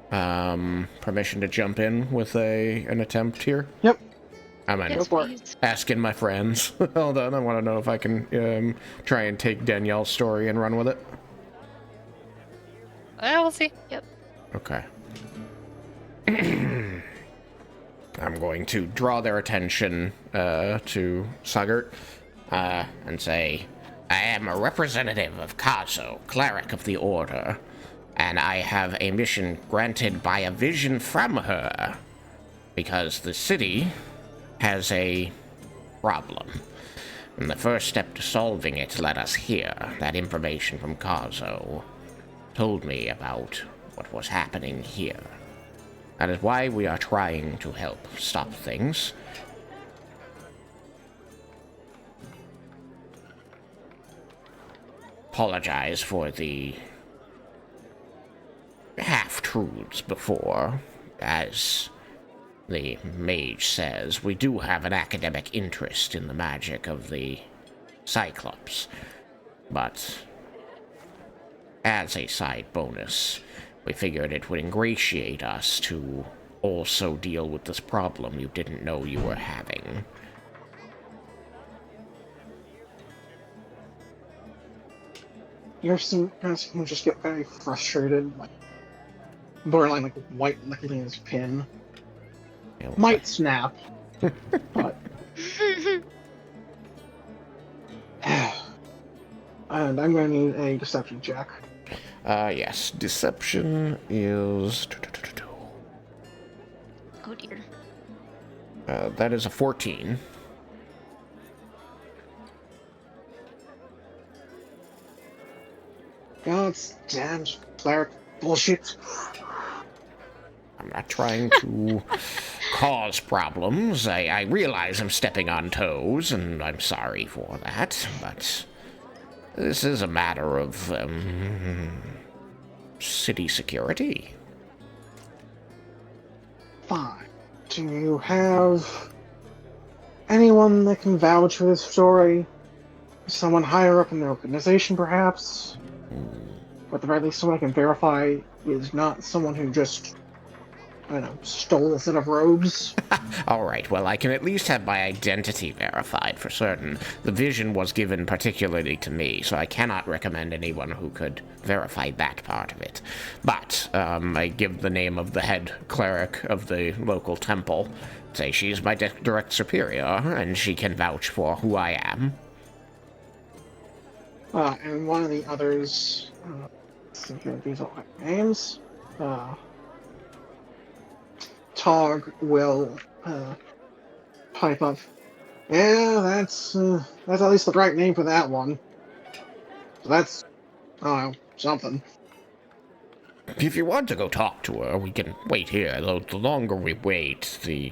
permission to jump in with an attempt here? Yep. I'm in. Yes, for it. please. Asking my friends. Hold on, I want to know if I can try and take Danielle's story and run with it. We'll see. Okay. I'm going to draw their attention to Sagert and say, I am a representative of Kazo, cleric of the Order, and I have a mission granted by a vision from her, because the city has a problem. And the first step to solving it let us hear that information from Kazo. Told me about what was happening here. That is why we are trying to help stop things. Apologize for the half-truths before. As the mage says, we do have an academic interest in the magic of the Cyclops. But as a side bonus, we figured it would ingratiate us to also deal with this problem you didn't know you were having. You're some guys who just get very frustrated, like borderline like white licking his pin. You know, Might snap, but and I'm going to need a deception check. yes, deception is... Oh dear. that is a 14. God's damn cleric bullshit. I'm not trying to cause problems. I realize I'm stepping on toes, and I'm sorry for that, but this is a matter of, city security. Fine. Do you have anyone that can vouch for this story? Someone higher up in the organization, perhaps? Or at the very least, someone I can verify is not someone who just, I don't know, stole a set of robes? Alright, well, I can at least have my identity verified for certain. The vision was given particularly to me, so I cannot recommend anyone who could verify that part of it. But, I give the name of the head cleric of the local temple, say she's my direct superior, and she can vouch for who I am. And one of the others, let's see here, these are my names. Tog will pipe up. Yeah, that's at least the right name for that one. So that's, I don't know, something. If you want to go talk to her, we can wait here. Though the longer we wait, the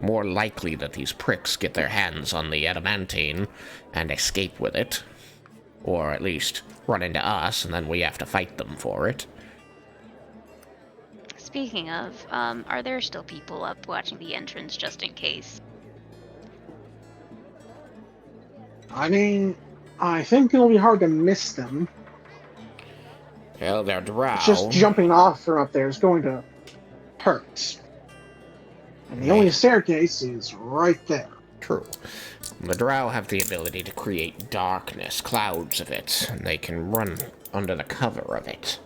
more likely that these pricks get their hands on the adamantine and escape with it. Or at least run into us, and then we have to fight them for it. Speaking of, are there still people up watching the entrance just in case? I mean, I think it'll be hard to miss them. Well, they're drow. Just jumping off from up there is going to hurt. And the only staircase is right there. True. The drow have the ability to create darkness, clouds of it, and they can run under the cover of it.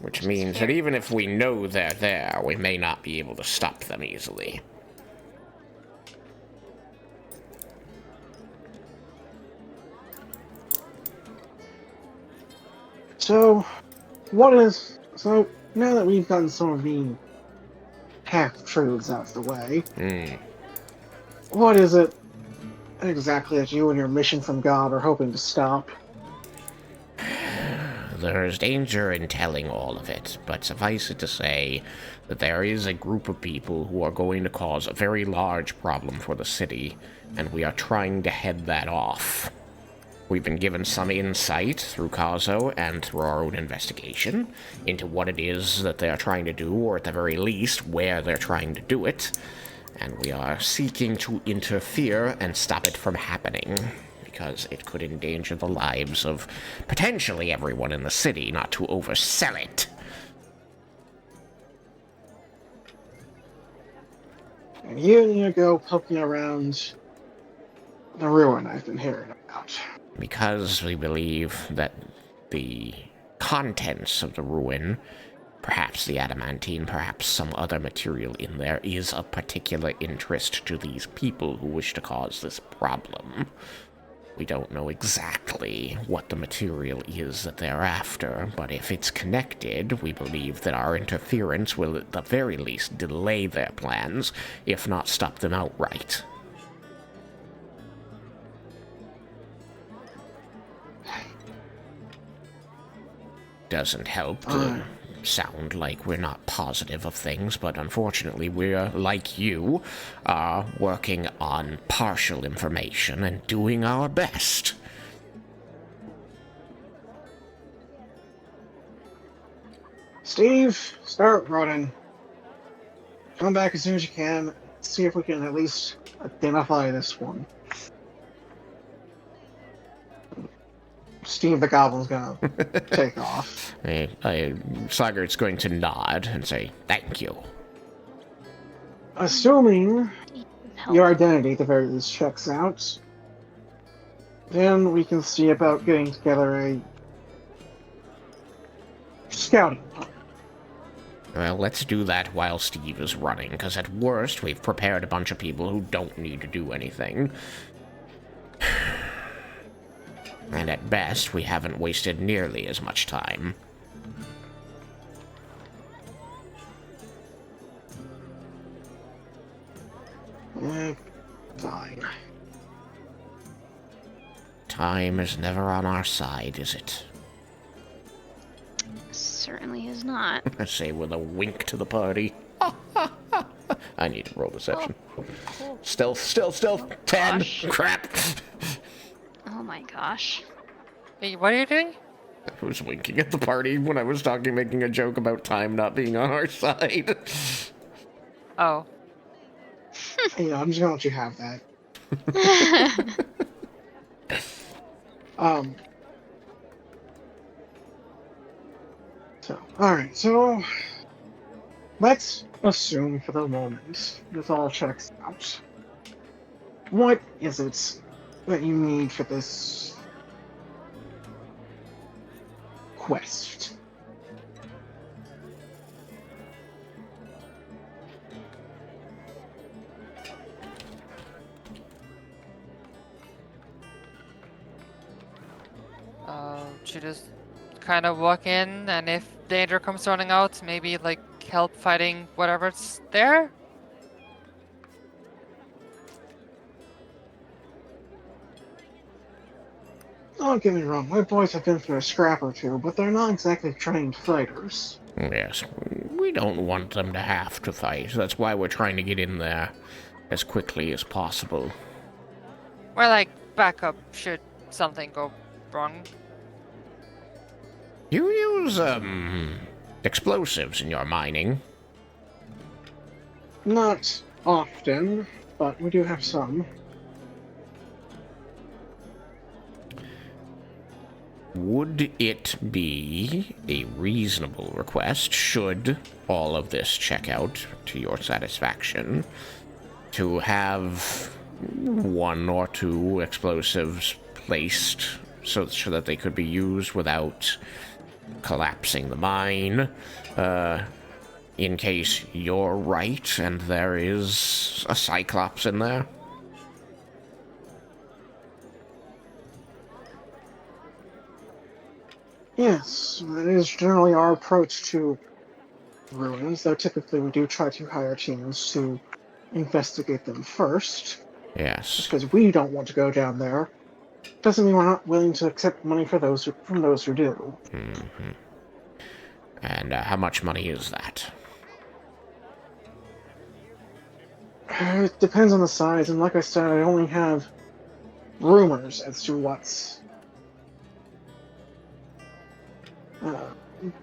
Which means that even if we know they're there, we may not be able to stop them easily. So now that we've gotten some of the half-truths out of the way, what is it exactly that you and your mission from God are hoping to stop? There's danger in telling all of it, but suffice it to say that there is a group of people who are going to cause a very large problem for the city, and we are trying to head that off. We've been given some insight through Kazo and through our own investigation into what it is that they are trying to do, or at the very least, where they're trying to do it, and we are seeking to interfere and stop it from happening. because it could endanger the lives of potentially everyone in the city, not to oversell it. And you need to go poking around the ruin I've been hearing about. Because we believe that the contents of the ruin, perhaps the adamantine, perhaps some other material in there, is of particular interest to these people who wish to cause this problem. We don't know exactly what the material is that they're after, but if it's connected, we believe that our interference will at the very least delay their plans, if not stop them outright. Doesn't help to sound like we're not positive of things, but unfortunately we're, like you, are working on partial information and doing our best. Steve, start running. Come back as soon as you can. See if we can at least identify this one. Steve the Goblin's gonna take off. Slaggert's going to nod and say, thank you. Assuming Help. your identity at the very least checks out, then we can see about getting together a scouting party. Well, let's do that while Steve is running, because at worst, we've prepared a bunch of people who don't need to do anything. And at best, we haven't wasted nearly as much time. Fine. Time is never on our side, is it? Certainly is not. I say with a wink to the party. I need to roll deception. Stealth. 10. Gosh. Crap. Oh my gosh. Hey, what are you doing? I was winking at the party when I was making a joke about time not being on our side. Oh. Yeah, I'm just gonna let you have that. Alright, so let's assume for the moment this all checks out. What is it that you need for this quest? Should just kind of walk in, and if danger comes running out, maybe like help fighting whatever's there? Don't get me wrong, my boys have been through a scrap or two, but they're not exactly trained fighters. Yes, we don't want them to have to fight. That's why we're trying to get in there as quickly as possible. Or like backup should something go wrong. You use, explosives in your mining. Not often, but we do have some. Would it be a reasonable request, should all of this check out to your satisfaction, to have one or two explosives placed so that they could be used without collapsing the mine, in case you're right and there is a Cyclops in there? Yes, that is generally our approach to ruins, though typically we do try to hire teams to investigate them first, Yes. because we don't want to go down there. Doesn't mean we're not willing to accept money from those who do. Mm-hmm. And how much money is that? It depends on the size, and like I said, I only have rumors as to what's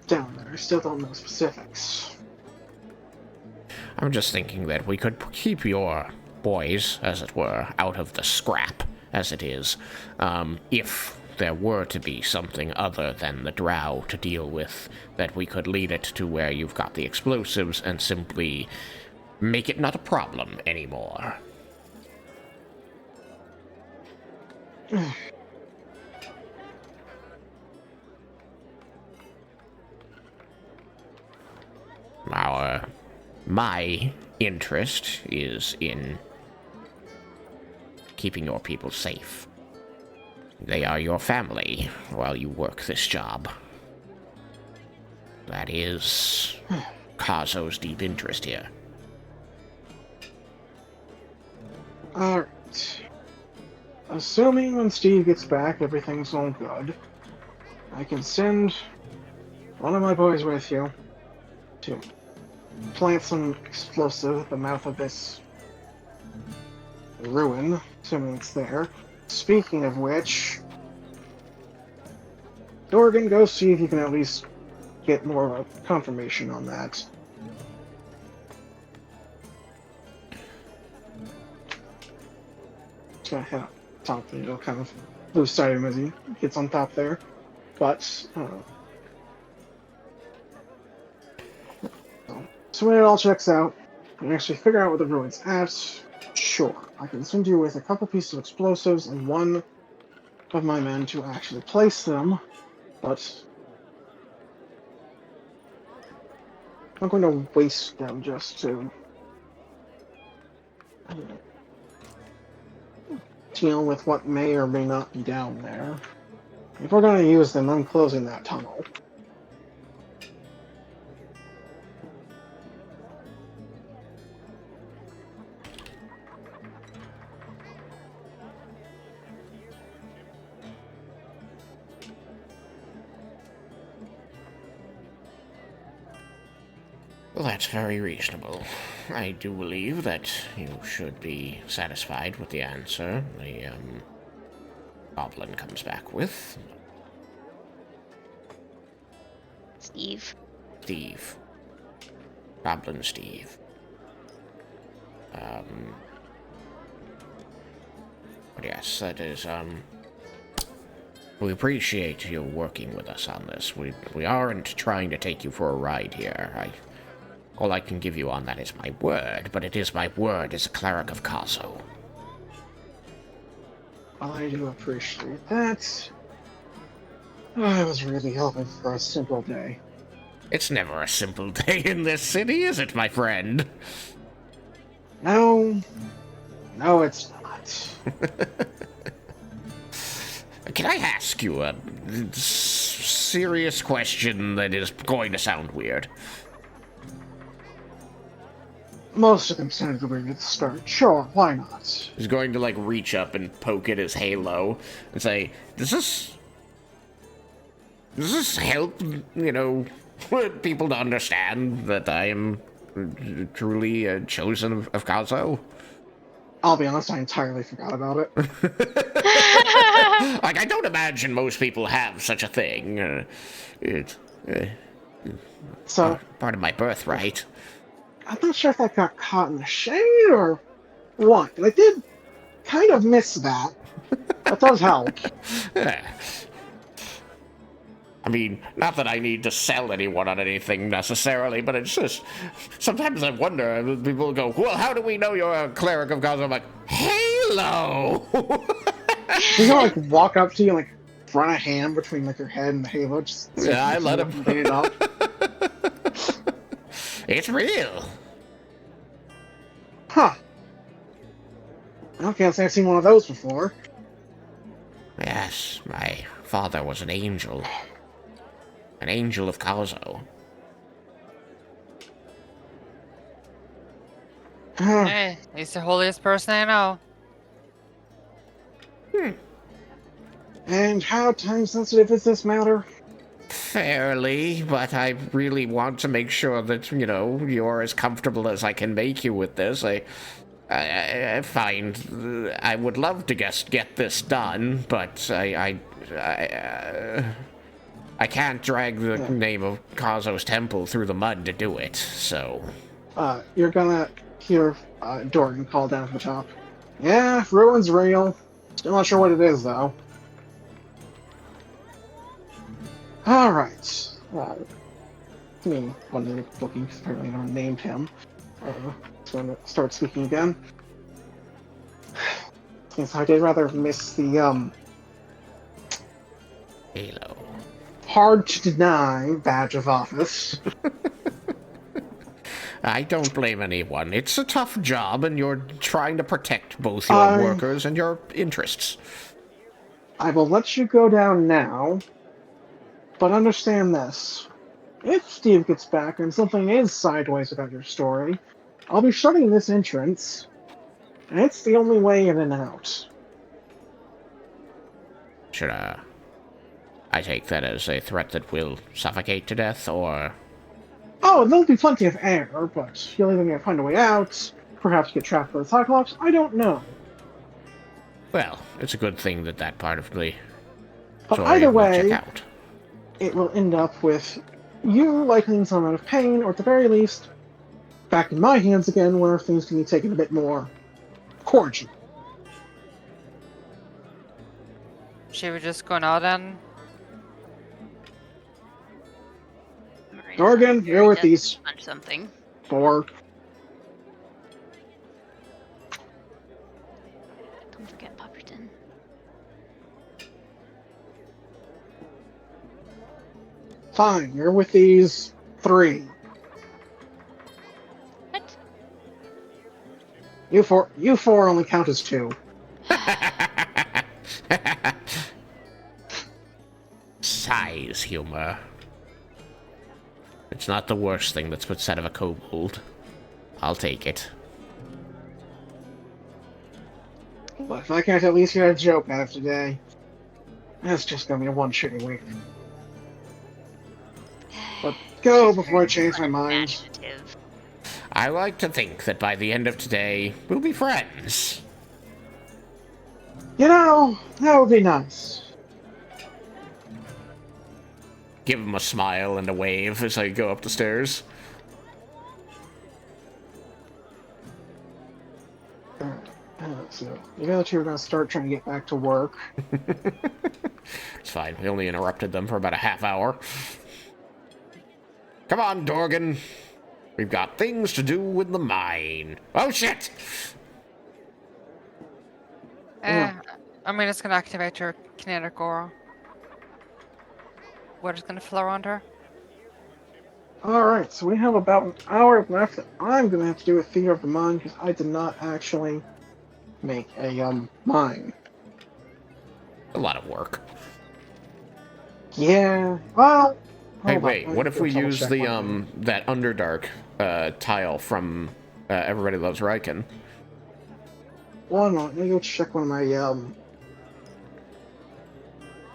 down there. I still don't know specifics. I'm just thinking that we could keep your boys, as it were, out of the scrap, as it is. If there were to be something other than the drow to deal with, that we could lead it to where you've got the explosives and simply make it not a problem anymore. My interest is in keeping your people safe. They are your family while you work this job. That is Kazo's deep interest here. Alright. Assuming when Steve gets back everything's all good, I can send one of my boys with you to plant some explosive at the mouth of this ruin, assuming it's there. Speaking of which, Dorgan, go see if you can at least get more of a confirmation on that. Just gonna head up top, and you'll kind of lose sight of him as he gets on top there. But, so when it all checks out, and actually figure out where the ruin's at, sure, I can send you with a couple pieces of explosives and one of my men to actually place them, but I'm not going to waste them just to deal with what may or may not be down there. If we're going to use them, I'm closing that tunnel. Well, that's very reasonable. I do believe that you should be satisfied with the answer the goblin comes back with. Steve. Steve. Goblin Steve. But yes, that is, we appreciate you working with us on this. We aren't trying to take you for a ride here. All I can give you on that is my word, but it is my word as a cleric of Kazo. I do appreciate that. I was really hoping for a simple day. It's never a simple day in this city, is it, my friend? No. No, it's not. Can I ask you a serious question that is going to sound weird? Most of them sounded weird at the start. Sure, why not? He's going to, reach up and poke at his halo and say, Does this help, people to understand that I am truly chosen of Kazo? I'll be honest, I entirely forgot about it. I don't imagine most people have such a thing. It's So, part of my birthright. I'm not sure if that got caught in the shade or what, but I did kind of miss that. That does help. I mean, not that I need to sell anyone on anything necessarily, but it's just, sometimes I wonder, people go, well, how do we know you're a cleric of Gaza? I'm like, Halo! He's gonna walk up to you and run a hand between your head and the halo. Just Yeah, I let him. Beat it up. It's real. Huh. I can't say I've seen one of those before. Yes, my father was an angel. An angel of Kazo. Hey, he's the holiest person I know. And how time sensitive is this matter? Fairly, but I really want to make sure that, you're as comfortable as I can make you with this. I find I would love to get this done, but I can't drag the name of Kazo's temple through the mud to do it, so... You're gonna hear Dorgan call down from the top. Yeah, ruin's real. Still not sure what it is, though. Alright. Me, one of the bookings, apparently never named him. It's going to start speaking again. Since I did rather miss the, Halo. hard to deny badge of office. I don't blame anyone. It's a tough job, and you're trying to protect both your I- workers and your interests. I will let you go down now, but understand this. If Steve gets back and something is sideways about your story, I'll be shutting this entrance, and it's the only way in and out. Should I take that as a threat that will suffocate to death, or... Oh, and there'll be plenty of air, but you'll either need to find a way out, perhaps get trapped by the Cyclops, I don't know. Well, it's a good thing that that part of the But story either will check way, out. it will end up with you likely in some amount of pain, or at the very least, back in my hands again, where things can be taken a bit more cordial. Should we just go now then? Marina's Dorgan, not you're very with desperate these to punch something. 4. Don't forget Pupperton. Fine, you're with these 3. What? You four only count as 2. Size humor. It's not the worst thing that's put said of a kobold. I'll take it. But if I can't at least get a joke out of today, that's just gonna be one shitty week. But go before I change my mind. Imaginative. I like to think that by the end of today, we'll be friends. You know, that would be nice. Give him a smile and a wave as I go up the stairs. So, you know that you were gonna start trying to get back to work. It's fine. We only interrupted them for about a half hour. Come on, Dorgan. We've got things to do with the mine. Oh, shit! Yeah. I'm just gonna activate your kinetic aura. Water's gonna flow around her. Alright, so we have about an hour left that I'm gonna have to do a theater of the mind because I did not actually make a mine. A lot of work. Yeah, well. Hey, hold on, wait. I What have if to we double use check the one thing. that Underdark tile from Everybody Loves Riken? One moment, let me go check one of my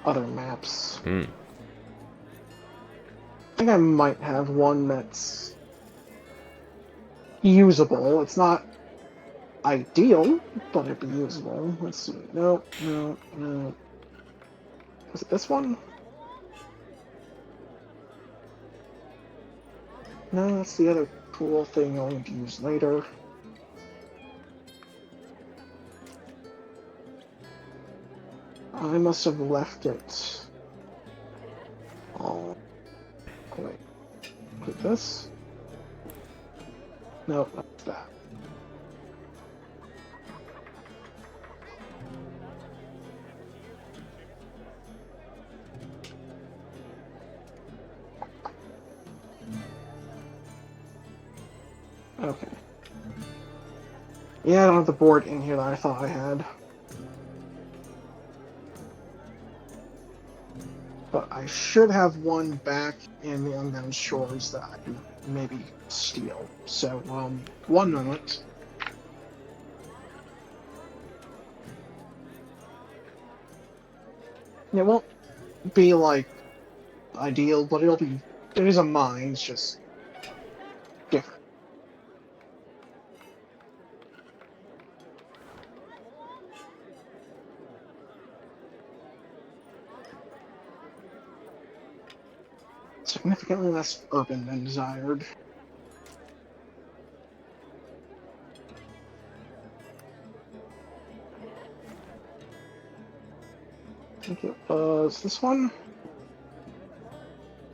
other maps. Hmm. I think I might have one that's usable. It's not ideal, but it'd be usable. Let's see. No. Was it this one? No, that's the other cool thing I'll need to use later. I must have left it. Oh, wait. Was it this? No, that's that. Okay. Yeah, I don't have the board in here that I thought I had. But I should have one back in the Unknown Shores that I can maybe steal. So, one moment. It won't be, like, ideal, but it is a mine, it's just different. Significantly less urban than desired. I think it was this one.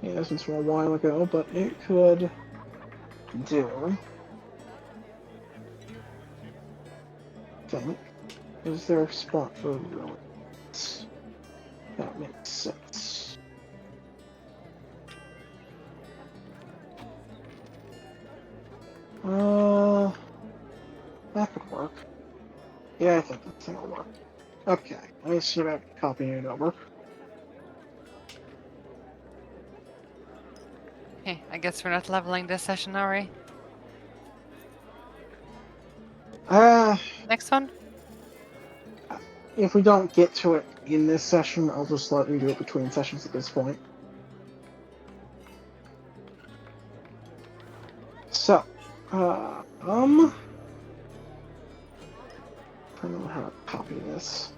Yeah, this one's from a while ago, but it could do. Think. Is there a spot for ruins? That makes sense. That could work. Yeah, I think that thing will work. Okay, let me see about copying it over. Okay, I guess we're not leveling this session, are we? Next one? If we don't get to it in this session, I'll just let you do it between sessions at this point. So, I don't know how to copy this.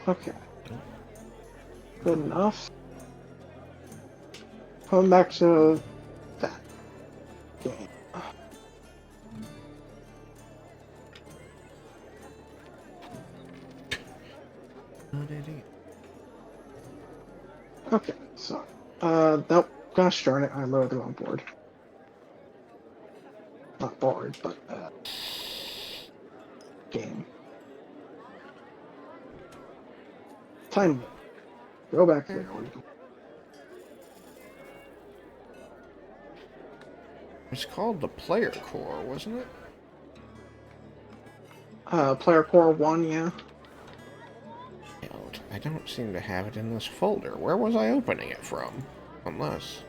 Okay. Good enough. Going back to that game. Okay, so, nope, gosh darn it, I loaded the wrong board. Not board, but, game. Time limit. Go back there. It's called the Player Core, wasn't it? Player Core 1, yeah. I don't seem to have it in this folder. Where was I opening it from? Unless...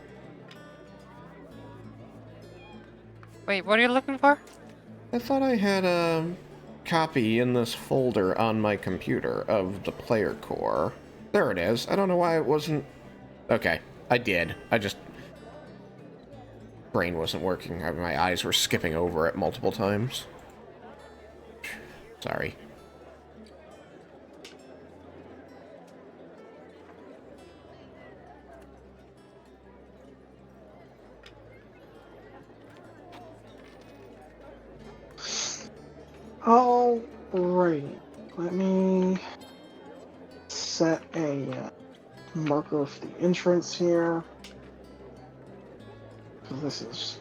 Wait, what are you looking for? I thought I had a copy in this folder on my computer of the Player Core. There it is. I don't know why it wasn't... Okay, I did. I just... Brain wasn't working. My eyes were skipping over it multiple times. Sorry. Alright, let me set a marker for the entrance here. Because this is,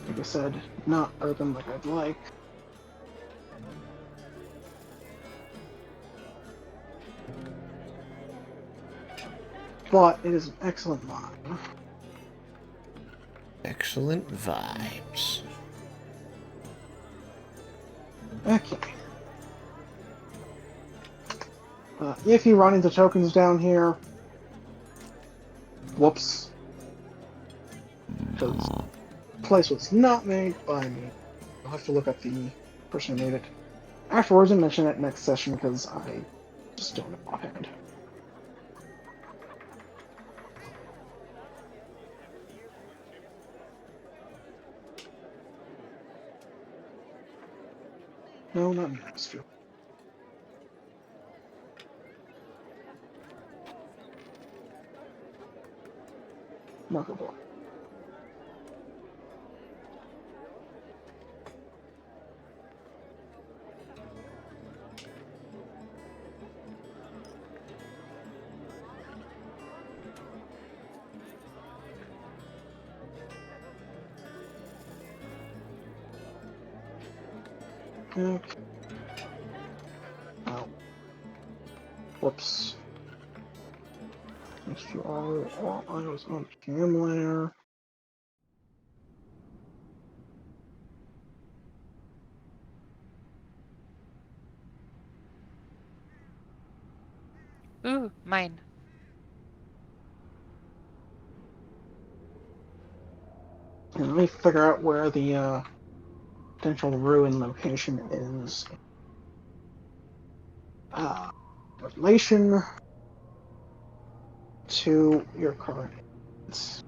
like I said, not open like I'd like. But it is an excellent line. Excellent vibes. Okay. If you run into tokens down here, whoops. Because the place was not made by me. I'll have to look up the person who made it afterwards and mention it next session because I just don't know offhand. No, not Mansfield. Marker board. Okay. Oh. Whoops. Mr. R. I was on cam layer. Ooh, mine. And let me figure out where the potential ruin location is. Relation to your coordinates.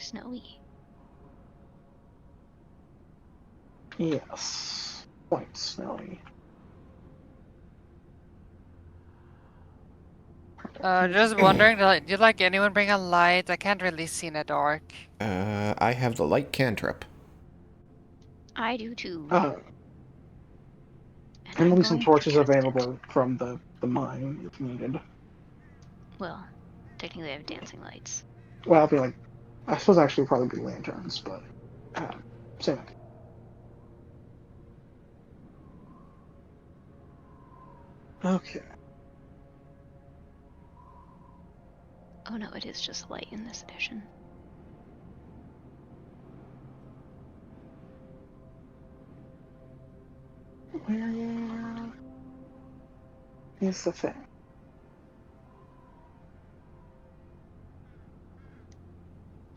snowy. Yes. Quite snowy. Just wondering, did like anyone bring a light? I can't really see in the dark. I have the light cantrip. I do too. And And there'll I'm be some going to torches cast it. available from the mine if needed. Well, technically I have dancing lights. Well, I'll be like, I suppose actually probably be lanterns, but same idea. Okay. Oh no, it is just light in this edition. Where is the thing?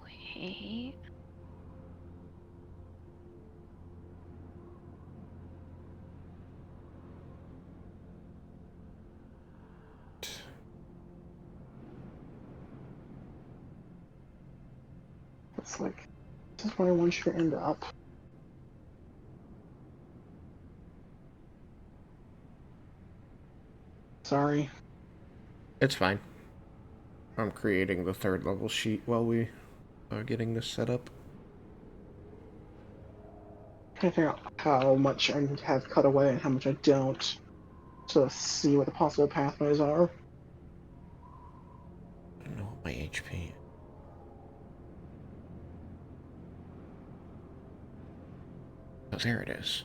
Wait. It's like, this is where I want you to end up. Sorry. It's fine. I'm creating the 3rd level sheet while we are getting this set up. Trying to figure out how much I need to have cut away and how much I don't to see what the possible pathways are. I don't know what my HP. Oh, there it is.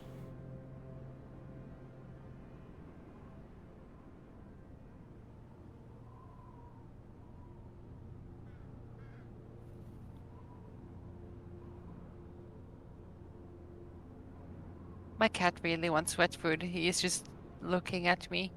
My cat really wants wet food. He is just looking at me.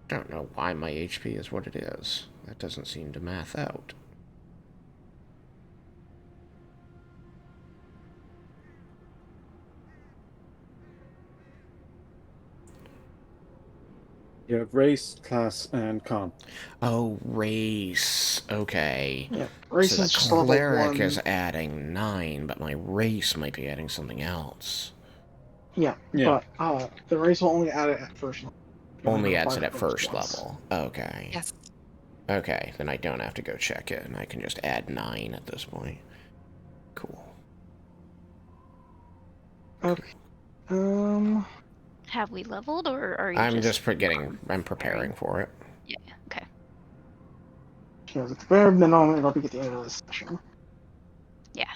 Don't know why my HP is what it is. That doesn't seem to math out. You have race, class, and con. Oh, race. Okay. Yeah, race So is the just level cleric 1. is adding 9, but my race might be adding something else. Yeah, Yeah. but the race will only add it at first level. You don't Only have to adds apply it for at bonus first plus. level. Okay. Yes. Okay, then I don't have to go check it, and I can just add 9 at this point. Cool. Okay. Have we leveled, or are you I'm just I'm preparing for it. Yeah, okay. Because at the very minimum, it'll be at the end of this session. Yeah.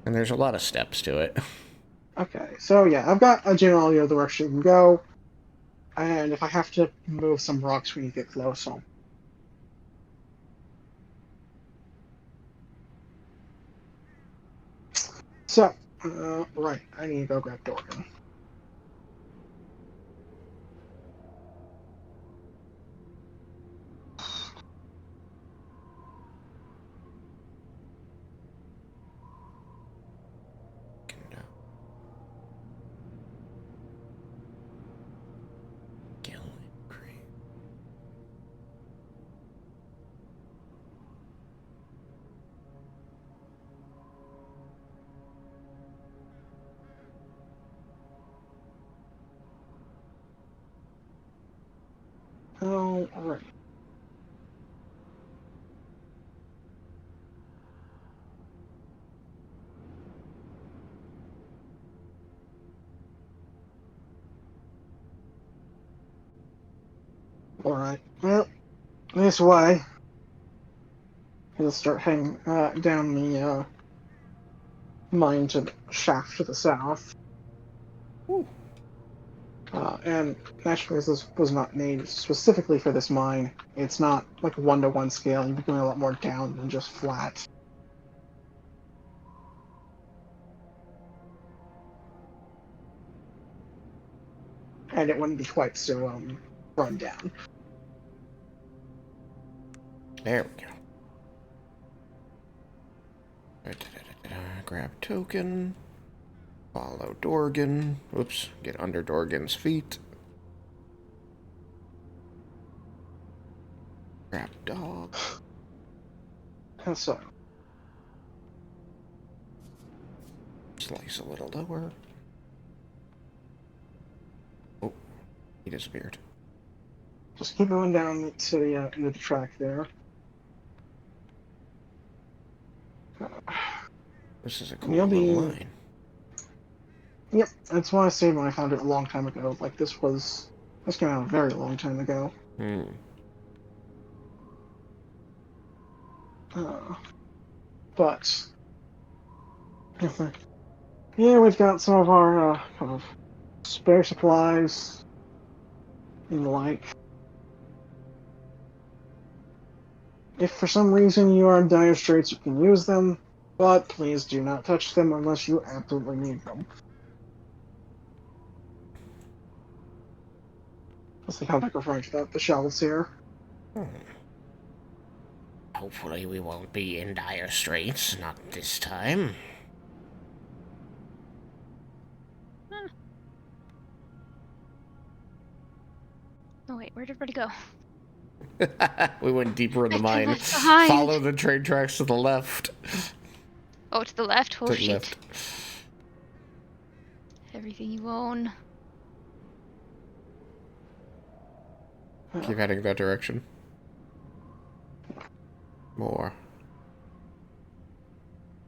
And there's a lot of steps to it. Okay, so yeah, I've got a general idea of the direction you can go, and if I have to move some rocks when you get close, I'll... So, right, I need to go grab Dorgan. Oh, alright. Alright, well, this way. He'll start heading down the mine to the shaft to the south. And naturally, as this was not made specifically for this mine, it's not like a 1-to-1 scale. You'd be going a lot more down than just flat. And it wouldn't be quite so run down. There we go. Grab token. Follow Dorgan. Oops, get under Dorgan's feet. Trap dog. And so, Slice a little lower. Oh, he disappeared. just keep going down to the end of the track there. This is a cool You'll little be- line. Yep, that's why I saved when I found it a long time ago. Like, this came out a very long time ago. But yeah, we've got some of our kind of spare supplies and the like. If for some reason you are in dire straits, you can use them, but please do not touch them unless you absolutely need them. That's the contact referring to the shelves here. Hopefully we won't be in dire straits, not this time. Oh wait, where'd everybody go? We went deeper in the I mine. left behind. Follow the train tracks to the left. Oh, to the left? Oh To the shit. left. Everything you own. Keep heading that direction. More.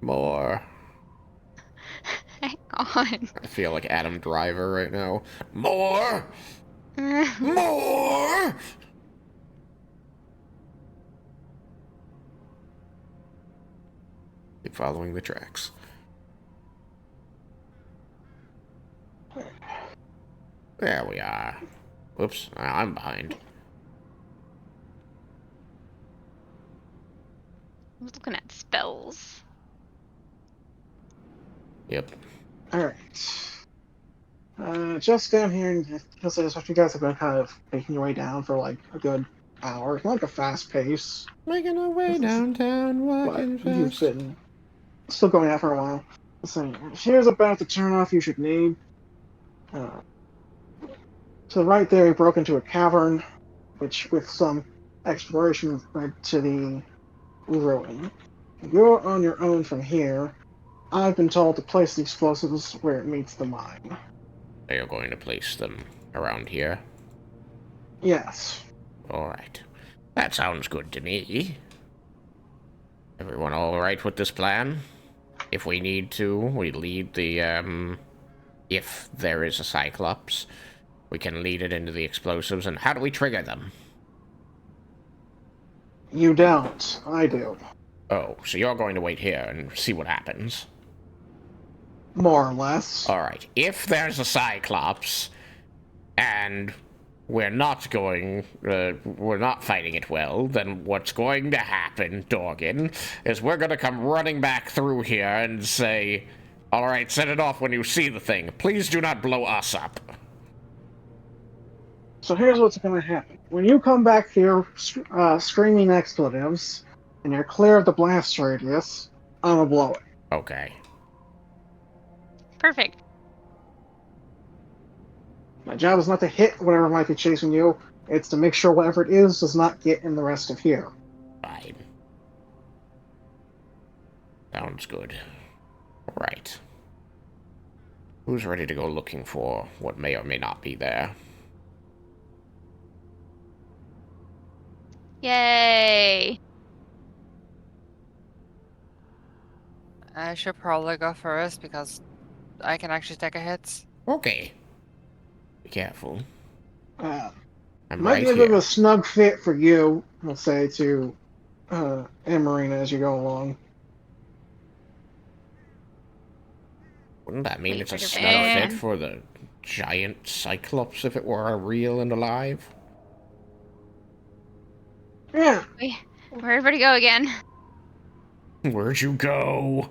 More. Hang on. I feel like Adam Driver right now. More! More! Keep following the tracks. There we are. Whoops, I'm behind. I was looking at spells. Yep. Alright. Just down here, and because you guys have been kind of making your way down for like a good hour. It's not like a fast pace, Making our way downtown, but walking you've fast. been still going out for a while. So here's about the turnoff you should need. So right there, you broke into a cavern, which with some exploration led to the ruin. You're on your own from here. I've been told to place the explosives where it meets the mine. Are you going to place them around here? Yes. Alright. That sounds good to me. Everyone alright with this plan? If we need to, we lead the, if there is a Cyclops, we can lead it into the explosives, and how do we trigger them? You don't. I do. Oh, so you're going to wait here and see what happens. More or less. Alright, if there's a Cyclops, and we're not fighting it well, then what's going to happen, Dorgan, is we're gonna come running back through here and say, alright, set it off when you see the thing. Please do not blow us up. So here's what's going to happen. When you come back here screaming expletives, and you're clear of the blast radius, I'm gonna blow it. Okay. Perfect. My job is not to hit whatever might be chasing you, it's to make sure whatever it is does not get in the rest of here. Fine. Sounds good. Right. Who's ready to go looking for what may or may not be there? Yay! I should probably go first because I can actually take a hit. Okay. Be careful. I'm Might right be a bit of here. a snug fit for you, let's say, to Marina as you go along. Wouldn't that mean Wait it's a for the snug van. fit for the giant Cyclops if it were real and alive? Yeah, Wait, where'd everybody go again? Where'd you go?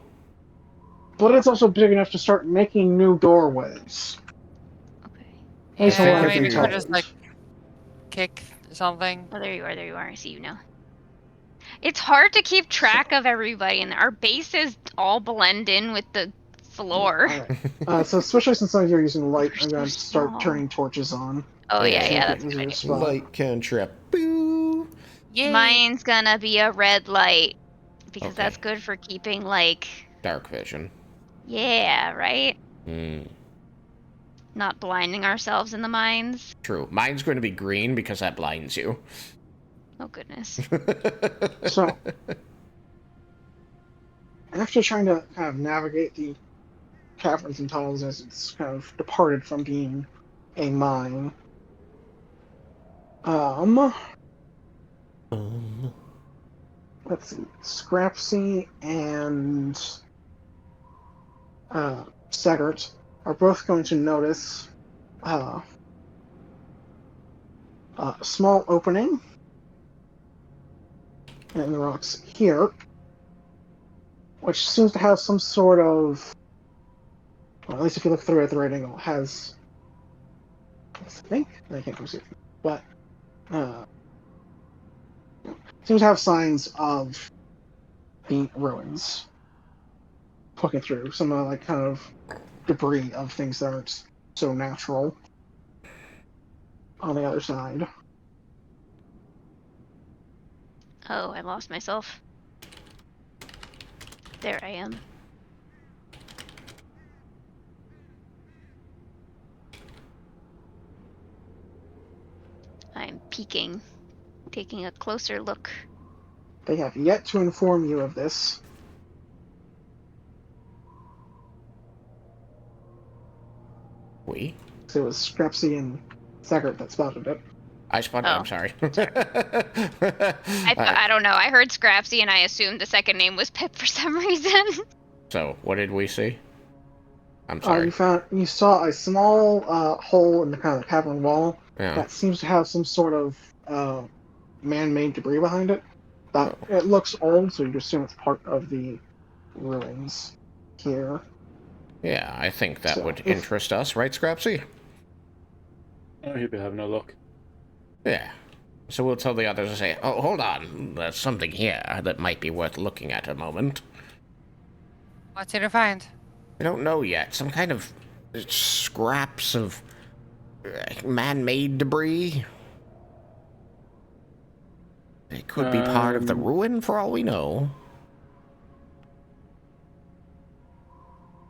but it's also big enough to start making new doorways. Okay. That's how Yeah, I've maybe been we'll told. just like kick something. Oh, there you are, there you are. I see you now. It's hard to keep track of everybody, and our bases all blend in with the floor. Alright. So especially since some of you are using light, You're I'm going so to start small. turning torches on. Oh Yeah. yeah, Make that's it a easier good to idea. spot. Light cantrip. Boo. Yay! Mine's gonna be a red light because Okay. that's good for keeping like, Dark vision. yeah, right? Hmm. Not blinding ourselves in the mines. True. Mine's going to be green because that blinds you. Oh goodness. So, after trying to kind of navigate the caverns and tunnels as it's kind of departed from being a mine, let's see, Scrapsy and Segert are both going to notice a small opening in the rocks here, which seems to have some sort of, well, at least if you look through it at the right angle, has, I think, I can't see it, but seems to have signs of the ruins poking through some like kind of debris of things that aren't so natural on the other side. Oh, I lost myself. There I am. I'm peeking, taking a closer look. They have yet to inform you of this. We? So it was Scrapsy and Segert that spotted it. I spotted. Oh. I'm sorry. I don't know. I heard Scrapsy and I assumed the second name was Pip for some reason. So, what did we see? I'm sorry. You saw a small hole in the kind of cavern wall Yeah. that seems to have some sort of man-made debris behind it. That it looks old, so you assume it's part of the ruins here. Yeah, I think that So, would if- interest us, right, Scrapsy? Oh, he'll be having a look. Yeah. So we'll tell the others to say, oh, hold on, there's something here that might be worth looking at a moment. What's here to find? I don't know yet. Some kind of scraps of man-made debris. It could be part of the ruin for all we know.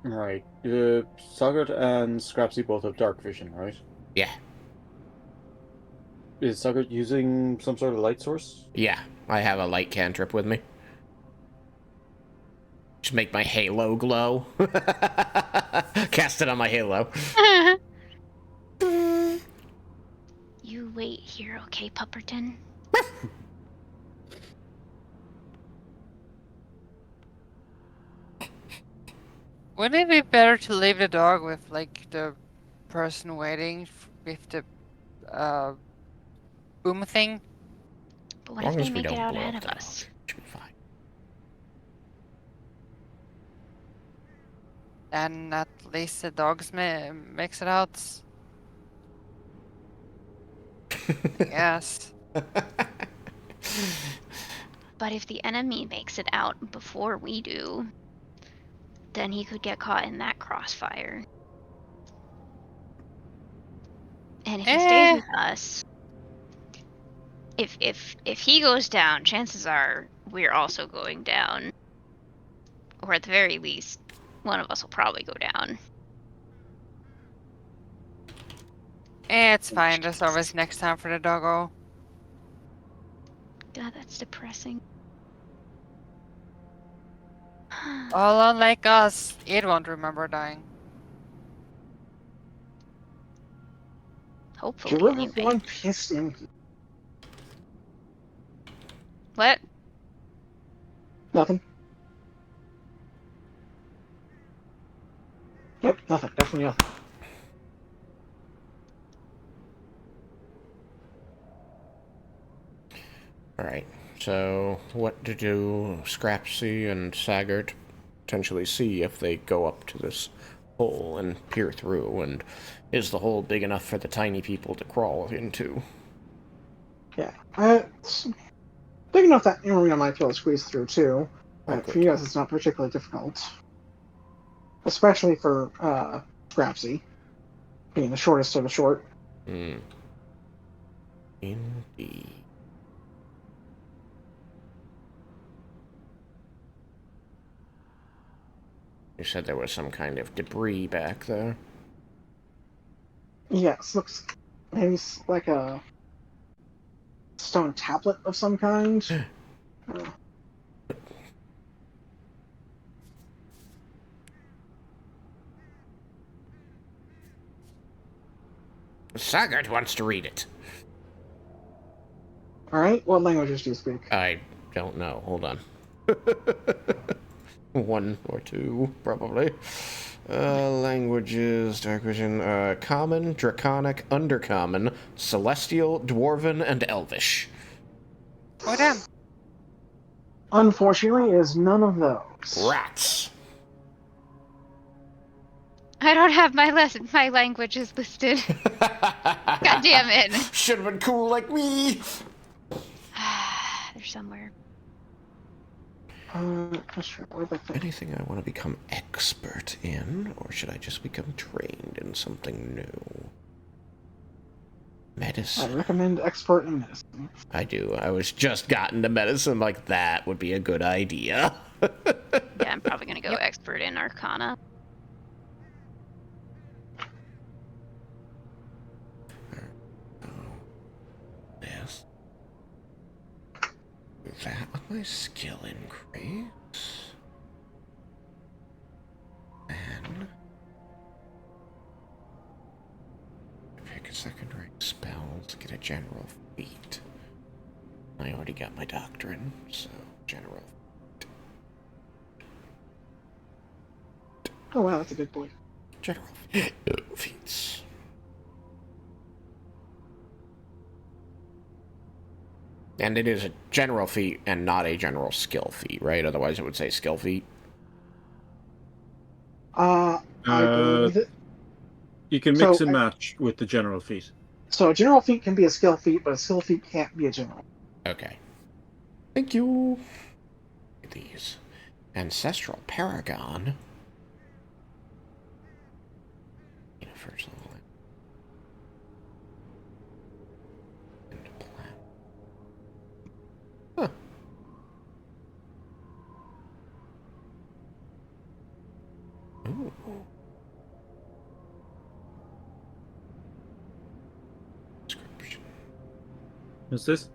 Right. Sagat and Scrapsy both have dark vision, right? Yeah. Is Sagat using some sort of light source? Yeah, I have a light cantrip with me. Just make my halo glow. Cast it on my halo. You wait here, okay, Pupperton? Wouldn't it be better to leave the dog with like the person waiting with the boom thing? But what As if long they as we make it don't out blow ahead up of the us? dog, it should be fine. Then at least the dogs makes it out. Yes. But if the enemy makes it out before we do, then he could get caught in that crossfire. And if he stays with us, if he goes down, chances are we're also going down. Or at the very least, one of us will probably go down. It's fine. There's always next time for the doggo. God, that's depressing. All unlike us, it won't remember dying. Hopefully, Giraffe anyway. one pissed in. What? Nothing. Yep, nothing. Definitely nothing. Alright, so what do Scrapsy and Saggart potentially see if they go up to this hole and peer through? And is the hole big enough for the tiny people to crawl into? Yeah. It's big enough that Marina might be able to squeeze through too. But Okay. for you guys, it's not particularly difficult. especially for Scrapsy, being the shortest of the short. Hmm. Indeed. You said there was some kind of debris back there. Yes, looks maybe like a stone tablet of some kind. Sagart wants to read it. All right, what languages do you speak? I don't know. Hold on. One or two, probably. Languages, Dark Vision, Common, Draconic, Undercommon, Celestial, Dwarven, and Elvish. Oh damn. Unfortunately, it is none of those. Rats. I don't have my languages listed. God damn it. Should have been cool like me. They're somewhere. Not sure. Where'd that thing- Anything I want to become expert in, or should I just become trained in something new? I Medicine. recommend expert in medicine. I do. I was just gotten to medicine, like that would be a good idea. Yeah, I'm probably gonna go expert in Arcana. Yes. That with my skill increase. And pick a second rank spell to get a general feat. I already got my doctrine, so general. Oh wow, that's a good boy. General feats. And it is a general feat and not a general skill feat, right? Otherwise it would say skill feat. I believe it. You can mix So, and match with the general feat. So a general feat can be a skill feat, but a skill feat can't be a general. Okay. Thank you. These. Ancestral Paragon. Universal. And plan. Huh. Ooh. Description. What's this?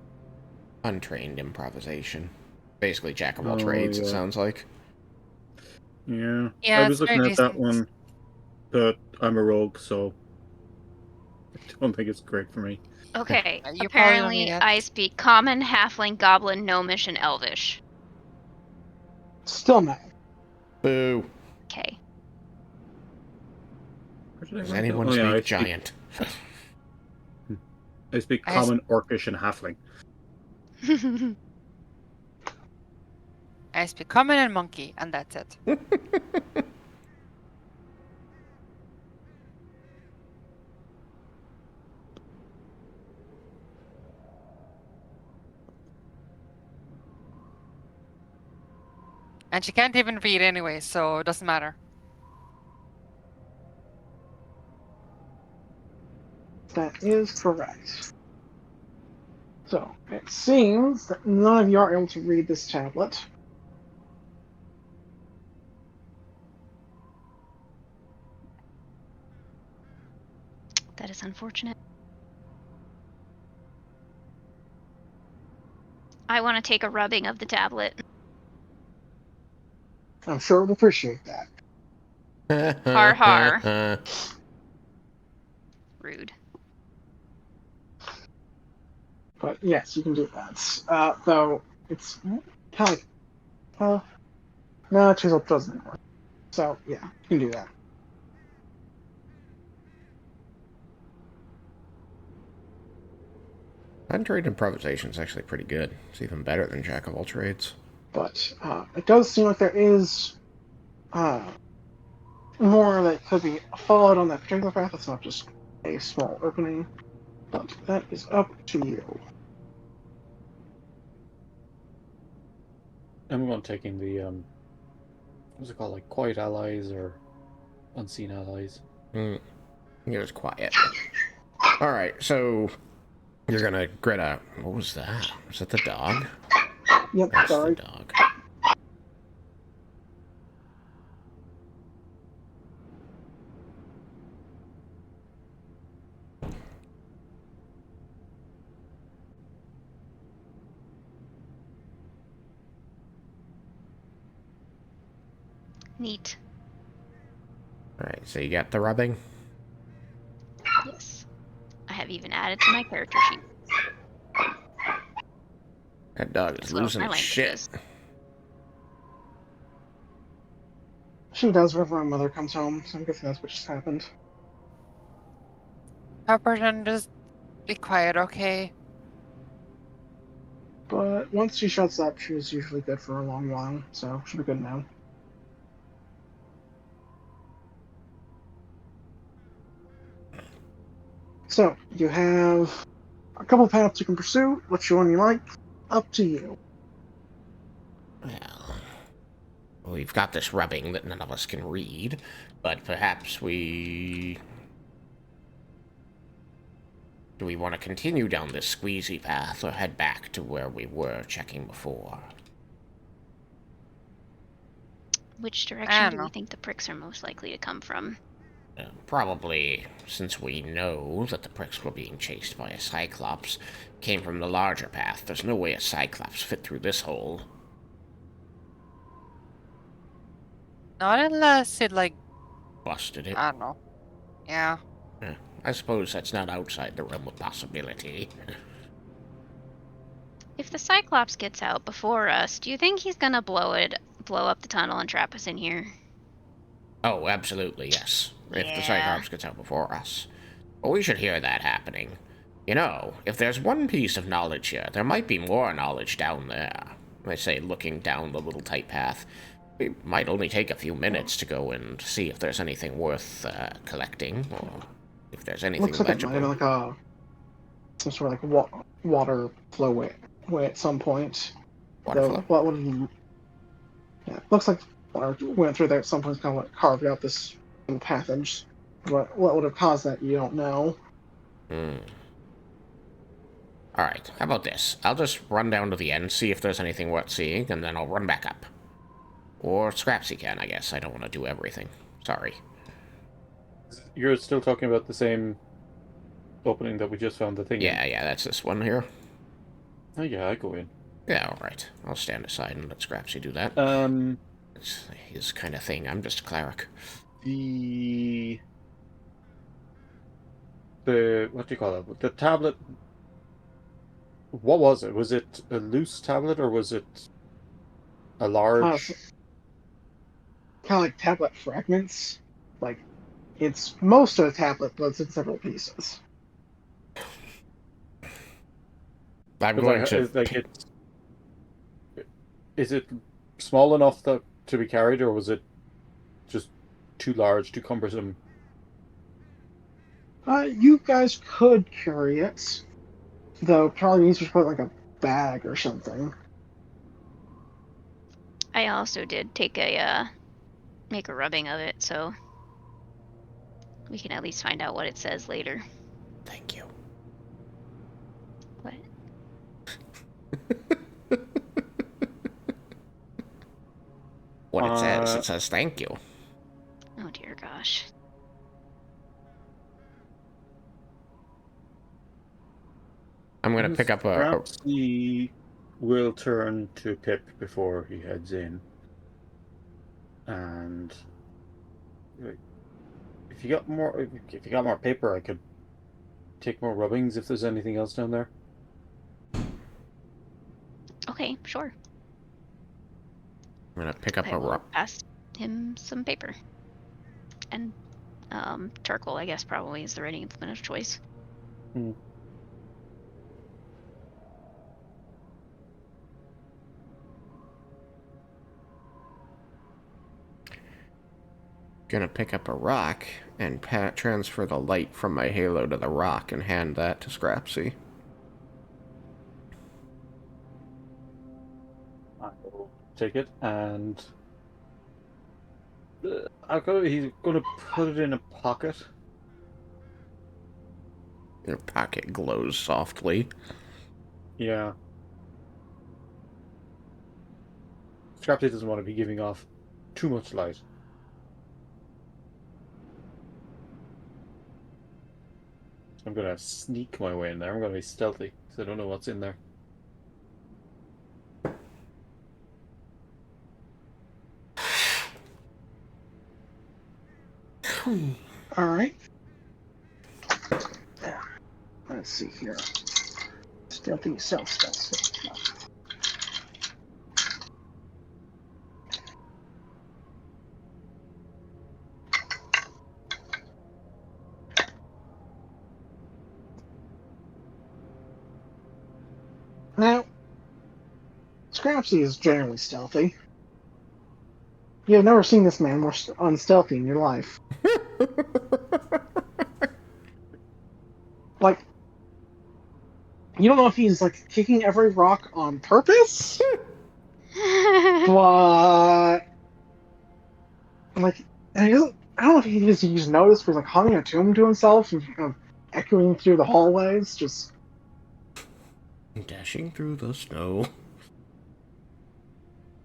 Untrained improvisation. Basically jack of all Oh, trades, it yeah. sounds like. Yeah. Yeah, I was it's looking very at that decent. one, but I'm a rogue, so I don't think it's great for me. Okay, You probably don't need apparently it. I speak Common, Halfling, Goblin, Gnomish, and Elvish. Still no. Boo. Okay. Where did I Does write anyone that? Oh, speak yeah, giant? I speak I Common, Orcish, and Halfling. I speak common and monkey, and that's it. And she can't even read anyway, so it doesn't matter. That is correct. So it seems that none of you are able to read this tablet. That is unfortunate. I want to take a rubbing of the tablet. I'm sure we'll appreciate that. Har har. Rude. But yes, you can do that. Though it's kind of like, no, Chisel doesn't work. So yeah, you can do that. Untrained improvisation is actually pretty good. It's even better than jack of all trades. But it does seem like there is more that could be followed on that particular path. It's not just a small opening. But that is up to you. I'm going taking the what's it called, like Quiet Allies or unseen allies. Mm, you're just quiet. All right, so you're gonna grit out. What was that? Was that the dog? Yep, That's sorry. the dog. Neat. All right, so you got the rubbing. Yes. I have even added to my character sheet, That dog is as well as losing my its shit. languages. She does whenever my mother comes home, so I'm guessing that's what just happened. Pepperton, just be quiet, okay? But once she shuts up, she's usually good for a long while, so she'll be good now. So, you have a couple of paths you can pursue. Which one you like? Up to you. Well, we've got this rubbing that none of us can read, but perhaps we... Do we want to continue down this squeezy path or head back to where we were checking before? Which I direction don't do we know. think the pricks are most likely to come from? Probably, since we know that the pricks were being chased by a Cyclops, came from the larger path. There's no way a Cyclops fit through this hole. Not unless it, like, Busted it. I don't know. Yeah. I suppose that's not outside the realm of possibility. If the Cyclops gets out before us, do you think he's gonna blow up the tunnel and trap us in here? Oh, absolutely, yes. If the Yeah. Cyclops gets out before us. But we should hear that happening. You know, if there's one piece of knowledge here, there might be more knowledge down there. I say, looking down the little tight path. It might only take a few minutes to go and see if there's anything worth collecting, or if there's anything Looks like it might have legible. been like some sort of like water flow way at some point. Water Though, flow? what would you? Yeah, looks like water went through there at some point, kind of like carved out this little passage. What would have caused that, you don't know. Hmm. Alright, how about this? I'll just run down to the end, see if there's anything worth seeing, and then I'll run back up. Or Scrapsy can, I guess. I don't want to do everything. Sorry. You're still talking about the same opening that we just found the thing in? Yeah, that's this one here. Oh yeah, I go in. Yeah, alright. I'll stand aside and let Scrapsy do that. It's his kind of thing. I'm just a cleric. The what do you call it? The tablet. What was it? Was it a loose tablet or was it a large? Kind of like tablet fragments. Like, it's most of a tablet, but it's in several pieces. I'm But going like, to... is it small enough to be carried, or was it just too large, too cumbersome? You guys could carry it, though probably needs to put like a bag or something. I also did take make a rubbing of it, so we can at least find out what it says later. Thank you. What? What it says thank you. Oh dear gosh. I'm going to pick up a... Perhaps he will turn to Pip before he heads in. And if you got more paper, I could take more rubbings if there's anything else down there. Okay, sure. I'm going to pick up I a... will pass him some paper. And charcoal, I guess, probably is the writing implement of choice. Gonna pick up a rock and transfer the light from my halo to the rock and hand that to Scrapsy. I will take it and He's gonna put it in a pocket. Your pocket glows softly. Yeah. Scrapsy doesn't want to be giving off too much light. So I'm gonna sneak my way in there. I'm gonna be stealthy, because I don't know what's in there. Alright. Let's see here. Stealthy, stealth. Now, Scrapsy is generally stealthy. You have never seen this man more unstealthy in your life. Like, you don't know if he's like kicking every rock on purpose, but like, and he doesn't. I don't know if he's noticed, but he's like humming a tune to himself and kind of echoing through the hallways. Just Dashing through the snow.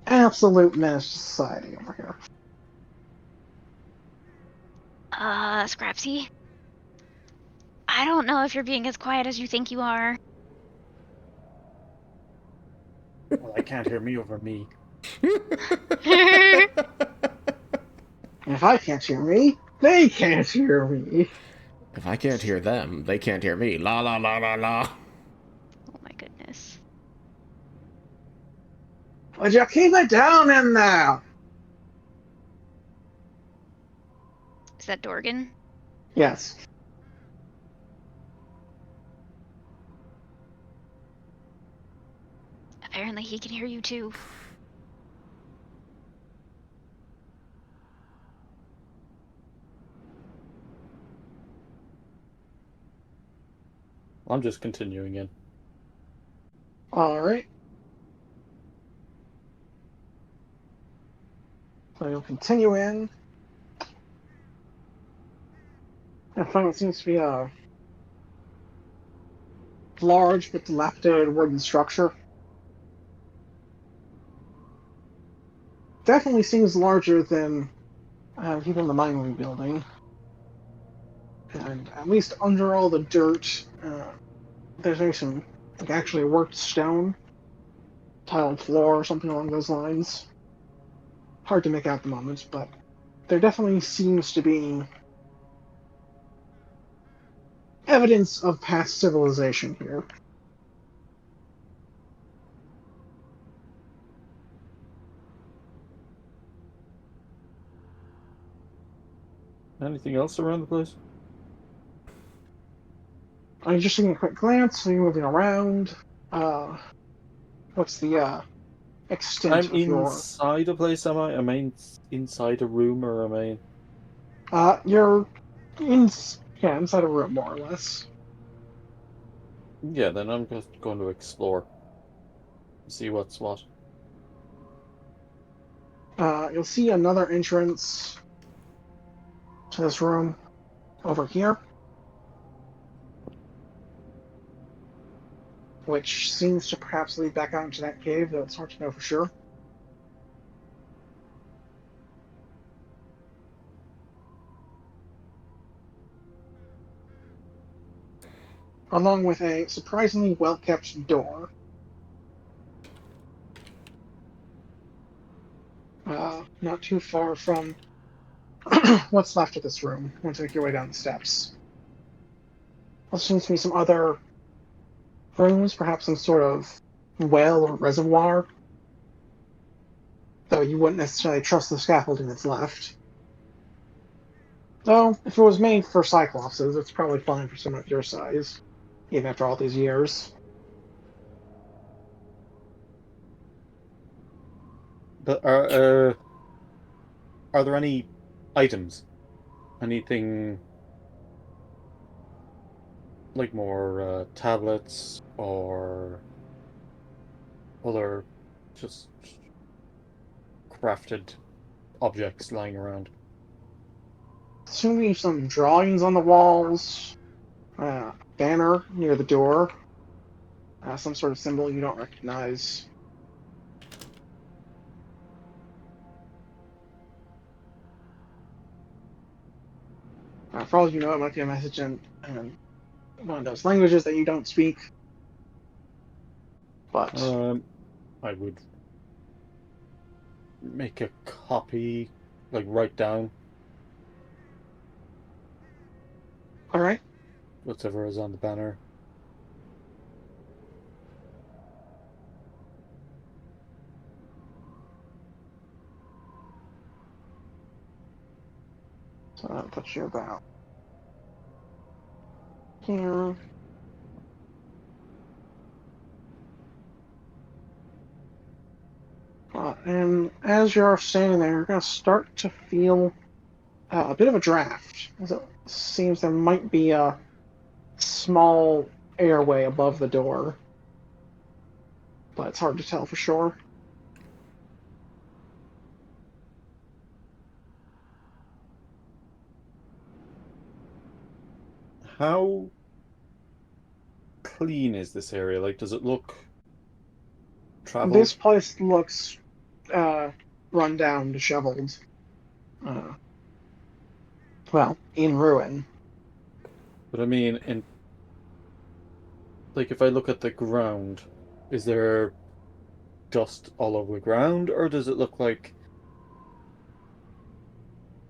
absolute menace to society over here. Scrapsy? I don't know if you're being as quiet as you think you are. Well, they can't hear me over me. And if I can't hear me, they can't hear me. If I can't hear them, they can't hear me. La la la la la. Oh my goodness. Would you keep it down in there? Is that Dorgan? Yes. Apparently he can hear you too. I'm just continuing in. Alright. So you'll continue in. And find what seems to be a large but dilapidated wooden structure. Definitely seems larger than even the mining building. And at least under all the dirt, there's maybe some like actually worked stone, tiled floor, or something along those lines. Hard to make out at the moment, but there definitely seems to be evidence of past civilization here. Anything else around the place? I'm just taking a quick glance, so you're moving around. What's the extent I'm of your... inside a place, am I? Am I inside a room, or am I... You're inside a room, more or less. Yeah, then I'm just going to explore. See what's what. You'll see another entrance to this room over here, which seems to perhaps lead back out into that cave, though it's hard to know for sure. Along with a surprisingly well-kept door. Not too far from what's left of this room, once you make your way down the steps. There seems to be some other rooms, perhaps some sort of well or reservoir, though you wouldn't necessarily trust the scaffolding that's left. Though, if it was made for Cyclopses, it's probably fine for someone of your size, even after all these years. But are there any items? Anything like more tablets or other just crafted objects lying around? Soon we have some drawings on the walls. Banner near the door. Some sort of symbol you don't recognize. For all you know, it might be a message in one of those languages that you don't speak. But I would make a copy, like write down all right. whatever is on the banner. So I'll put you about here. And as you're standing there, you're going to start to feel a bit of a draft. As it seems there might be a small airway above the door. But it's hard to tell for sure. How clean is this area? Like, does it look traveled? This place looks run down, disheveled. Well, in ruin. But I mean, like, if I look at the ground, is there dust all over the ground, or does it look like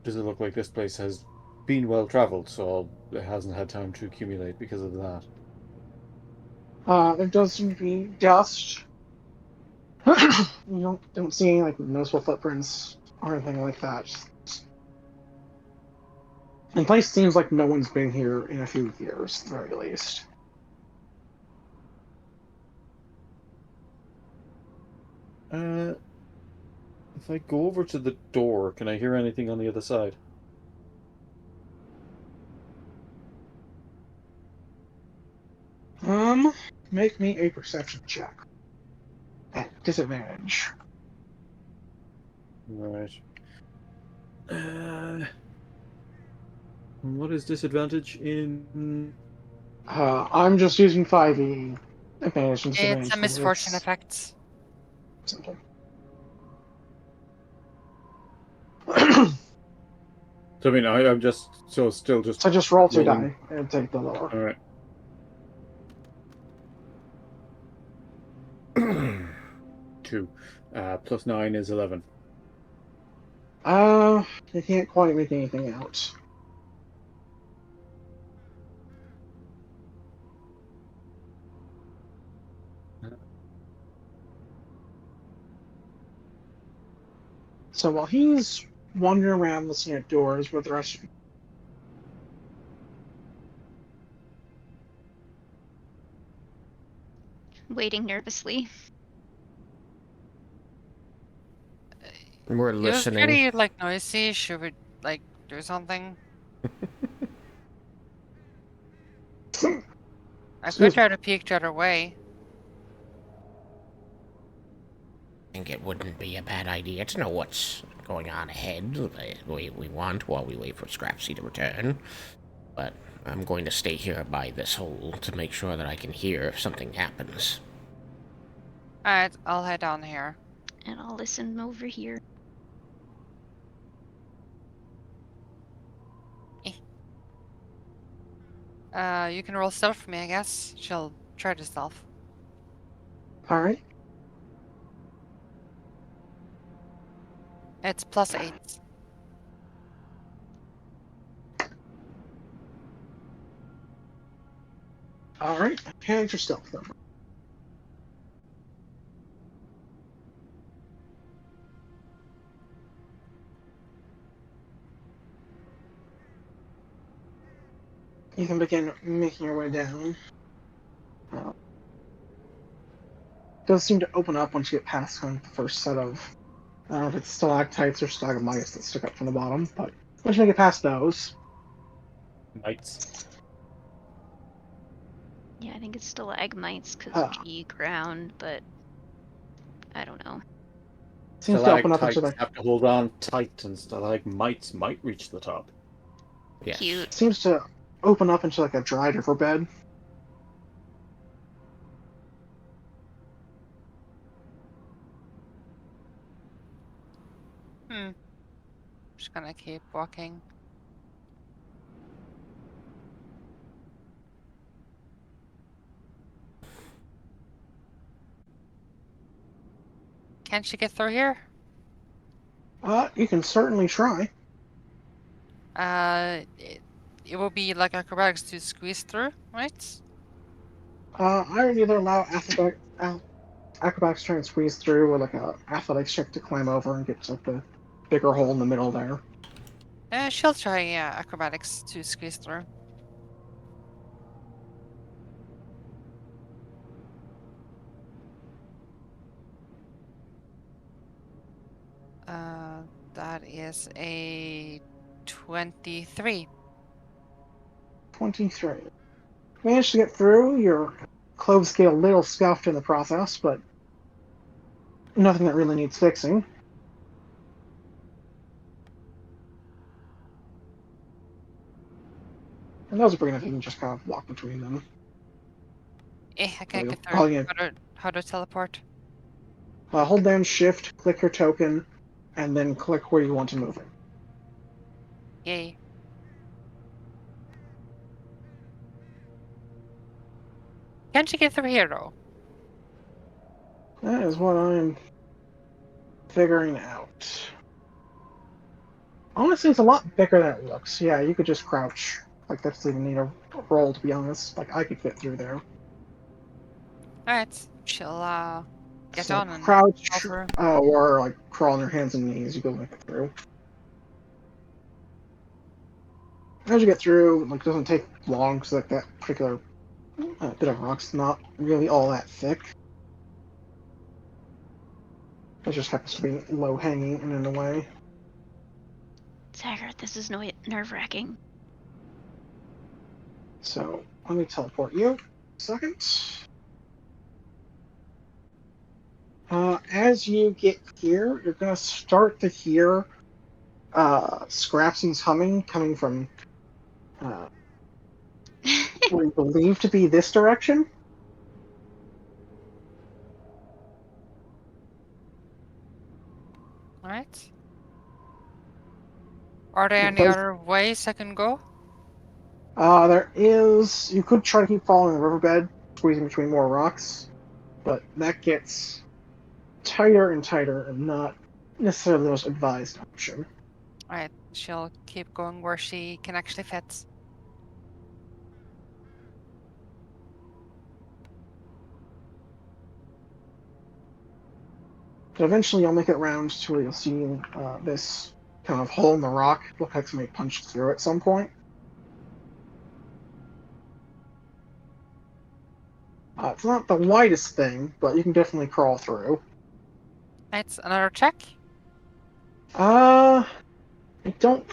this place has been well traveled, so it hasn't had time to accumulate because of that? There does seem to be dust. You don't see any like noticeable footprints or anything like that. The place seems like no one's been here in a few years, at the very least. If I go over to the door, can I hear anything on the other side? Make me a perception check. At disadvantage. Right. What is disadvantage in? I'm just using 5e. Advantage and disadvantage. It's a misfortune effect. Simple. So I mean, I'm just still just. So just roll 2 rolling. die and take the lower. All right. 2 plus 9 is 11. I can't quite make anything out. So while he's wandering around listening at doors with the rest of you, Waiting nervously. We're It was listening. pretty like noisy. Should we like do something? I could try to peek the other way. I think it wouldn't be a bad idea to know what's going on ahead. We want while we wait for Scrapsy to return. But I'm going to stay here by this hole to make sure that I can hear if something happens. Alright, I'll head down here. And I'll listen over here. You can roll stealth for me, I guess. She'll try to stealth. alright. It's +8. Alright, hand your stealth then. You can begin making your way down. Does seem to open up once you get past kind of the first set of, I don't know if it's stalactites or stalagmites that stick up from the bottom, but once you make it past those, Mites. Yeah, I think it's stalagmites because Ah. G ground, but I don't know. it seems to open up into Stalactites the have to hold on tight, and stalagmites might reach the top. Yes. Cute. Seems to open up into like a dried riverbed. Just gonna keep walking. Can't she get through here? You can certainly try. It will be like acrobatics to squeeze through, right? I would either allow acrobatics to try and squeeze through, or like a athletics check to climb over and get to like the bigger hole in the middle there. She'll try acrobatics to squeeze through. That is a 23. 23. Managed to get through. Your clothes get a little scuffed in the process, but nothing that really needs fixing. And those are big enough you can just kind of walk between them. I can't get Oh, through. yeah. How to teleport? Hold down Shift, click your token, and then click where you want to move it. Yay. Can't she get through here though? That is what I'm figuring out. Honestly, it's a lot bigger than it looks. Yeah, you could just crouch. Like, that's even need a roll, to be honest. Like, I could fit through there. Alright, she'll get So on and crouch, fall through. or like crawl on your hands and knees. You go make it through. As you get through, like, it doesn't take long because like that particular bit of rock's not really all that thick. It just happens to be low hanging and in the way. Saggart, this is nerve-wracking. So let me teleport you. Second. As you get here, you're gonna start to hear Scrapsy's humming coming from what you believe to be this direction. Alright. Are there any Both- other ways I can go? There is. You could try to keep following the riverbed, squeezing between more rocks, but that gets tighter and tighter, and not necessarily the most advised option. Alright, she'll keep going where she can actually fit. But eventually, you'll make it around to where you'll see this kind of hole in the rock. Look like somebody punched through at some point. It's not the widest thing, but you can definitely crawl through. Right, another check? I don't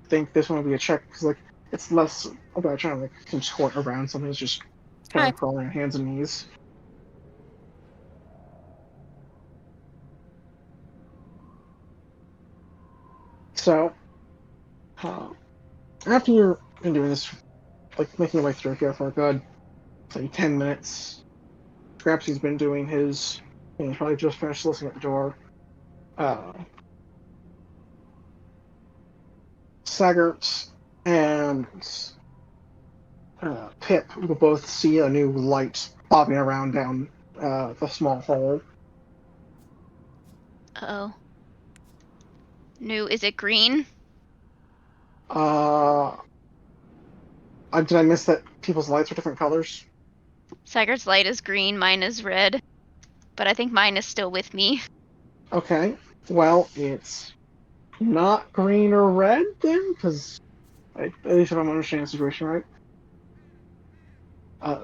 think this one will be a check because like it's less about trying to like contort around something. It's just kind Alright. of crawling on hands and knees. So, after you've been doing this, like making your way through here for a good, say, 10 minutes, Scrapsy's been doing his. He's probably just finished listening at the door. Saggart and Pip will both see a new light bobbing around down the small hole. Uh-oh. New, is it green? Did I miss that people's lights are different colors? Saggart's light is green, mine is red. But I think mine is still with me. Okay. Well, it's not green or red then, because at least if I'm understanding the situation right.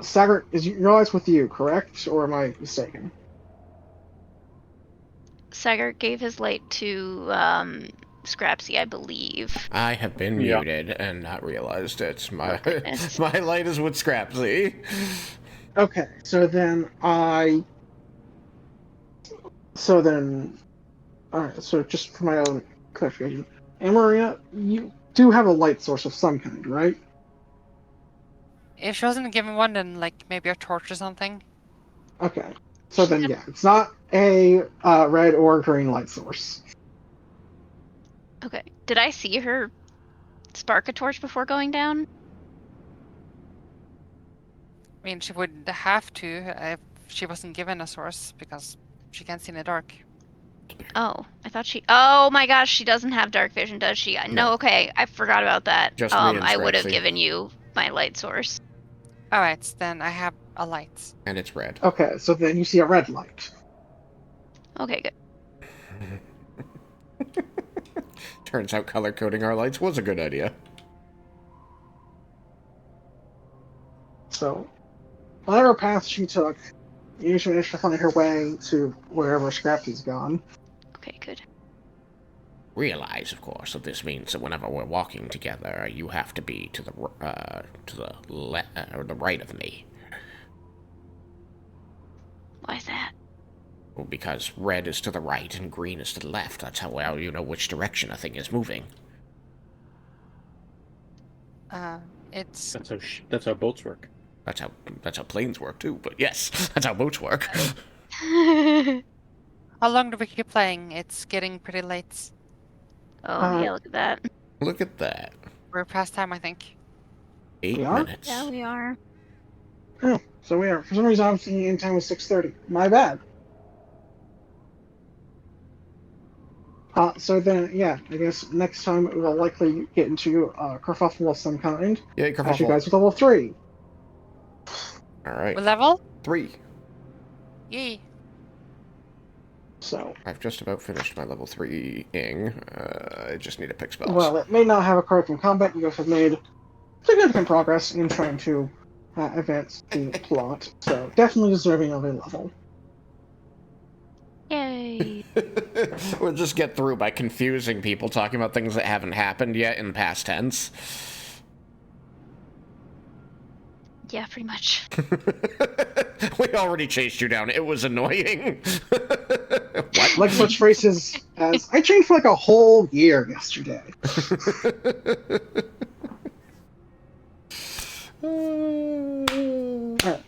Saggart, is your lights with you, correct? Or am I mistaken? Saggart gave his light to Scrapsy, I believe. I have been Yeah. muted and not realized it. My goodness. my light is with Scrapsy. Okay, so then alright, so just for my own clarification. Amaria, do have a light source of some kind, right? If she wasn't given one, then like maybe a torch or something. Okay. So then, yeah, it's not a red or green light source. Okay. Did I see her spark a torch before going down? I mean, she would have to if she wasn't given a source because she can't see in the dark. Oh, I thought she. Oh my gosh, she doesn't have dark vision, does she? No. No. Okay, I forgot about that. Just me and I would have Trixie. given you my light source. All right, then I have a light. And it's red. Okay, so then you see a red light. Okay, good. Turns out color coding our lights was a good idea. So, whatever path she took, you should manage to find her way to wherever Scrappy's gone. Okay, good. Realize, of course, that this means that whenever we're walking together, you have to be to the or the right of me. Why is that? Well, because red is to the right and green is to the left. That's how well you know which direction a thing is moving. It's That's how boats work. That's how planes work too. But yes, that's how boats work. Oh, how long do we keep playing? It's getting pretty late. yeah, look at that. Look at that. We're past time, I think. 8 We are? minutes. Yeah, we are. Oh, so we are. For some reason, I'm thinking in time was 6:30. My bad. So then, yeah, I guess next time we will likely get into kerfuffle of some kind. Yay, As you kerfuffle. guys with level 3. All right. What level? 3. Yay. So, I've just about finished my level 3-ing. I just need to pick spells. well, it may not have occurred from combat. You guys have made significant progress in trying to advance the plot. So, definitely deserving of a level. Yay. We'll just get through by confusing people talking about things that haven't happened yet in past tense. Yeah, pretty much. We already chased you down. It was annoying. What? Like such phrases as, I trained for like a whole year yesterday. Alright,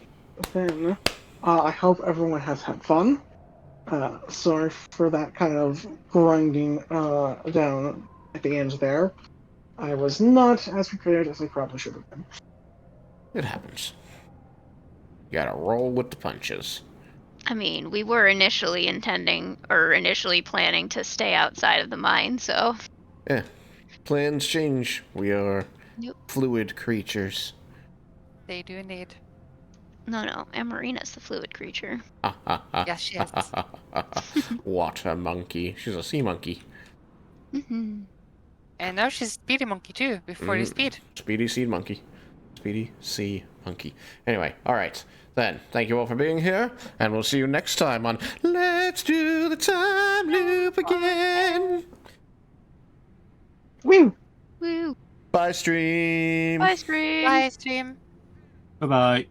then, I hope everyone has had fun. Sorry for that kind of grinding down at the end there. I was not as prepared as I probably should have been. It happens. You gotta roll with the punches. I mean, we were initially planning to stay outside of the mine, so. Yeah. Plans change. We are Yep. fluid creatures. They do indeed. No, Amarina's the fluid creature. Yes, she is. Water monkey. She's a sea monkey. Mm-hmm. And now she's Speedy Monkey too, before the speed. Speedy seed monkey. Speedy sea monkey. Anyway, alright. Then, thank you all for being here, and we'll see you next time on Let's Do the Time Loop Again! Woo! Woo! Bye, stream! Bye, Scream! Bye, stream. Bye bye.